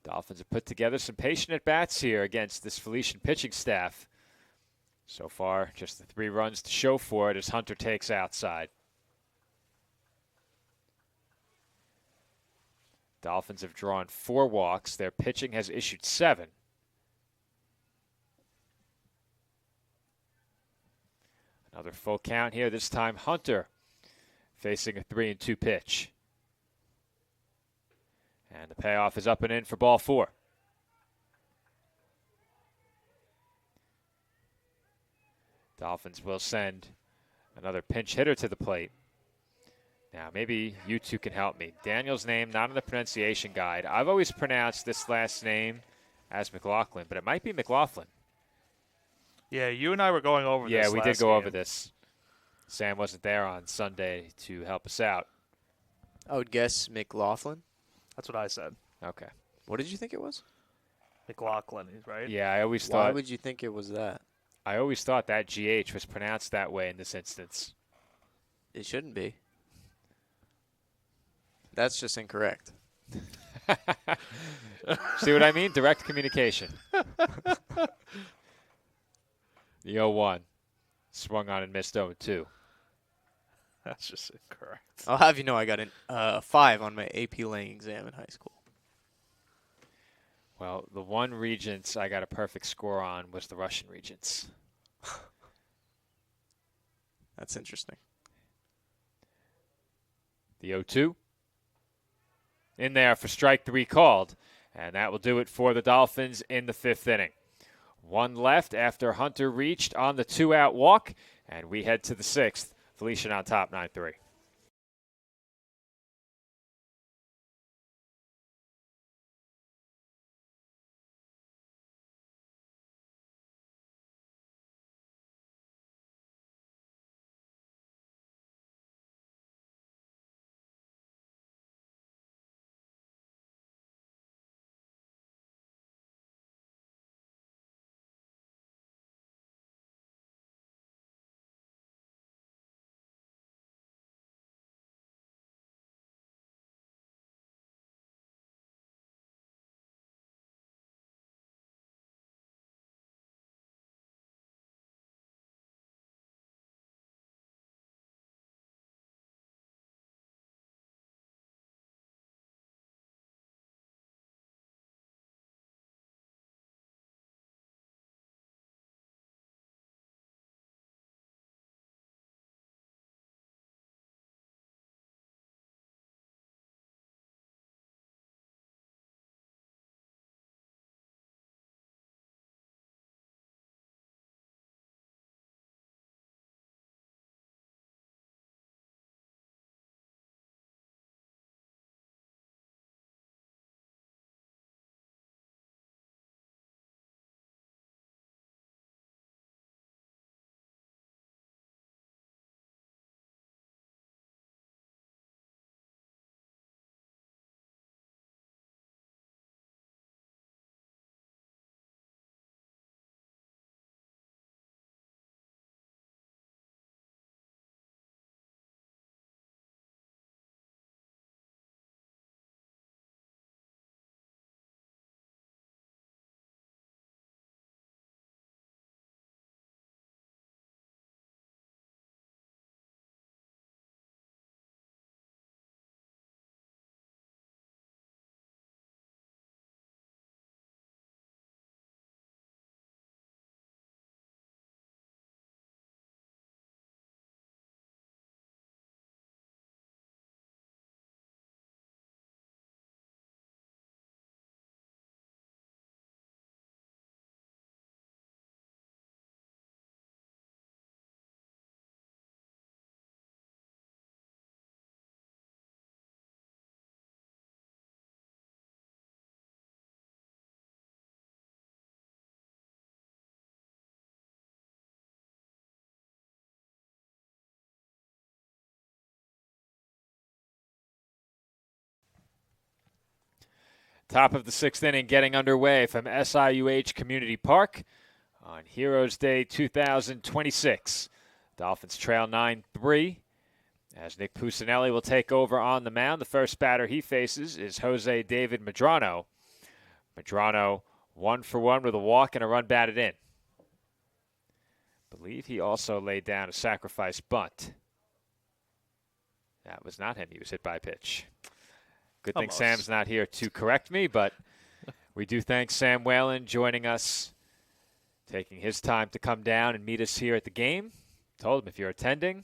Dolphins have put together some patient at-bats here against this Felician pitching staff. So far, just the 3 runs to show for it as Hunter takes outside. Dolphins have drawn 4 walks. Their pitching has issued 7. Another full count here. This time Hunter facing a 3-2 pitch. And the payoff is up and in for ball 4. Dolphins will send another pinch hitter to the plate. Now, maybe you two can help me. Daniel's name, not in the pronunciation guide. I've always pronounced this last name as McLaughlin, but it might be McLaughlin. Yeah, you and I were going over this. Yeah, we did last go game. over this. Sam wasn't there on Sunday to help us out. I would guess McLaughlin. That's what I said. Okay. What did you think it was? McLaughlin, right? Yeah, I always Why thought would you think it was that? that GH was pronounced that way in this instance. It shouldn't be. That's just incorrect. See what I mean? Direct communication. The 0-1. Swung on and missed 0-2. That's just incorrect. I'll have you know I got a 5 on my AP laying exam in high school. Well, the one Regents I got a perfect score on was the Russian Regents. That's interesting. The 0-2. In there for strike 3 called. And that will do it for the Dolphins in the 5th inning. 1 left after Hunter reached on the 2-out walk. And we head to the 6th. Felician on top, 9-3. Top of the 6th inning getting underway from SIUH Community Park on Heroes Day 2026. Dolphins trail 9-3 as Nick Pusinelli will take over on the mound. The first batter he faces is Jose David Medrano. Medrano 1-for-1 with a walk and a run batted in. Believe he also laid down a sacrifice bunt. That was not him. He was hit by a pitch. Good thing Sam's not here to correct me, but we do thank Sam Whalen joining us, taking his time to come down and meet us here at the game. Told him if you're attending,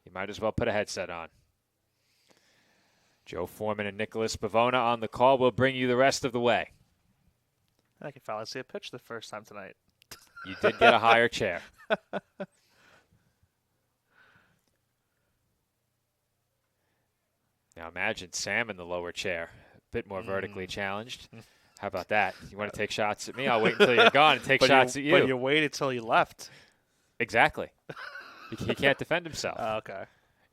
you might as well put a headset on. Joe Foreman and Nicholas Bavona on the call. We'll bring you the rest of the way. I can finally see a pitch the first time tonight. You did get a higher chair. Now imagine Sam in the lower chair, a bit more vertically challenged. How about that? You want to take shots at me? I'll wait until you're gone and take shots at you. But you waited till you left. Exactly. He can't defend himself. Okay.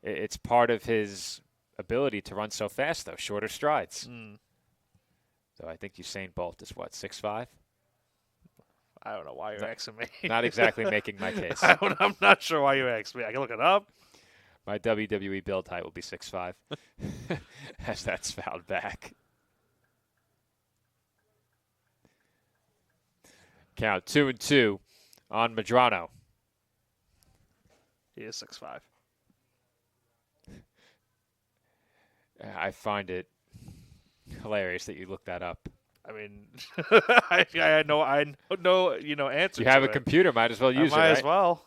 It's part of his ability to run so fast, though, shorter strides. So I think Usain Bolt is, what, 6'5"? I don't know why you're asking me. Not exactly making my case. I'm not sure why you asked me. I can look it up. My WWE build height will be 6'5", as that's fouled back. Count 2-2 on Medrano. He is 6'5". I find it hilarious that you looked that up. I mean, I know, answers. You have to a it. computer, might as well use it, Might right? as well.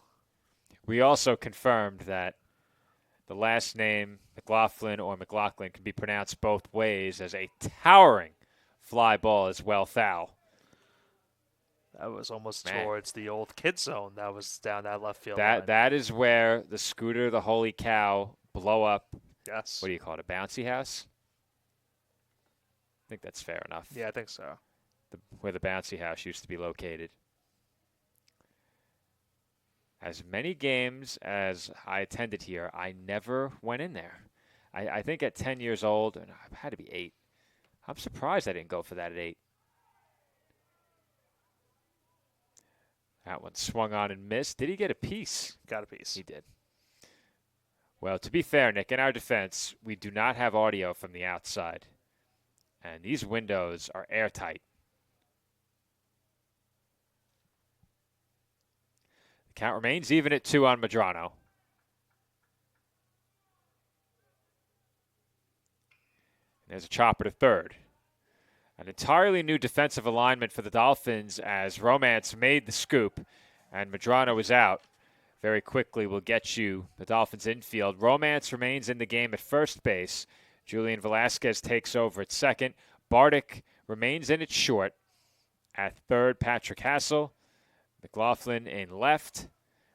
We also confirmed that the last name McLaughlin or McLaughlin can be pronounced both ways, as a towering fly ball is well foul. That was almost towards the old kid zone. That was down that left field. That is where the Scooter, the Holy Cow, blow up. Yes. What do you call it? A bouncy house? I think that's fair enough. Yeah, I think so. Where the bouncy house used to be located. As many games as I attended here, I never went in there. I think at 10 years old, and I had to be 8. I'm surprised I didn't go for that at 8. That one swung on and missed. Did he get a piece? Got a piece. He did. Well, to be fair, Nick, in our defense, we do not have audio from the outside. And these windows are airtight. The count remains even at 2 on Medrano. There's a chopper to third. An entirely new defensive alignment for the Dolphins as Romance made the scoop and Medrano is out. Very quickly will get you the Dolphins infield. Romance remains in the game at first base. Julian Velasquez takes over at second. Bardick remains in at short. At third, Patrick Hassel. McLaughlin in left.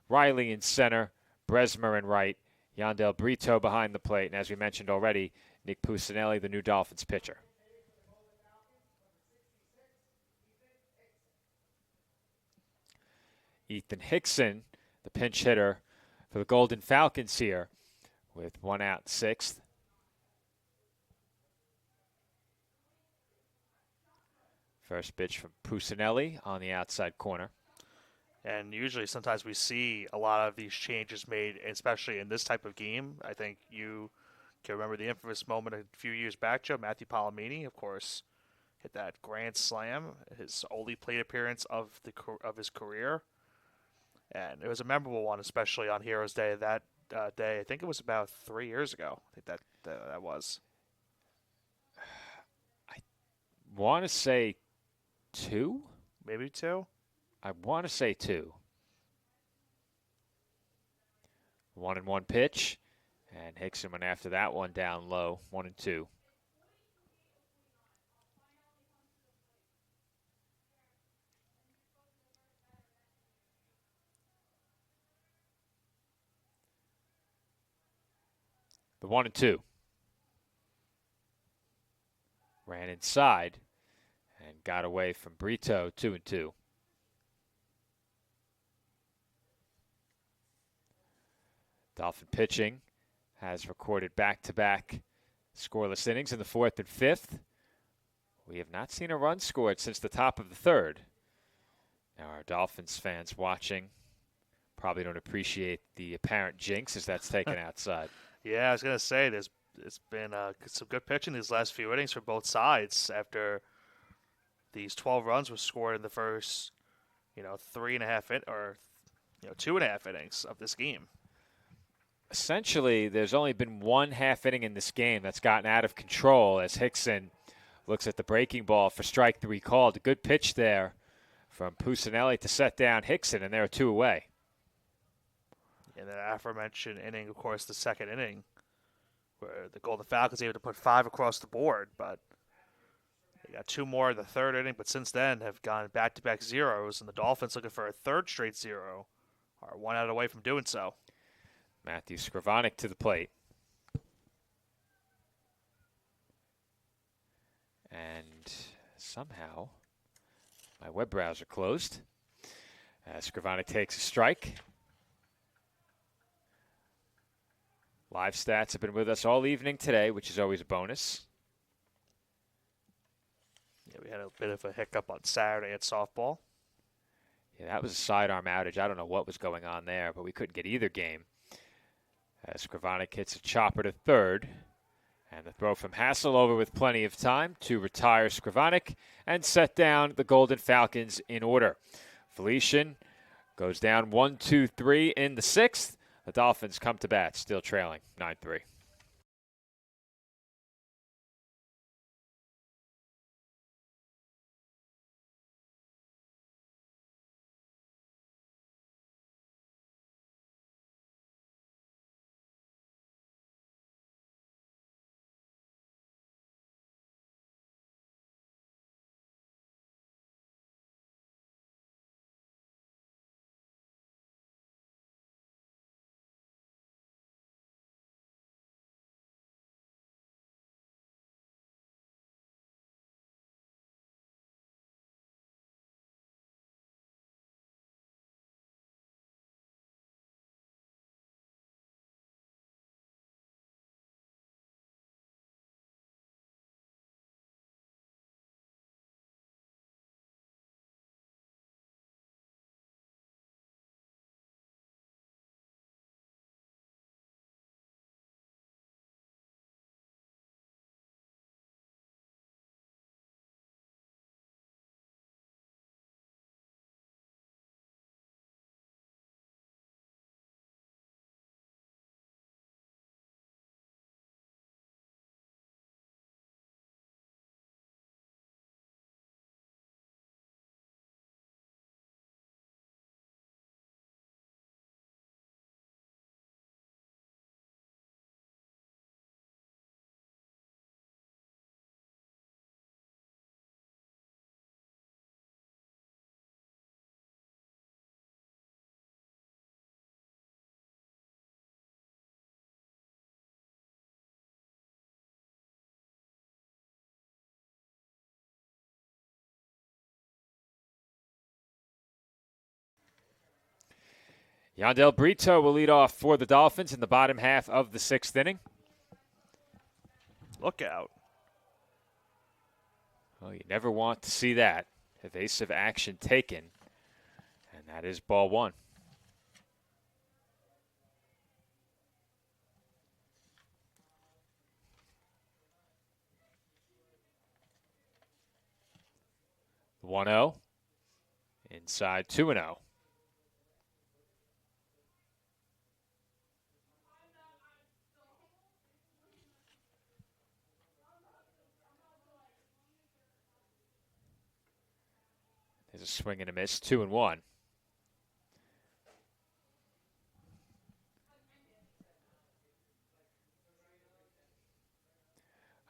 Riley in center. Bresmer in right. Yandel Brito behind the plate. And as we mentioned already, Nick Pusinelli, the new Dolphins pitcher. Ethan Hickson, the pinch hitter for the Golden Falcons here, with 1 out, 6th. First pitch from Pusinelli on the outside corner. And usually sometimes we see a lot of these changes made, especially in this type of game. I think you can remember the infamous moment a few years back, Joe. Matthew Palomini, of course, hit that grand slam, his only plate appearance of his career. And it was a memorable one, especially on Heroes Day. That day, I think it was about 3 years ago. I think that was. I want to say 2? Maybe 2? I want to say 2. 1-1 pitch. And Hickson went after that one down low. 1-2. The 1-2. Ran inside and got away from Brito. 2-2. Dolphin pitching has recorded back-to-back scoreless innings in the 4th and 5th. We have not seen a run scored since the top of the third. Now our Dolphins fans watching probably don't appreciate the apparent jinx as that's taken outside. Yeah, I was going to say it's been some good pitching these last few innings for both sides after these 12 runs were scored in the first, 2.5 innings of this game. Essentially, there's only been one half inning in this game that's gotten out of control as Hickson looks at the breaking ball for strike 3 called. A good pitch there from Pusinelli to set down Hickson, and they're 2 away. And then aforementioned inning, of course, the second inning, where the Golden Falcons able to put 5 across the board, but they got 2 more in the third inning, but since then have gone back-to-back zeros, and the Dolphins looking for a third straight zero are 1 out away from doing so. Matthew Scrivonic to the plate. And somehow my web browser closed. Scrivonic takes a strike. Live stats have been with us all evening today, which is always a bonus. Yeah, we had a bit of a hiccup on Saturday at softball. Yeah, that was a sidearm outage. I don't know what was going on there, but we couldn't get either game. Scrivonic hits a chopper to third. And the throw from Hassel over with plenty of time to retire Scrivonic and set down the Golden Falcons in order. Felician goes down 1-2-3 in the 6th. The Dolphins come to bat, still trailing 9-3. Yandel Brito will lead off for the Dolphins in the bottom half of the 6th inning. Look out. Well, you never want to see that. Evasive action taken. And that is ball 1. The 1-0. Inside 2-0. There's a swing and a miss, 2-1.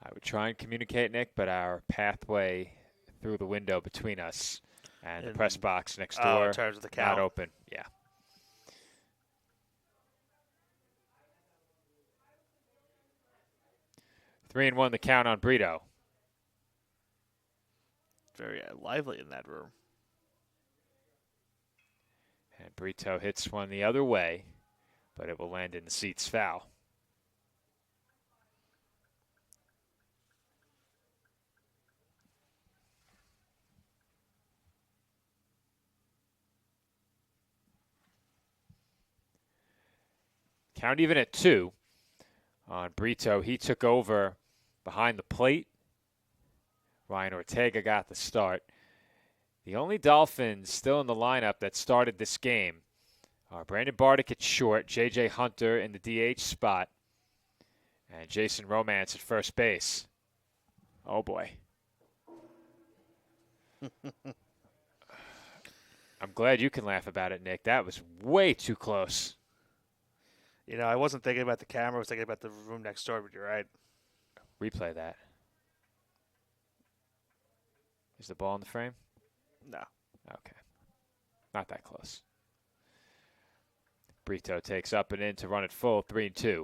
I would try and communicate, Nick, but our pathway through the window between us and the press box next door, in terms of the count. not open. Yeah. Three and 1 the count on Brito. Very lively in that room. And Brito hits one the other way, but it will land in the seats foul. Count even at 2 on Brito. He took over behind the plate. Ryan Ortega got the start. The only Dolphins still in the lineup that started this game are Brandon Bardick at short, J.J. Hunter in the DH spot, and Jason Romance at first base. Oh, boy. I'm glad you can laugh about it, Nick. That was way too close. You know, I wasn't thinking about the camera. I was thinking about the room next door, but you're right. Replay that. Is the ball in the frame? No. Okay. Not that close. Brito takes up and in to run it full, 3-2.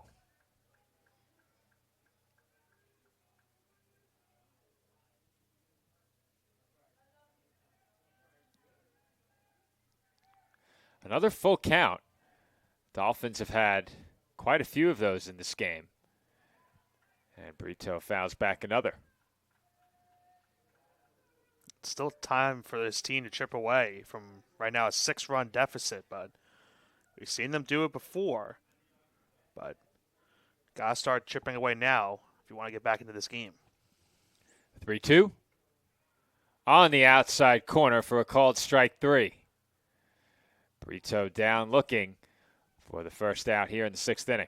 Another full count. Dolphins have had quite a few of those in this game. And Brito fouls back another. It's still time for this team to chip away from right now a 6-run deficit, but we've seen them do it before. But gotta start chipping away now if you want to get back into this game. 3-2. On the outside corner for a called strike 3. Brito down looking for the first out here in the 6th inning.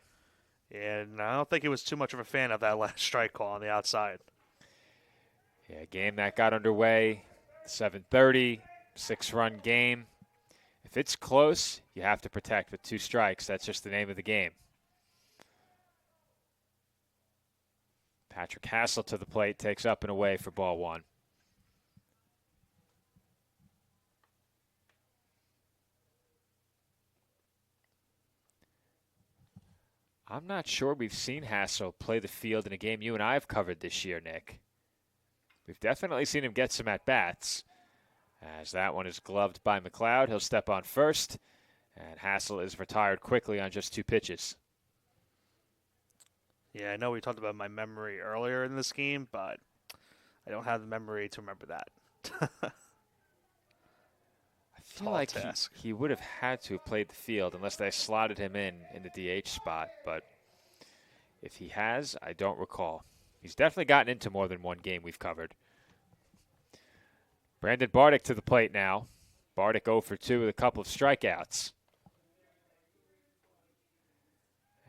And I don't think he was too much of a fan of that last strike call on the outside. Yeah, game that got underway, 7:30, 6-run game. If it's close, you have to protect with 2 strikes. That's just the name of the game. Patrick Hassel to the plate, takes up and away for ball 1. I'm not sure we've seen Hassel play the field in a game you and I have covered this year, Nick. We've definitely seen him get some at-bats. As that one is gloved by McLeod, he'll step on first, and Hassel is retired quickly on just 2 pitches. Yeah, I know we talked about my memory earlier in this game, but I don't have the memory to remember that. I feel like he would have had to have played the field unless they slotted him in the DH spot, but if he has, I don't recall. He's definitely gotten into more than one game we've covered. Brandon Bardick to the plate now. Bardick 0 for 2 with a couple of strikeouts.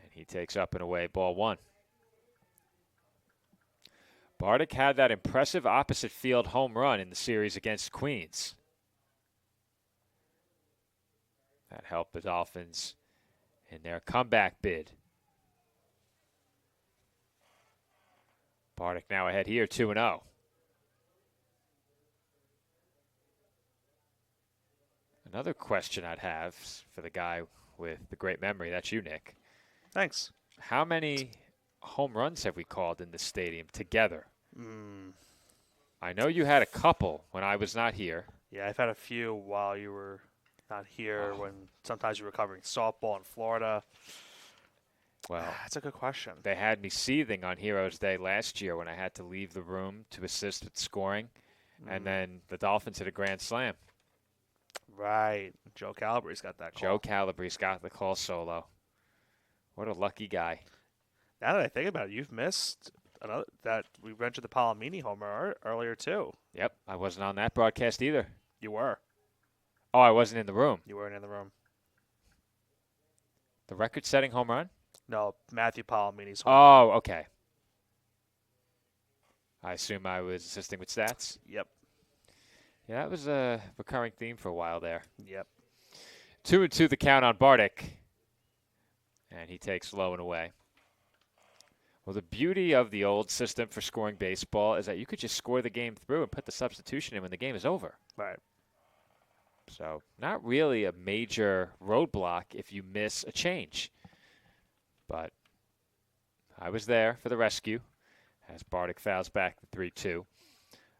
And he takes up and away ball 1. Bardick had that impressive opposite field home run in the series against Queens. That helped the Dolphins in their comeback bid. Bardick now ahead here, 2-0. Another question I'd have for the guy with the great memory, that's you, Nick. Thanks. How many home runs have we called in this stadium together? I know you had a couple when I was not here. Yeah, I've had a few while you were not here, when sometimes you were covering softball in Florida. Well, that's a good question. They had me seething on Heroes Day last year when I had to leave the room to assist with scoring, and then the Dolphins hit a grand slam. Right. Joe Calabrese got that call. Joe Calabrese got the call solo. What a lucky guy. Now that I think about it, you've missed another that we mentioned the Palomini homer earlier too. Yep, I wasn't on that broadcast either. You were. Oh, I wasn't in the room. You weren't in the room. The record-setting home run? No, Matthew Palomini's home run. Oh, okay. I assume I was assisting with stats? Yep. Yeah, that was a recurring theme for a while there. Yep. 2-2 the count on Bardick. And he takes low and away. Well, the beauty of the old system for scoring baseball is that you could just score the game through and put the substitution in when the game is over. Right. So not really a major roadblock if you miss a change. But I was there for the rescue as Bardick fouls back the 3-2.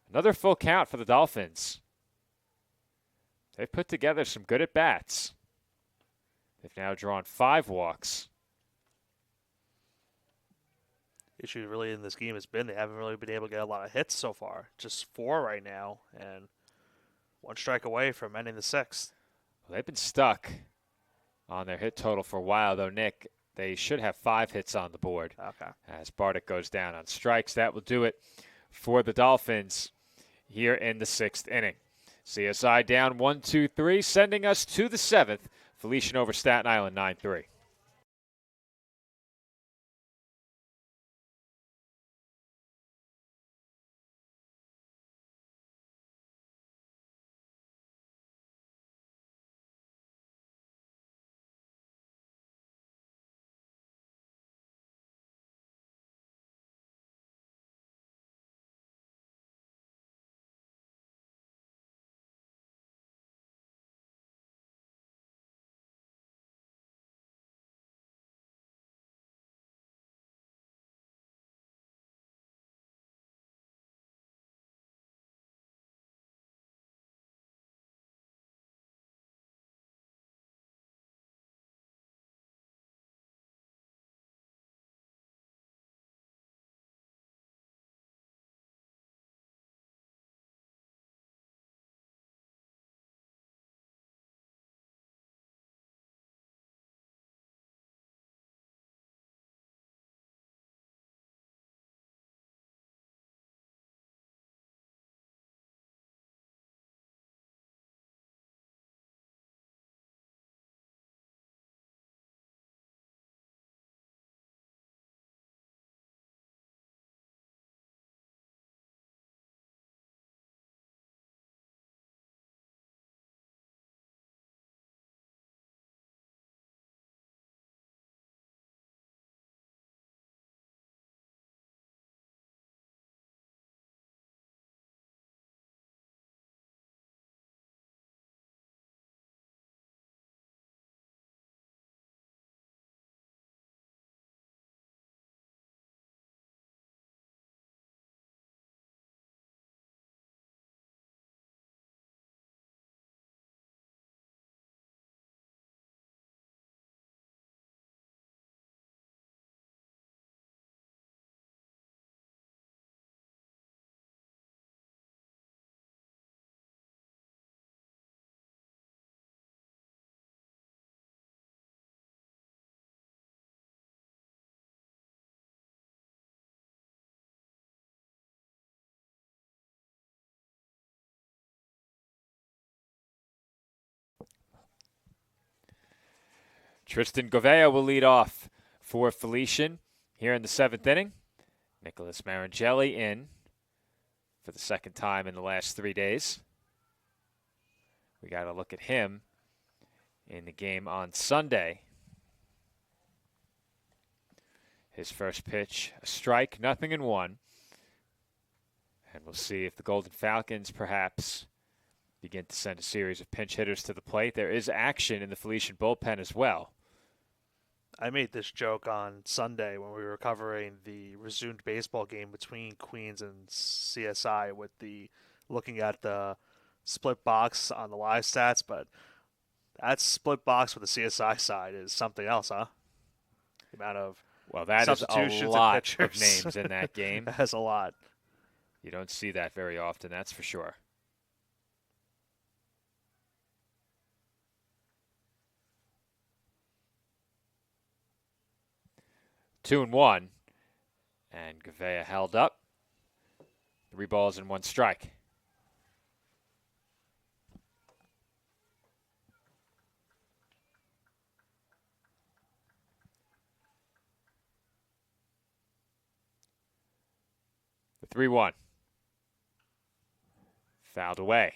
Another full count for the Dolphins. They've put together some good at-bats. They've now drawn 5 walks. Issue really in this game has been they haven't really been able to get a lot of hits so far. Just 4 right now, and 1 strike away from ending the 6th. Well, they've been stuck on their hit total for a while, though, Nick. They should have 5 hits on the board. Okay. As Bartek goes down on strikes. That will do it for the Dolphins here in the 6th inning. CSI down 1-2-3, sending us to the 7th. Felician over Staten Island 9-3. Tristan Govea will lead off for Felician here in the 7th inning. Nicholas Marangelli in for the 2nd time in the last 3 days. We got to look at him in the game on Sunday. His first pitch, a strike, 0-1. And we'll see if the Golden Falcons perhaps begin to send a series of pinch hitters to the plate. There is action in the Felician bullpen as well. I made this joke on Sunday when we were covering the resumed baseball game between Queens and CSI with the looking at the split box on the live stats, but that split box with the CSI side is something else, huh? The amount of that is a lot of names in that game. That's a lot. You don't see that very often, that's for sure. Two and 1, and Govea held up. 3 balls and 1 strike. The 3-1. Fouled away.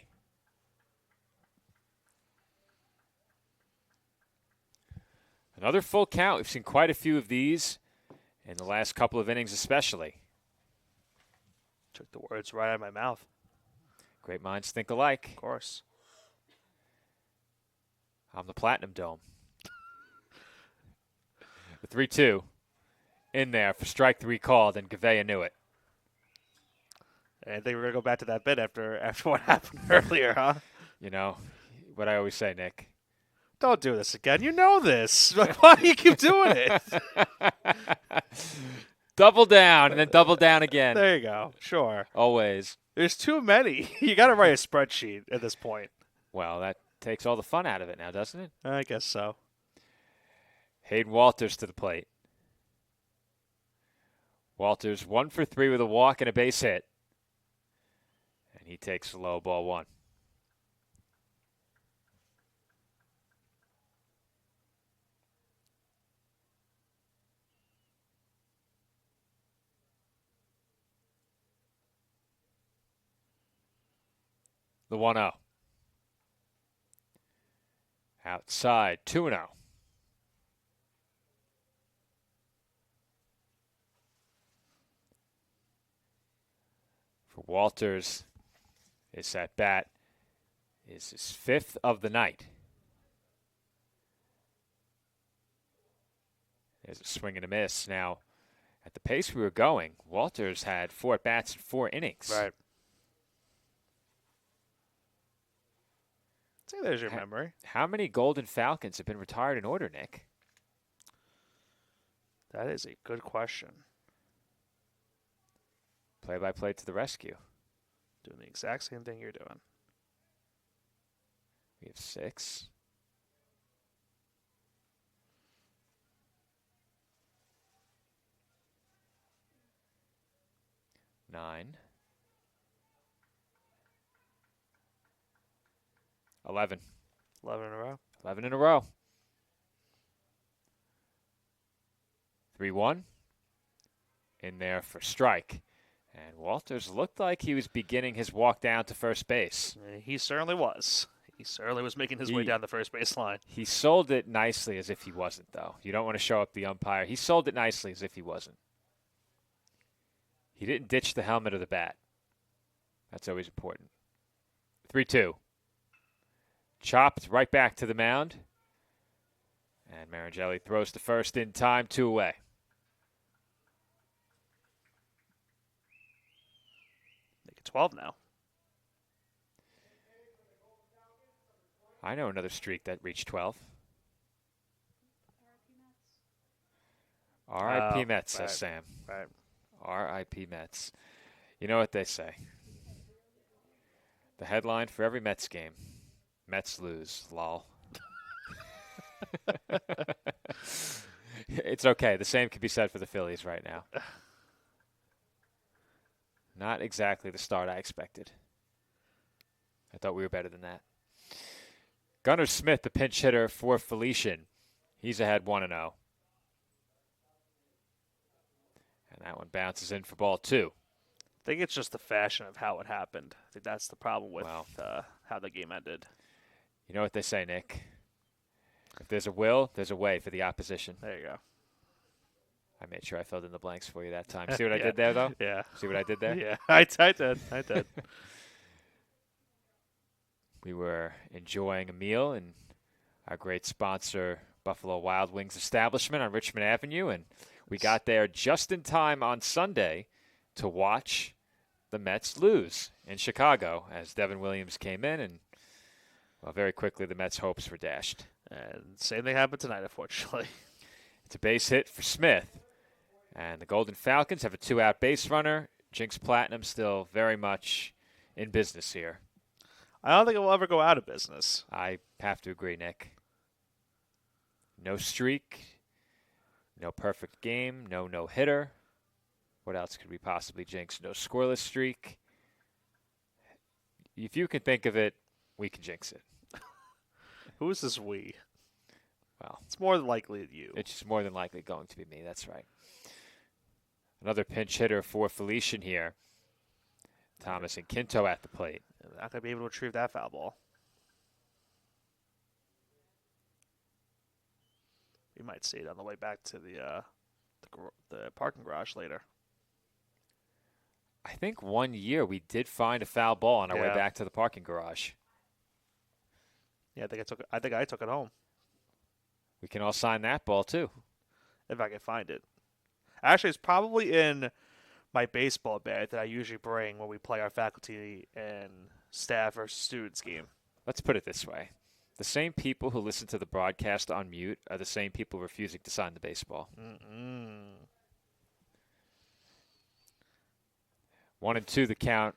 Another full count. We've seen quite a few of these in the last couple of innings especially. Took the words right out of my mouth. Great minds think alike. Of course. I'm the Platinum Dome. The 3-2 in there for strike 3 called, and Govea knew it. And I think we're going to go back to that bit after what happened earlier, huh? You know, what I always say, Nick. Don't do this again. You know this. Why do you keep doing it? Double down, and then double down again. There you go. Sure. Always. There's too many. You got to write a spreadsheet at this point. Well, that takes all the fun out of it now, doesn't it? I guess so. Hayden Walters to the plate. Walters 1 for 3 with a walk and a base hit. And he takes a low, ball 1. The 1-0. Outside, 2-0. For Walters, this at bat is his 5th of the night. There's a swing and a miss. Now, at the pace we were going, Walters had 4 at bats in 4 innings. Right. See, there's your memory. How many Golden Falcons have been retired in order, Nick? That is a good question. Play-by-play to the rescue. Doing the exact same thing you're doing. We have 6. 9. 11. 11 in a row. 11 in a row. 3-1. In there for strike. And Walters looked like he was beginning his walk down to first base. He certainly was. He certainly was making his way down the first base line. He sold it nicely as if he wasn't, though. You don't want to show up the umpire. He sold it nicely as if he wasn't. He didn't ditch the helmet or the bat. That's always important. 3-2. Chopped right back to the mound. And Marangelli throws to first in time, 2 away. Make it 12 now. I know another streak that reached 12. R.I.P. Mets, says Sam. Right. R.I.P. Mets. You know what they say. The headline for every Mets game. Mets lose, lol. It's okay. The same can be said for the Phillies right now. Not exactly the start I expected. I thought we were better than that. Gunnar Smith, the pinch hitter for Felician. He's ahead 1-0. And that one bounces in for ball 2. I think it's just the fashion of how it happened. I think that's the problem with how the game ended. You know what they say, Nick? If there's a will, there's a way for the opposition. There you go. I made sure I filled in the blanks for you that time. See what I did there, though? Yeah. See what I did there? Yeah, I did. We were enjoying a meal in our great sponsor, Buffalo Wild Wings establishment on Richmond Avenue, and we got there just in time on Sunday to watch the Mets lose in Chicago as Devin Williams came in, and well, very quickly the Mets' hopes were dashed. And same thing happened tonight, unfortunately. It's a base hit for Smith, and the Golden Falcons have a 2-out base runner. Jinx Platinum still very much in business here. I don't think it will ever go out of business. I have to agree, Nick. No streak, no perfect game, no no-hitter. What else could we possibly jinx? No scoreless streak. If you can think of it, we can jinx it. Who is this we? Well, it's more than likely you. It's just more than likely going to be me. That's right. Another pinch hitter for Felician here. Thomas and Quinto at the plate. They're not going to be able to retrieve that foul ball. We might see it on the way back to the parking garage later. I think one year we did find a foul ball on our way back to the parking garage. Yeah, I think I took it home. We can all sign that ball too. If I can find it. Actually, it's probably in my baseball bag that I usually bring when we play our faculty and staff versus students game. Let's put it this way. The same people who listen to the broadcast on mute are the same people refusing to sign the baseball. 1-2 the count.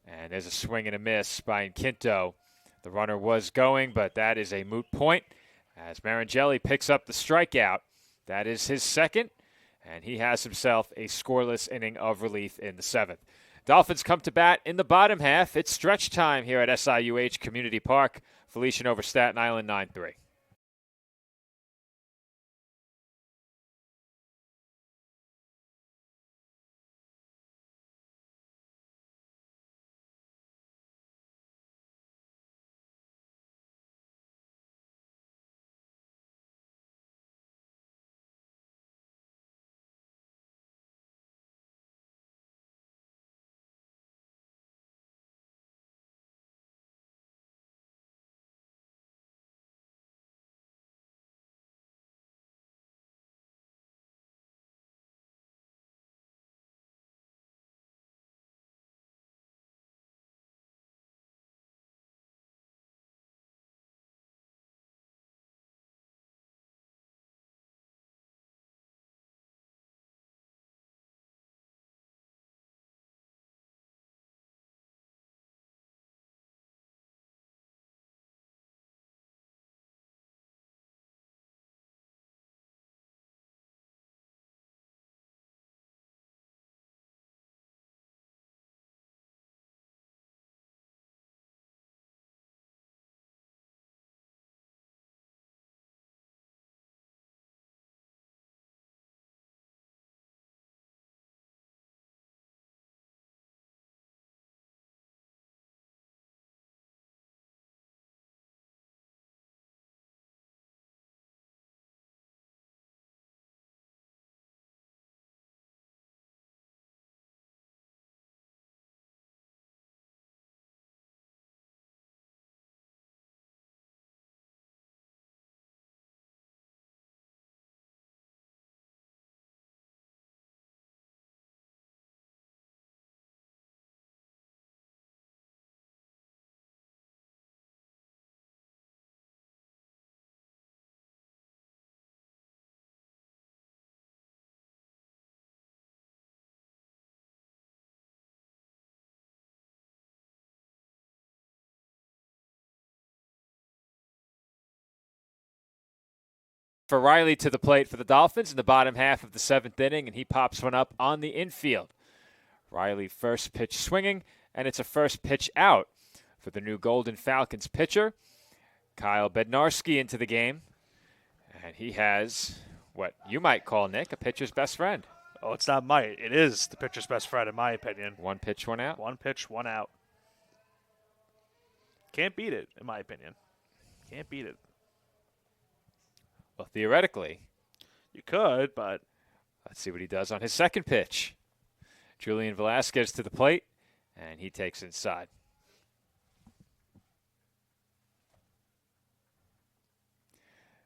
And there's a swing and a miss by Quinto. The runner was going, but that is a moot point as Marangelli picks up the strikeout. That is his second, and he has himself a scoreless inning of relief in the 7th. Dolphins come to bat in the bottom half. It's stretch time here at SIUH Community Park. Felician over Staten Island 9-3. For Riley to the plate for the Dolphins in the bottom half of the 7th inning, and he pops one up on the infield. Riley first pitch swinging, and it's a first pitch out for the new Golden Falcons pitcher. Kyle Bednarski into the game, and he has what you might call, Nick, a pitcher's best friend. Oh, it's not might. It is the pitcher's best friend, in my opinion. One pitch, one out. One pitch, one out. Can't beat it, in my opinion. Can't beat it. Well, theoretically, you could, but let's see what he does on his second pitch. Julian Velasquez to the plate, and he takes inside.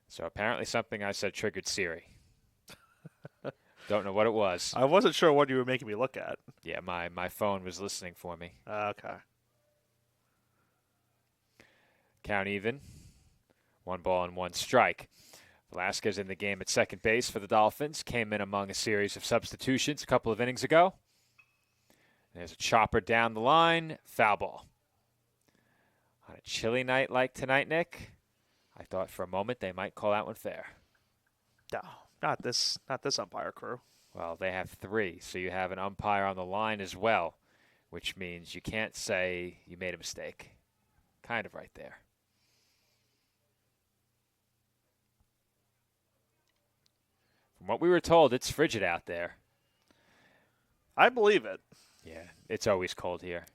So apparently something I said triggered Siri. Don't know what it was. I wasn't sure what you were making me look at. Yeah, my phone was listening for me. Okay. Count even. 1 ball and 1 strike. Velasquez in the game at second base for the Dolphins. Came in among a series of substitutions a couple of innings ago. There's a chopper down the line. Foul ball. On a chilly night like tonight, Nick, I thought for a moment they might call that one fair. No, not this umpire crew. Well, they have 3, so you have an umpire on the line as well, which means you can't say you made a mistake. Kind of right there. From what we were told, it's frigid out there. I believe it. Yeah, it's always cold here.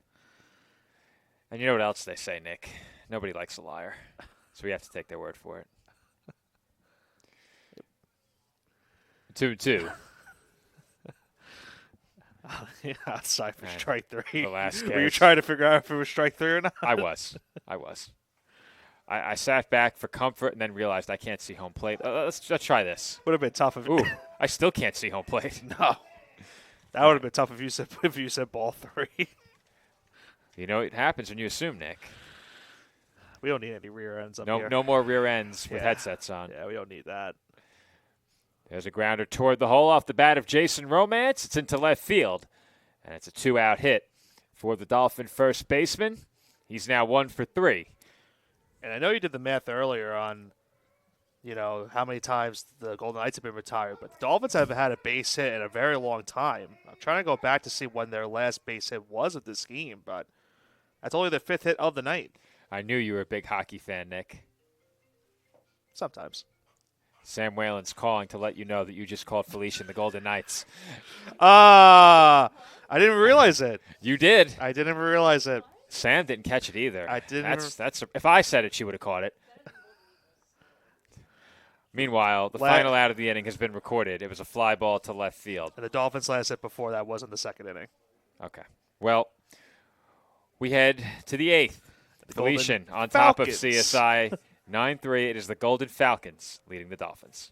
And you know what else they say, Nick? Nobody likes a liar. So we have to take their word for it. 2-2. Yeah, sorry for strike 3. Velasquez. Were you trying to figure out if it was strike 3 or not? I was. I sat back for comfort and then realized I can't see home plate. Let's try this. Would have been tough if Ooh, I still can't see home plate. No. That would have been tough if you said ball 3. You know it happens when you assume, Nick. We don't need any rear ends up here. No more rear ends with headsets on. Yeah, we don't need that. There's a grounder toward the hole off the bat of Jason Romance. It's into left field, and it's a 2-out hit for the Dolphin first baseman. He's now 1 for 3. And I know you did the math earlier on how many times the Golden Knights have been retired, but the Dolphins haven't had a base hit in a very long time. I'm trying to go back to see when their last base hit was of this game, but that's only the 5th hit of the night. I knew you were a big hockey fan, Nick. Sometimes. Sam Whalen's calling to let you know that you just called Felician the Golden Knights. I didn't realize it. You did. I didn't realize it. Sam didn't catch it either. I didn't. If I said it, she would have caught it. Meanwhile, the final out of the inning has been recorded. It was a fly ball to left field. And the Dolphins' last hit before that was in the 2nd inning. Okay. Well, we head to the 8th. Felician on top of CSI 9-3. It is the Golden Falcons leading the Dolphins.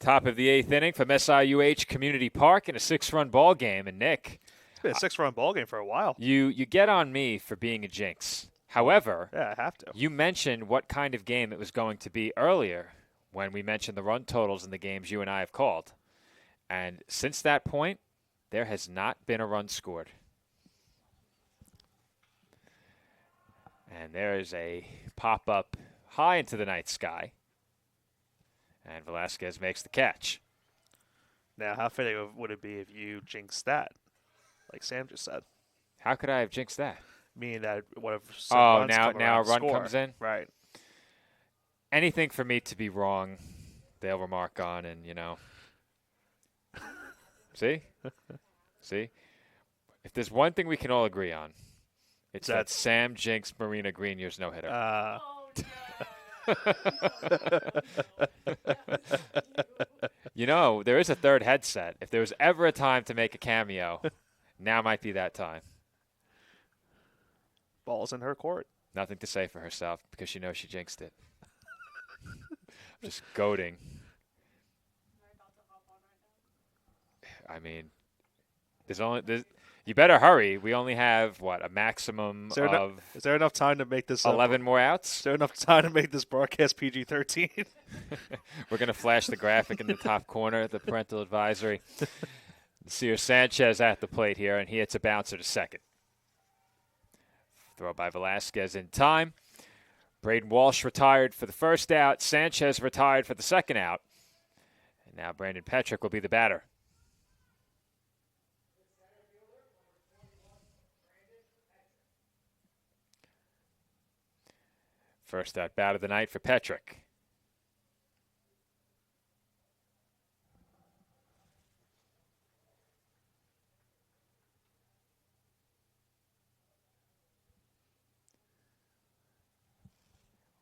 Top of the 8th inning from SIUH Community Park in a 6-run ball game. And Nick, It's been a 6-run ball game for a while. you get on me for being a jinx. However, Yeah, I have to. you mentioned what kind of game it was going to be earlier when we mentioned the run totals in the games you and I have called. And since that point, there has not been a run scored. And there is a pop-up high into the night sky. And Velasquez makes the catch. Now, how fitting would it be if you jinxed that, like Sam just said? How could I have jinxed that? Meaning that what if Now a run comes in? Right. Anything for me to be wrong, they'll remark on and, See? See? If there's one thing we can all agree on, it's that Sam jinxed Marina Greenier's no-hitter. There is a third headset. If there was ever a time to make a cameo, now might be that time. Ball's in her court. Nothing to say for herself because she knows she jinxed it. Just goading. I mean, you better hurry. We only have, a maximum of... Is there enough time to make this... 11 more outs? Is there enough time to make this broadcast PG-13? We're going to flash the graphic in the top corner, the parental advisory. Sear Sanchez at the plate here, and he hits a bouncer to second. Throw by Velasquez in time. Braden Walsh retired for the first out. Sanchez retired for the second out. And now Brandon Petrick will be the batter. First at bat of the night for Petrick.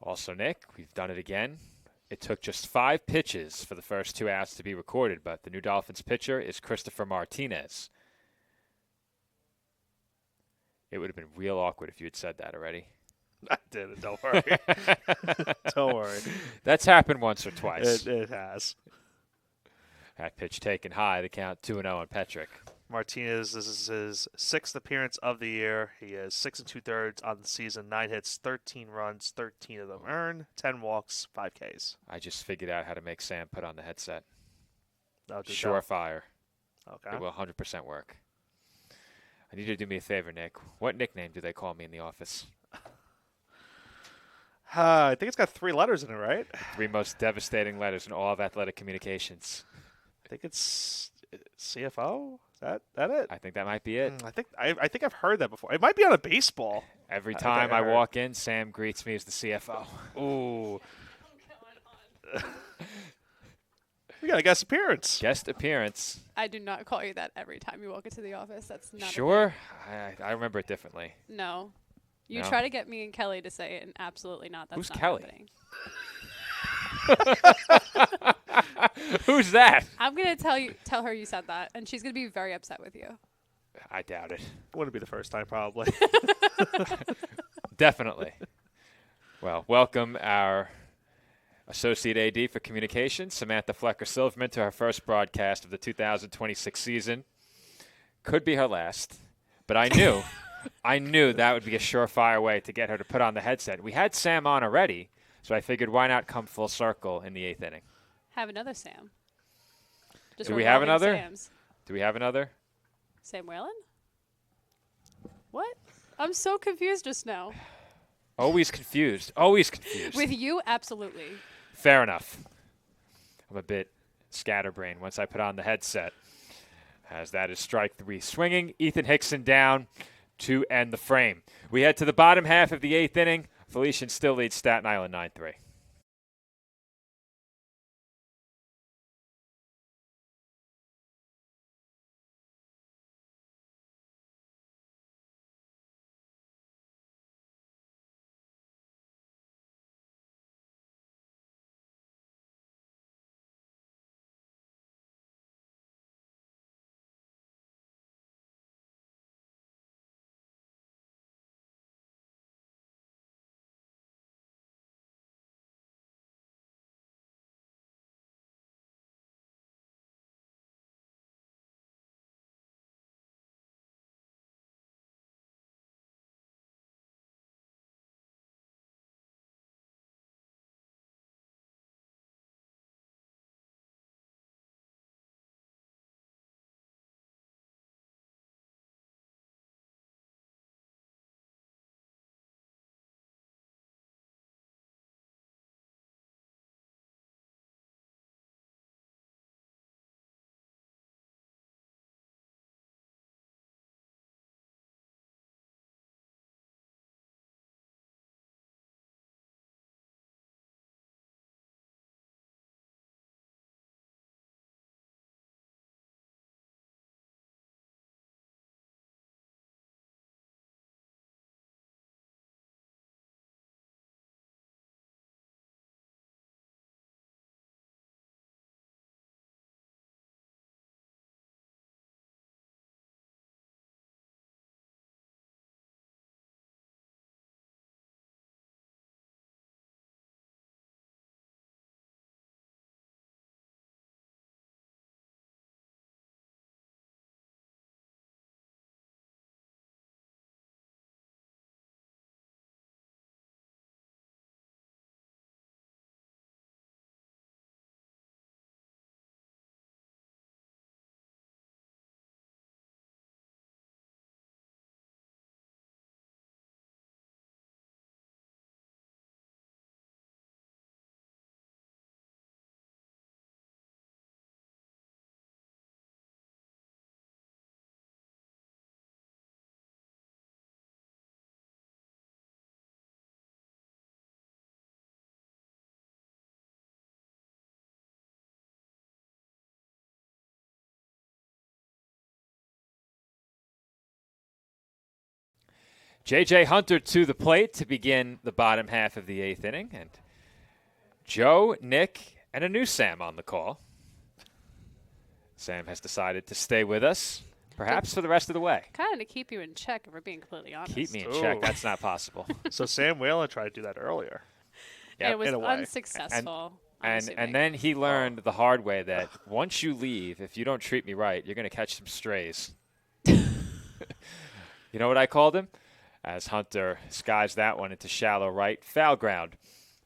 Also, Nick, we've done it again. It took just 5 pitches for the first 2 outs to be recorded, but the new Dolphins pitcher is Christopher Martinez. It would have been real awkward if you had said that already. I did it. Don't worry. Don't worry. That's happened once or twice. It has. That pitch taken high. The count 2-0 on Petrick. Martinez, this is his 6th appearance of the year. He is 6 2/3 on the season, 9 hits, 13 runs, 13 of them earned, 10 walks, 5 Ks. I just figured out how to make Sam put on the headset. Oh, good Surefire. job. Okay. It will 100% work. I need you to do me a favor, Nick. What nickname do they call me in the office? I think it's got 3 letters in it, right? 3 most devastating letters in all of athletic communications. I think it's CFO. Is that it? I think that might be it. I think I've heard that before. It might be on a baseball. Every I think time I heard. walk in, Sam greets me as the CFO. Ooh. We got a guest appearance. Guest appearance. I do not call you that every time you walk into the office. That's not Sure? I remember it differently. No. You No? try to get me and Kelly to say it, and absolutely not. That's Who's not Kelly? happening. Who's that? I'm gonna tell her you said that, and she's gonna be very upset with you. I doubt it. Wouldn't be the first time, probably. Definitely. Well, welcome our Associate AD for Communications, Samantha Flecker-Silverman, to her first broadcast of the 2026 season. Could be her last, but I knew that would be a surefire way to get her to put on the headset. We had Sam on already, so I figured why not come full circle in the 8th inning. Have another Sam. Just Do we have revolving another? Sams. Do we have another? Sam Whalen? What? I'm so confused just now. Always confused. Always confused. With you, absolutely. Fair enough. I'm a bit scatterbrained once I put on the headset. As that is strike 3 swinging. Ethan Hickson down to end the frame. We head to the bottom half of the 8th inning. Felician still leads Staten Island 9-3. J.J. Hunter to the plate to begin the bottom half of the 8th inning. And Joe, Nick, and a new Sam on the call. Sam has decided to stay with us, perhaps for the rest of the way. Kind of to keep you in check, if we're being completely honest. Keep me in Ooh. check. That's not possible. So Sam Whalen tried to do that earlier. And it was in a way. unsuccessful. I'm And assuming. then he learned the hard way that once you leave, if you don't treat me right, you're going to catch some strays. You know what I called him? As Hunter skies that one into shallow right, foul ground,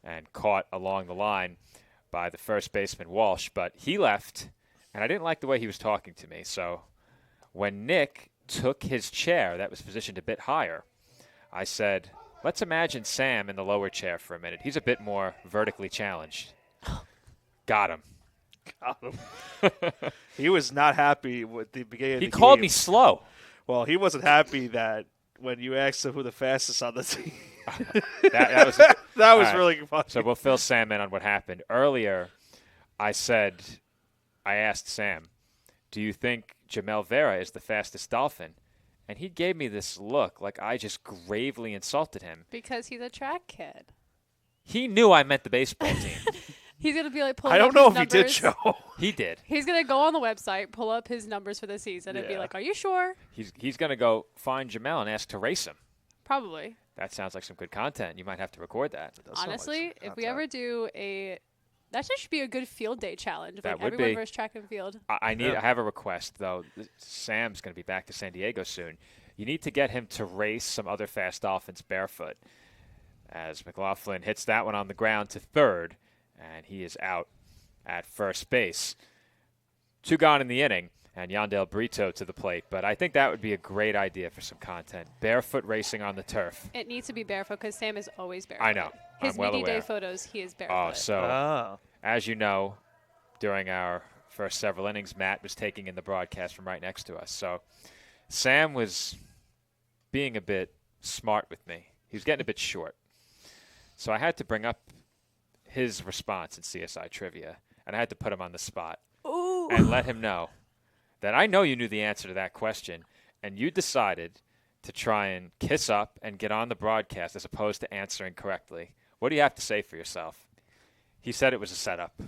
and caught along the line by the first baseman Walsh. But he left, and I didn't like the way he was talking to me. So when Nick took his chair that was positioned a bit higher, I said, let's imagine Sam in the lower chair for a minute. He's a bit more vertically challenged. Got him. Got him. He was not happy with the beginning of the He game. called me slow. Well, he wasn't happy that when you asked him who the fastest on the team. That was that was all right. really funny. So we'll fill Sam in on what happened. Earlier, I asked Sam, do you think Jamel Vera is the fastest Dolphin? And he gave me this look like I just gravely insulted him. Because he's a track kid. He knew I meant the baseball team. He's going to be like pulling I up don't know his if he did, numbers. Joe. He did. He's going to go on the website, pull up his numbers for the season, and be Yeah. like, are you sure? He's going to go find Jamel and ask to race him. Probably. That sounds like some good content. You might have to record that. Honestly, if we ever do that should be a good field day challenge. That Like would everyone be. versus track and field. I have a request, though. Sam's going to be back to San Diego soon. You need to get him to race some other fast Dolphins barefoot. As McLaughlin hits that one on the ground to third, and he is out at first base. 2 gone in the inning, and Yandel Brito to the plate. But I think that would be a great idea for some content. Barefoot racing on the turf. It needs to be barefoot because Sam is always barefoot. I know. His I'm well media day aware. photos, he is Oh, barefoot. so as you know, during our first several innings, Matt was taking in the broadcast from right next to us. So Sam was being a bit smart with me. He was getting a bit short. So I had to bring up his response in CSI Trivia, and I had to put him on the spot Ooh. and let him know that I know you knew the answer to that question, and you decided to try and kiss up and get on the broadcast as opposed to answering correctly. What do you have to say for yourself? He said it was a setup.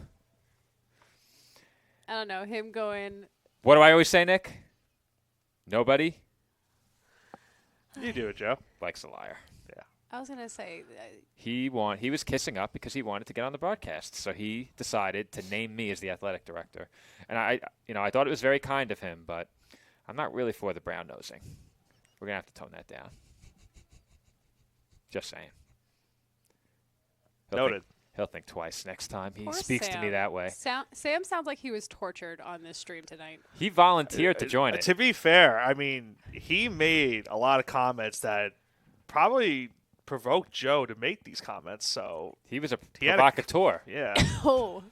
I don't know. Him going, What do I always say, Nick? Nobody You do it, Joe. likes a liar. I was going to say, He was kissing up because he wanted to get on the broadcast, so he decided to name me as the athletic director. And I thought it was very kind of him, but I'm not really for the brown nosing. We're gonna have to tone that down. Just saying. Noted. He'll think twice next time he poor speaks to me Sam. that way. Sam sounds like he was tortured on this stream tonight. He volunteered to join it. To be fair, I mean, he made a lot of comments that probably provoked Joe to make these comments. So, He was a He had a- provocateur. yeah. Oh.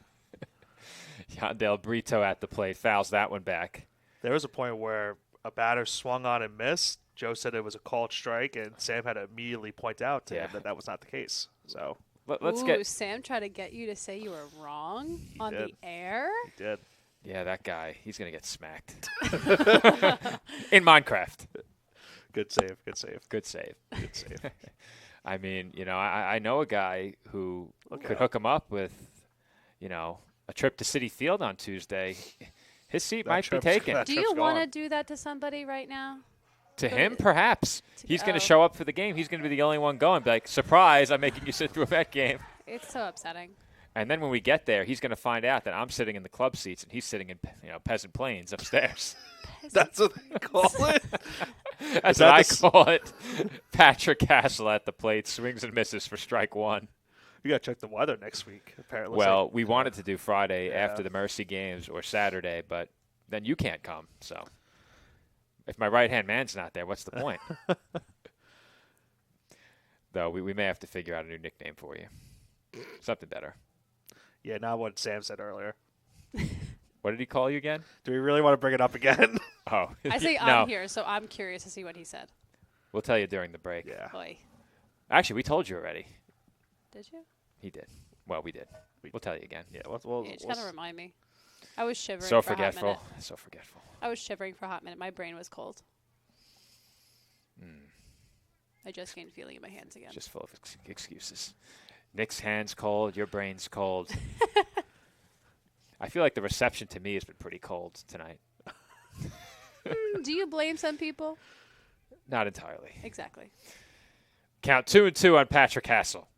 Yandel Brito at the plate fouls that one back. There was a point where a batter swung on and missed. Joe said it was a called strike, and Sam had to immediately point out to him Yeah. that was not the case. So, Let's Ooh, get. Sam tried to get you to say you were wrong on the did. air? he did. Yeah, that guy. He's gonna get smacked. In Minecraft. Good save. Good save. Good save. Good save. I mean, I know a guy who could hook him up with, a trip to City Field on Tuesday. His seat That might be trip's- taken. that Do you trip's want to gone. do that to somebody right now? To him, perhaps. He's going oh. to show up for the game. He's going to be the only one going. Be like, surprise, I'm making you sit through a Met game. It's so upsetting. And then when we get there, he's going to find out that I'm sitting in the club seats and he's sitting in, Peasant Plains upstairs. That's what they call it. That's that what I the s- call it. Patrick Castle at the plate, swings and misses for strike one. You got to check the weather next week, apparently. Well, we wanted to do Friday Yeah. after the Mercy games or Saturday, but then you can't come. So if my right-hand man's not there, what's the point? Though we may have to figure out a new nickname for you. Something better. Yeah, not what Sam said earlier. What did he call you again? Do we really want to bring it up again? Oh. I say no. I'm here, so I'm curious to see what he said. We'll tell you during the break. yeah. Boy, Actually, we told you already. did you? He did. Well, we did. We'll tell you again. Yeah, we'll Yeah, just kind of remind me. I was shivering So for a hot forgetful. minute. So forgetful. I was shivering for a hot minute. My brain was cold. I just gained feeling in my hands again. Just full of excuses. Nick's hand's cold. Your brain's cold. I feel like the reception to me has been pretty cold tonight. Do you blame some people? Not entirely. Exactly. Count 2-2 on Patrick Hassel.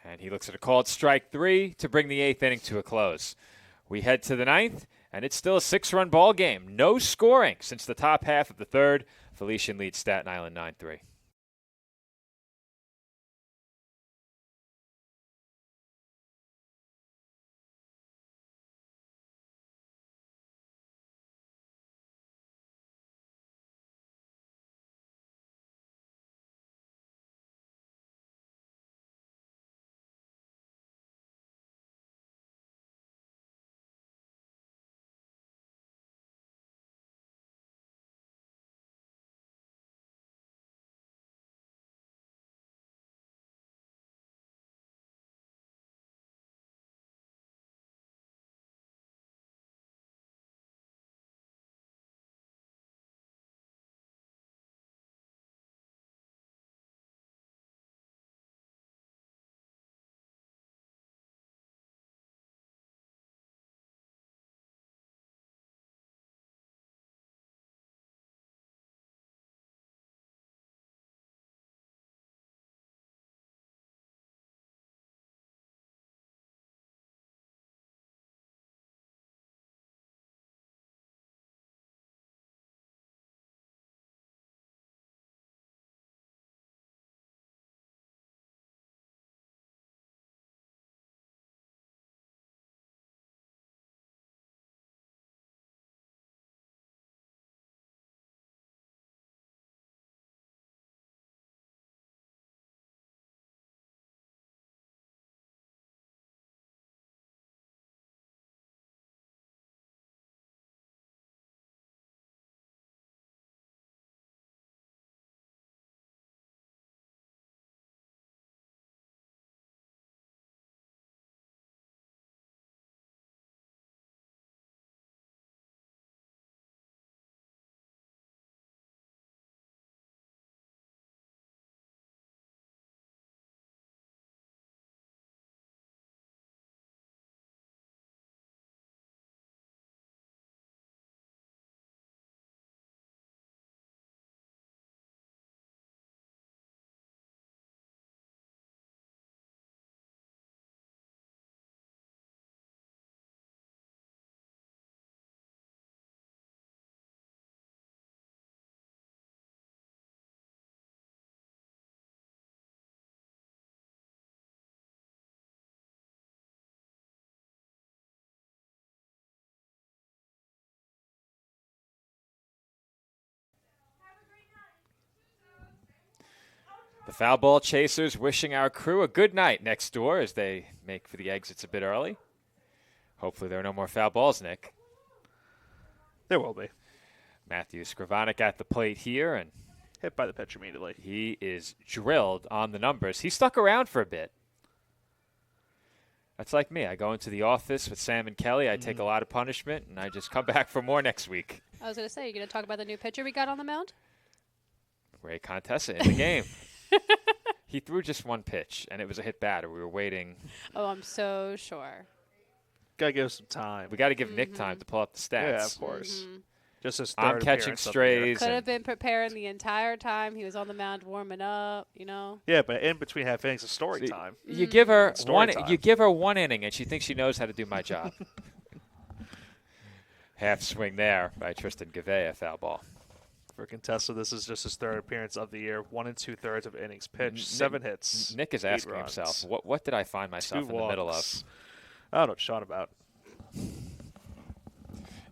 And he looks at a called strike 3 to bring the 8th inning to a close. We head to the 9th, and it's still a 6-run ball game. No scoring since the top half of the 3rd. Felician leads Staten Island 9-3. The foul ball chasers wishing our crew a good night next door as they make for the exits a bit early. Hopefully there are no more foul balls, Nick. There will be. Matthew Skrivanik at the plate here, and Hit by the pitch immediately. he is drilled on the numbers. He stuck around for a bit. That's like me. I go into the office with Sam and Kelly. I take a lot of punishment, and I just come back for more next week. I was going to say, you going to talk about the new pitcher we got on the mound? Ray Contessa in the game. He threw just one pitch, and it was a hit batter. We were waiting. Oh, I'm so sure. Gotta give some time. We got to give Nick time to pull up the stats. Yeah, of course. Just his third I'm catching appearance of the year. strays. Could and- have been preparing the entire time. He was on the mound warming up, you know. Yeah, but in between half innings, it's story See, time. You give her Story one. time. You give her one inning, and she thinks she knows how to do my job. Half swing there by Tristan Gavea, foul ball. For Contessa, this is just his third appearance of the year. 1 2/3 of innings pitched, 7 hits. Nick is 8 asking runs, himself, what did I find myself 2 in the middle of? walks. I don't know what Sean about.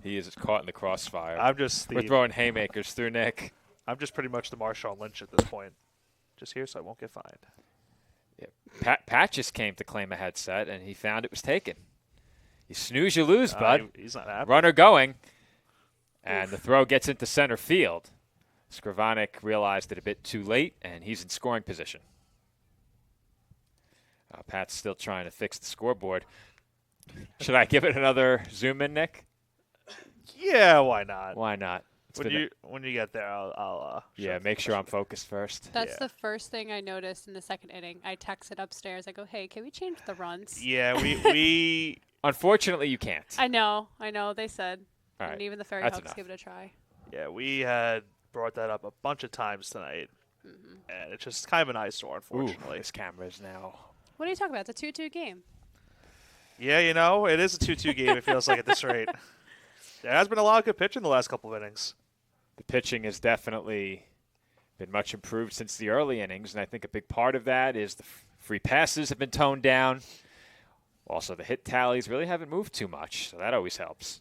He is caught in the crossfire. I'm just We're throwing haymakers through Nick. I'm just pretty much the Marshawn Lynch at this point. Just here so I won't get fined. Yeah. Pat just came to claim a headset, and he found it was taken. You snooze, you lose, bud. He's not happy. Runner going, and the throw gets into center field. Skrivanik realized it a bit too late, and he's in scoring position. Pat's still trying to fix the scoreboard. Should I give it another zoom in, Nick? Yeah, why not? Why not? When you get there, I'll yeah, make sure I'm focused first. That's Yeah. the first thing I noticed in the second inning. I texted upstairs. I go, hey, can we change the runs? Yeah, we Unfortunately, you can't. I know. They said. All And right, even the Fairy that's Hawks enough. give it a try. we had brought that up a bunch of times tonight, and it's just kind of an eyesore, Ooh, unfortunately. this camera is now. What are you talking about? It's a 2-2 game. Yeah, it is a 2-2 game. It feels like at this rate. There has been a lot of good pitching the last couple of innings. The pitching has definitely been much improved since the early innings, and I think a big part of that is the free passes have been toned down. Also, the hit tallies really haven't moved too much, so that always helps.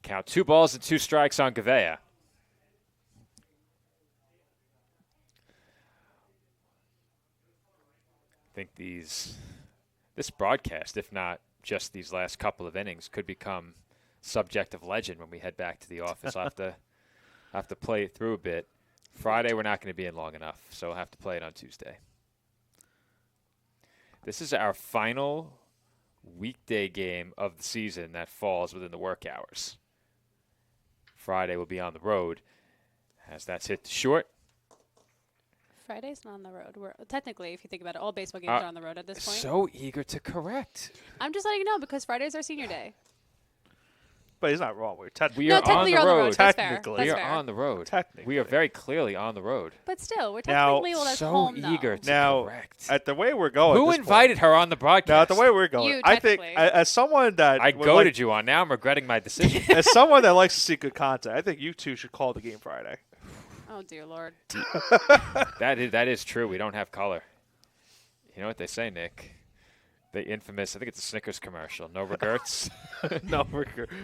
Count 2 balls and 2 strikes on Gavea. I think this broadcast, if not just these last couple of innings, could become subject of legend when we head back to the office. I'll have to play it through a bit. Friday, we're not going to be in long enough, so we'll have to play it on Tuesday. This is our final weekday game of the season that falls within the work hours. Friday will be on the road, as that's hit to short. Friday's not on the road. Technically, if you think about it, all baseball games are on the road at this point. So eager to correct. I'm just letting you know because Friday's our senior day. But he's not wrong. We're technically We No, are technically on you're the on the road. road. That's fair. Technically. That's We are fair. on the road. Technically. We are very clearly on the road. But still, we're Now- technically that's So home eager though. to Now, correct. at the way we're going, Who at this invited her on the Point, broadcast? now, at the way we're going, You, I think technically. as someone that I would goaded like, you on. Now I'm regretting my decision. as someone that likes to see good content, I think you two should call the game Friday. Oh dear Lord. That is true. We don't have color. You know what they say, Nick? The infamous, I think it's a Snickers commercial. No regrets. No,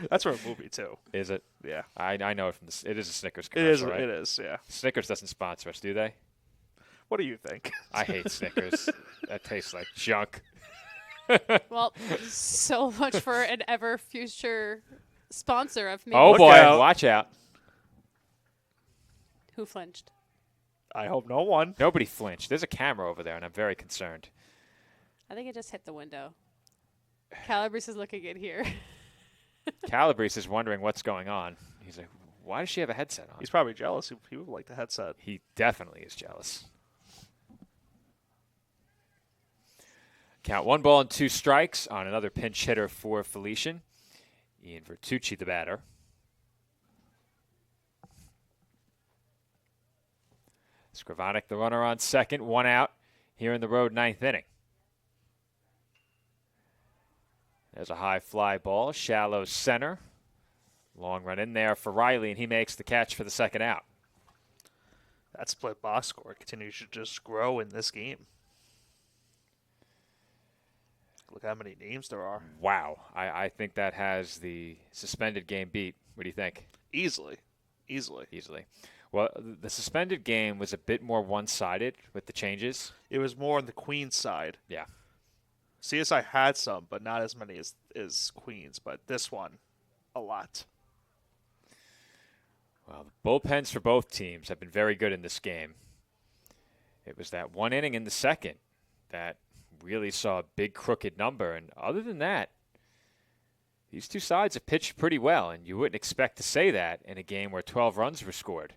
that's from a movie too. Is it? Yeah, I know it from this. It is a Snickers it is. commercial, right? It is. Yeah. Snickers doesn't sponsor us, do they? What do you think? I hate Snickers. That tastes like junk. Well, so much for an ever future sponsor of me. Oh Look boy, out. watch out. Who flinched? I hope no one. Nobody flinched. There's a camera over there, and I'm very concerned. I think it just hit the window. Calabrese is looking in here. Calabrese is wondering what's going on. He's like, why does she have a headset on? He's probably jealous. He would like the headset. He definitely is jealous. Count 1 ball and 2 strikes on another pinch hitter for Felician. Ian Vertucci, the batter. Skrivanik, the runner on second, 1 out here in the road 9th inning. There's a high fly ball, shallow center. Long run in there for Riley, and he makes the catch for the second out. That split box score continues to just grow in this game. Look how many names there are. Wow. I think that has the suspended game beat. What do you think? Easily. Easily. Well, the suspended game was a bit more one-sided with the changes. It was more on the Queens side. Yeah. CSI had some, but not as many as Queens. But this one, a lot. Well, the bullpens for both teams have been very good in this game. It was that one inning in the second that really saw a big crooked number. And other than that, these two sides have pitched pretty well, and you wouldn't expect to say that in a game where 12 runs were scored.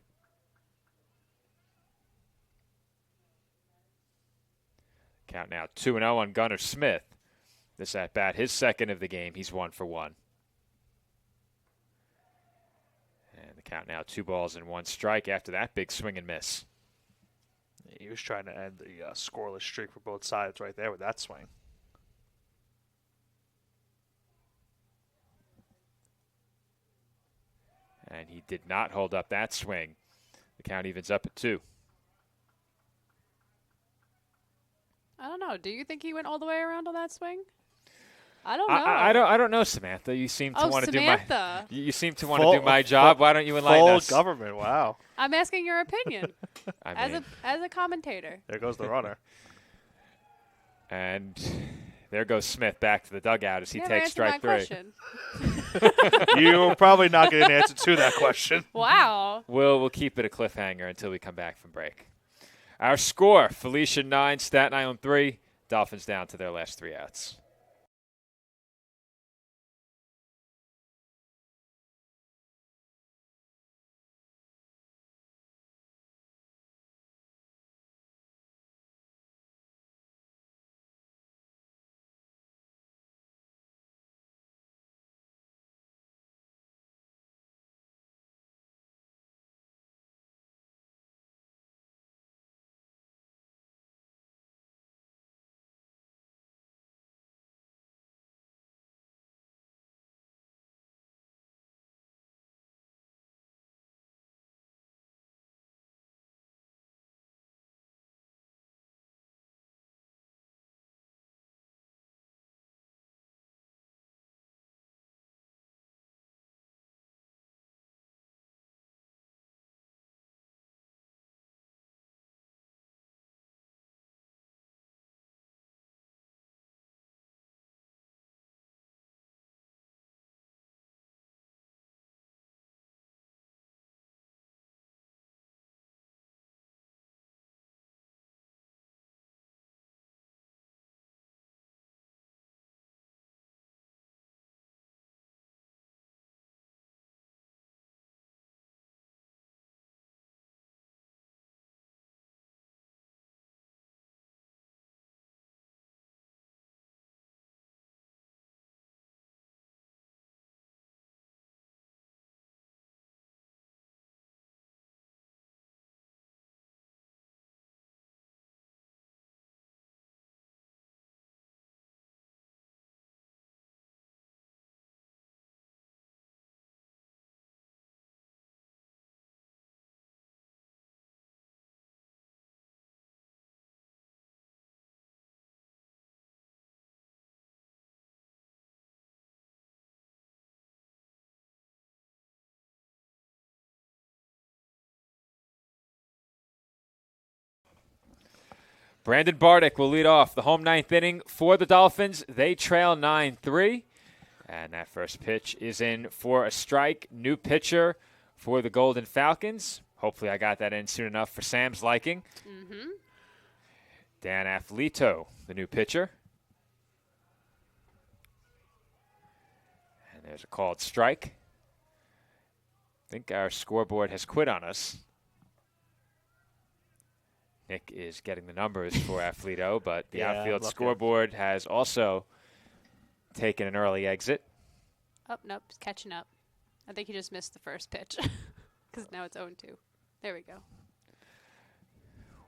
Count now 2-0 on Gunnar Smith. This at bat, his second of the game. He's 1 for 1. And the count now 2 balls and 1 strike after that big swing and miss. He was trying to end the scoreless streak for both sides right there with that swing. And he did not hold up that swing. The count evens up at 2. I don't know. Do you think he went all the way around on that swing? I don't know. I don't know, Samantha. You seem to want to do my Samantha. you seem to want to do my job. Why don't you enlighten Full us? government, wow. I'm asking your opinion I mean, as a commentator. There goes the runner. and there goes Smith back to the dugout as he Never takes answered my strike 3. question. You're probably not getting an answer to that question. Wow. We'll keep it a cliffhanger until we come back from break. Our score: Felician 9, Staten Island 3. Dolphins down to their last 3 outs. Brandon Bardick will lead off the home ninth inning for the Dolphins. They trail 9-3. And that first pitch is in for a strike. New pitcher for the Golden Falcons. Hopefully I got that in soon enough for Sam's liking. Mm-hmm. Dan Aflito, the new pitcher. And there's a called strike. I think our scoreboard has quit on us. Nick is getting the numbers for Aflito, but the outfield scoreboard has also taken an early exit. Oh, nope, it's catching up. I think he just missed the first pitch because now it's 0-2. There we go.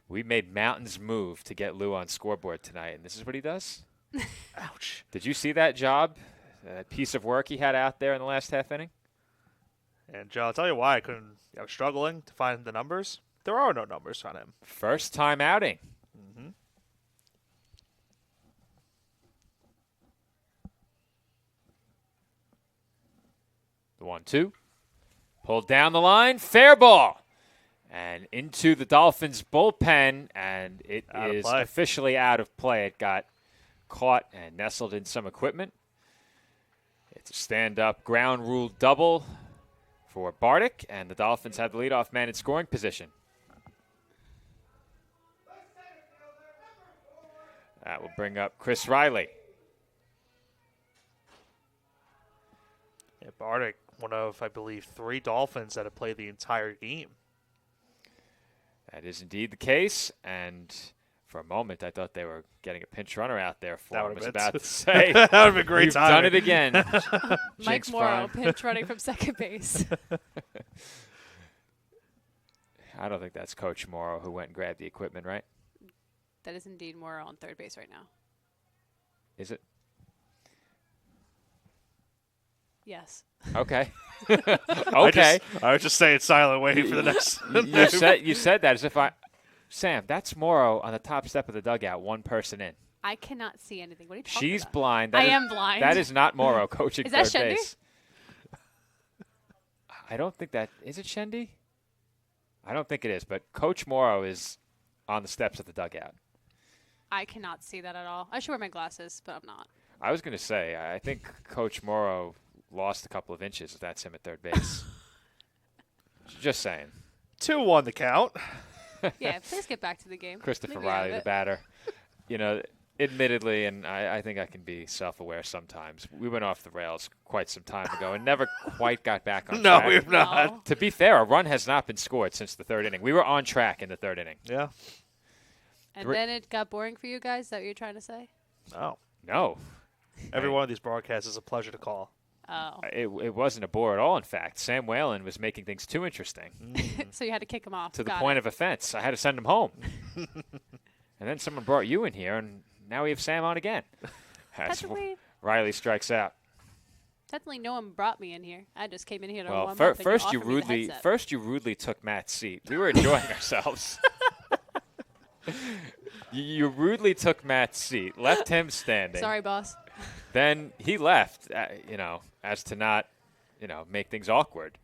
We made mountains move to get Lou on scoreboard tonight, and this is what he does? Ouch. Did you see that job, that piece of work he had out there in the last half inning? And Joe, I'll tell you why I was struggling to find the numbers. There are no numbers on him. First time outing. Mm-hmm. The 1-2. Pulled down the line. Fair ball. And into the Dolphins bullpen, and it is officially out of play. It got caught and nestled in some equipment. It's a stand-up ground rule double for Bardick, and the Dolphins have the leadoff man in scoring position. That will bring up Chris Riley. Yeah, Bardick, one of, I believe, 3 Dolphins that have played the entire game. That is indeed the case, and for a moment I thought they were getting a pinch runner out there for him. I was about to say. That would have been great. We've done it again. Mike Morrow, pinch running from second base. I don't think that's Coach Morrow who went and grabbed the equipment, right? That is indeed Morrow on third base right now. Is it? Yes. Okay. Okay. I was just saying silent, waiting for the next. You said that as if Sam, that's Morrow on the top step of the dugout, one person in. I cannot see anything. What are you talking She's about? blind. I am blind. That is not Morrow coaching is that third Shendy? base. I don't think that is it. Shendy? I don't think it is. But Coach Morrow is on the steps of the dugout. I cannot see that at all. I should wear my glasses, but I'm not. I was going to say, I think Coach Morrow lost a couple of inches if that's him at third base. Just saying. 2-1 the count. Yeah, please get back to the game. Christopher Riley, the batter. You know, admittedly, and I think I can be self-aware sometimes, we went off the rails quite some time ago and never quite got back on track. No, we've not. No. To be fair, a run has not been scored since the third inning. We were on track in the third inning. Yeah. And then it got boring for you guys? Is that what you're trying to say? Oh. No. Every one of these broadcasts is a pleasure to call. Oh. It wasn't a bore at all, in fact. Sam Whalen was making things too interesting. So you had to kick him off. To the Got point it. of offense. I had to send him home. And then someone brought you in here, and now we have Sam on again. As Riley strikes out. Technically, no one brought me in here. I just came in here to Well, warm up. first you rudely took Matt's seat. We were enjoying ourselves. You rudely took Matt's seat, left him standing. Sorry, boss. Then he left, as to not, make things awkward.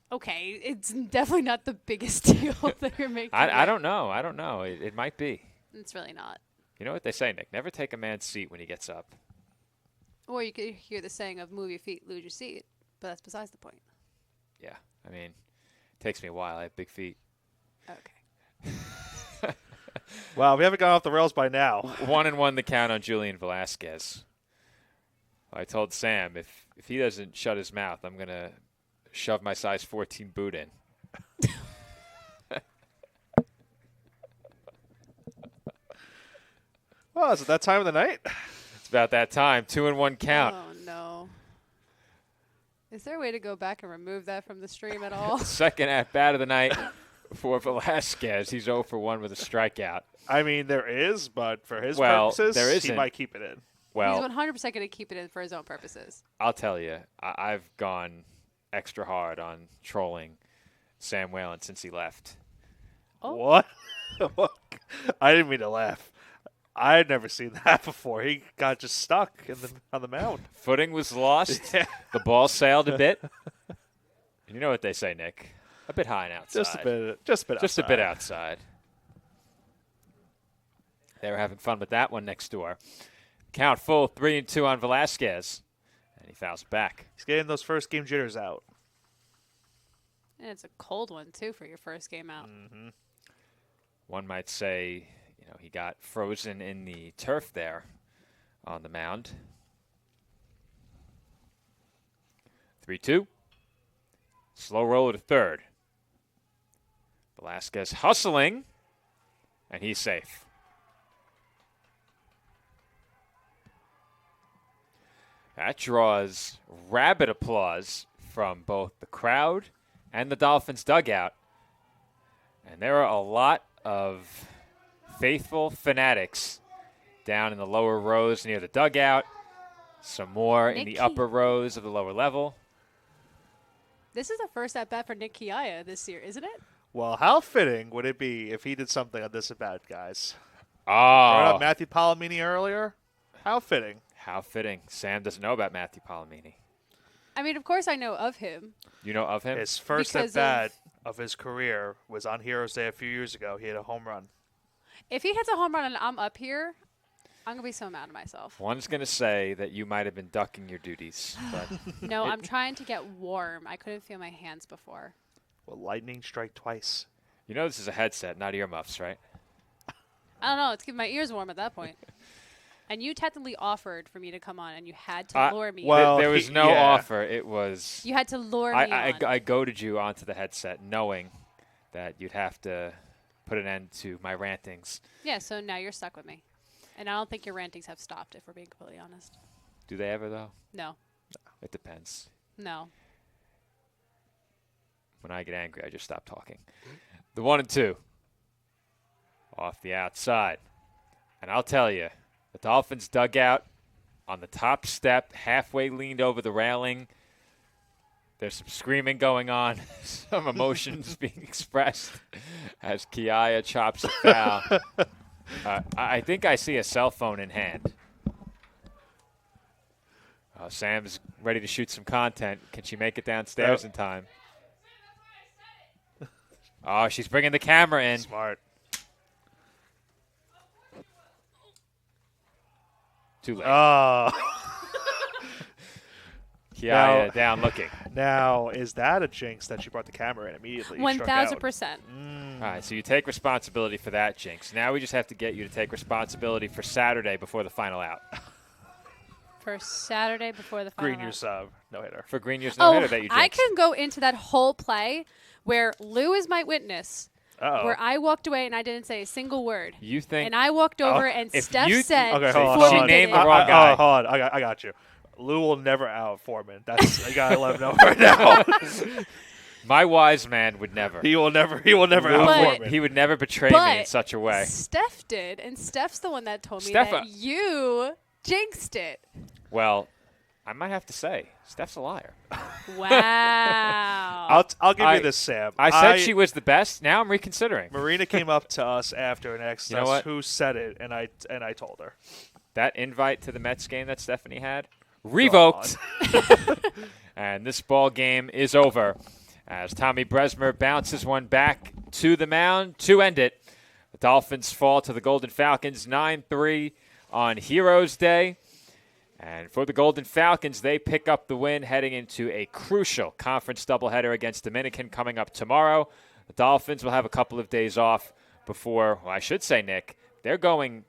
Okay, it's definitely not the biggest deal that you're making. I don't know. I don't know. It might be. It's really not. You know what they say, Nick? Never take a man's seat when he gets up. Or you could hear the saying of move your feet, lose your seat. But that's besides the point. Yeah. I mean, it takes me a while. I have big feet. Okay. Wow, we haven't gone off the rails by now. 1-1 the count on Julian Velasquez. I told Sam, if he doesn't shut his mouth, I'm going to shove my size 14 boot in. Well, is it that time of the night? It's about that time. 2-1 count. Oh, no. Is there a way to go back and remove that from the stream at all? Second at-bat of the night for Velasquez. He's 0 for 1 with a strikeout. I mean, there is, but for his Well, purposes, there he isn't. might keep it in. Well, He's 100% going to keep it in for his own purposes. I'll tell you, I've gone extra hard on trolling Sam Whalen since he left. Oh. What? I didn't mean to laugh. I had never seen that before. He got just stuck on the mound. Footing was lost. Yeah. The ball sailed a bit. And you know what they say, Nick? A bit high and outside. Just a bit. Just a bit outside. They were having fun with that one next door. Count full, 3-2 on Velasquez. And he fouls it back. He's getting those first game jitters out. And it's a cold one, too, for your first game out. Mm-hmm. One might say, he got frozen in the turf there on the mound. 3-2. Slow roller to third. Velasquez hustling, and he's safe. That draws rabid applause from both the crowd and the Dolphins dugout. And there are a lot of faithful fanatics down in the lower rows near the dugout. Some more in the upper rows of the lower level. This is the first at-bat for Nick Kiaya this year, isn't it? Well, how fitting would it be if he did something on this at-bat, guys? Oh. Brought up Matthew Palomini earlier. How fitting. How fitting. Sam doesn't know about Matthew Palomini. I mean, of course I know of him. You know of him? His first Because at-bat of his career was on Heroes Day a few years ago. He had a home run. If he hits a home run and I'm up here, I'm going to be so mad at myself. One's going to say that you might have been ducking your duties. But No, I'm trying to get warm. I couldn't feel my hands before. Well, lightning strike twice. this is a headset, not earmuffs, right? I don't know. It's keeping my ears warm at that point. And you technically offered for me to come on, and you had to lure me. well, there was no offer. It was. You had to lure me on. I goaded you onto the headset, knowing that you'd have to put an end to my rantings. Yeah, so now you're stuck with me. And I don't think your rantings have stopped, if we're being completely honest. Do they ever, though? No. It depends. No. When I get angry, I just stop talking. The 1-2. Off the outside. And I'll tell you, the Dolphins dugout on the top step, halfway leaned over the railing. There's some screaming going on, some emotions being expressed as Kiaya chops a foul. I think I see a cell phone in hand. Sam's ready to shoot some content. Can she make it downstairs in time? Oh, she's bringing the camera in. Smart. Too late. Oh. Kiaya down looking. Now, is that a jinx that she brought the camera in immediately? 1,000%. All right, so you take responsibility for that jinx. Now we just have to get you to take responsibility for Saturday before the final out. For Saturday before the final Green out. your no-hitter. For Greenier's no-hitter that you jinxed. I can go into that whole play where Lou is my witness, where I walked away and I didn't say a single word. You think? And I walked over and if Steph you- said, Okay, hold on. Foreman She did named it. the wrong guy. Hold on. I got you. Lou will never out Foreman. That's I gotta let him know right now. My wise man would never. He will never out But- Foreman. He would never betray me in such a way. Steph did, and Steph's the one that told me Steph- that you jinxed it. Well, I might have to say, Steph's a liar. Wow. I'll give you this, Sam. I said she was the best. Now I'm reconsidering. Marina came up to us after and asked You know us what? who said it, and I told her. That invite to the Mets game that Stephanie had, revoked. And this ball game is over as Tommy Bresmer bounces one back to the mound to end it. The Dolphins fall to the Golden Falcons 9-3 on Heroes Day. And for the Golden Falcons, they pick up the win heading into a crucial conference doubleheader against Dominican coming up tomorrow. The Dolphins will have a couple of days off before, well, I should say, Nick, they're going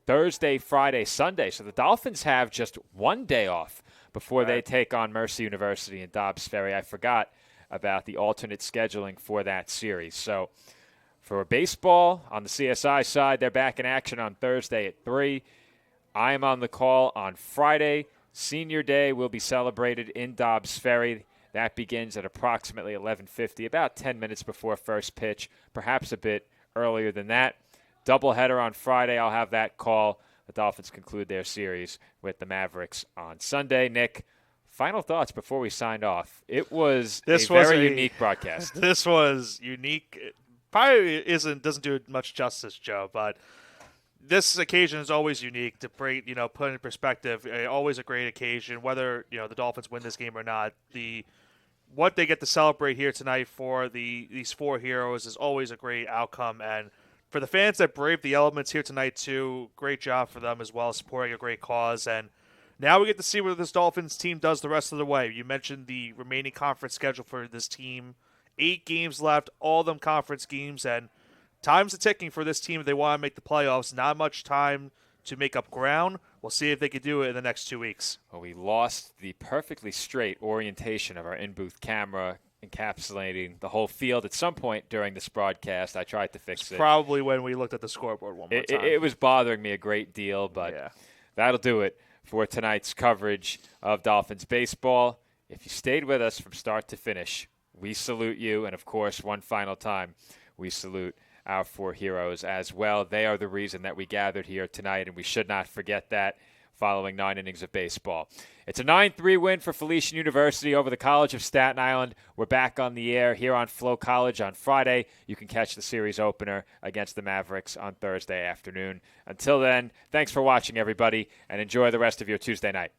Thursday, Friday, Sunday. So the Dolphins have just one day off before they take on Mercy University in Dobbs Ferry. I forgot about the alternate scheduling for that series. So for baseball, on the CSI side, they're back in action on Thursday at 3. I am on the call on Friday. Senior Day will be celebrated in Dobbs Ferry. That begins at approximately 11:50, about 10 minutes before first pitch, perhaps a bit earlier than that. Doubleheader on Friday. I'll have that call. The Dolphins conclude their series with the Mavericks on Sunday. Nick, final thoughts before we signed off. It was a very unique broadcast. This was unique. It probably doesn't do much justice, Joe, but this occasion is always unique to bring, put in perspective. Always a great occasion, whether the Dolphins win this game or not. What they get to celebrate here tonight for these four heroes is always a great outcome, and for the fans that braved the elements here tonight, too, great job for them as well, supporting a great cause. And now we get to see what this Dolphins team does the rest of the way. You mentioned the remaining conference schedule for this team. 8 games left, all of them conference games, and time's ticking for this team if they want to make the playoffs. Not much time to make up ground. We'll see if they can do it in the next 2 weeks. Well, we lost the perfectly straight orientation of our in-booth camera, encapsulating the whole field at some point during this broadcast. I tried to fix it. Probably when we looked at the scoreboard one more time. It was bothering me a great deal, but that'll do it for tonight's coverage of Dolphins baseball. If you stayed with us from start to finish, we salute you. And, of course, one final time, we salute our 4 heroes as well. They are the reason that we gathered here tonight, and we should not forget that following 9 innings of baseball. It's a 9-3 win for Felician University over the College of Staten Island. We're back on the air here on Flow College on Friday. You can catch the series opener against the Mavericks on Thursday afternoon. Until then, thanks for watching, everybody, and enjoy the rest of your Tuesday night.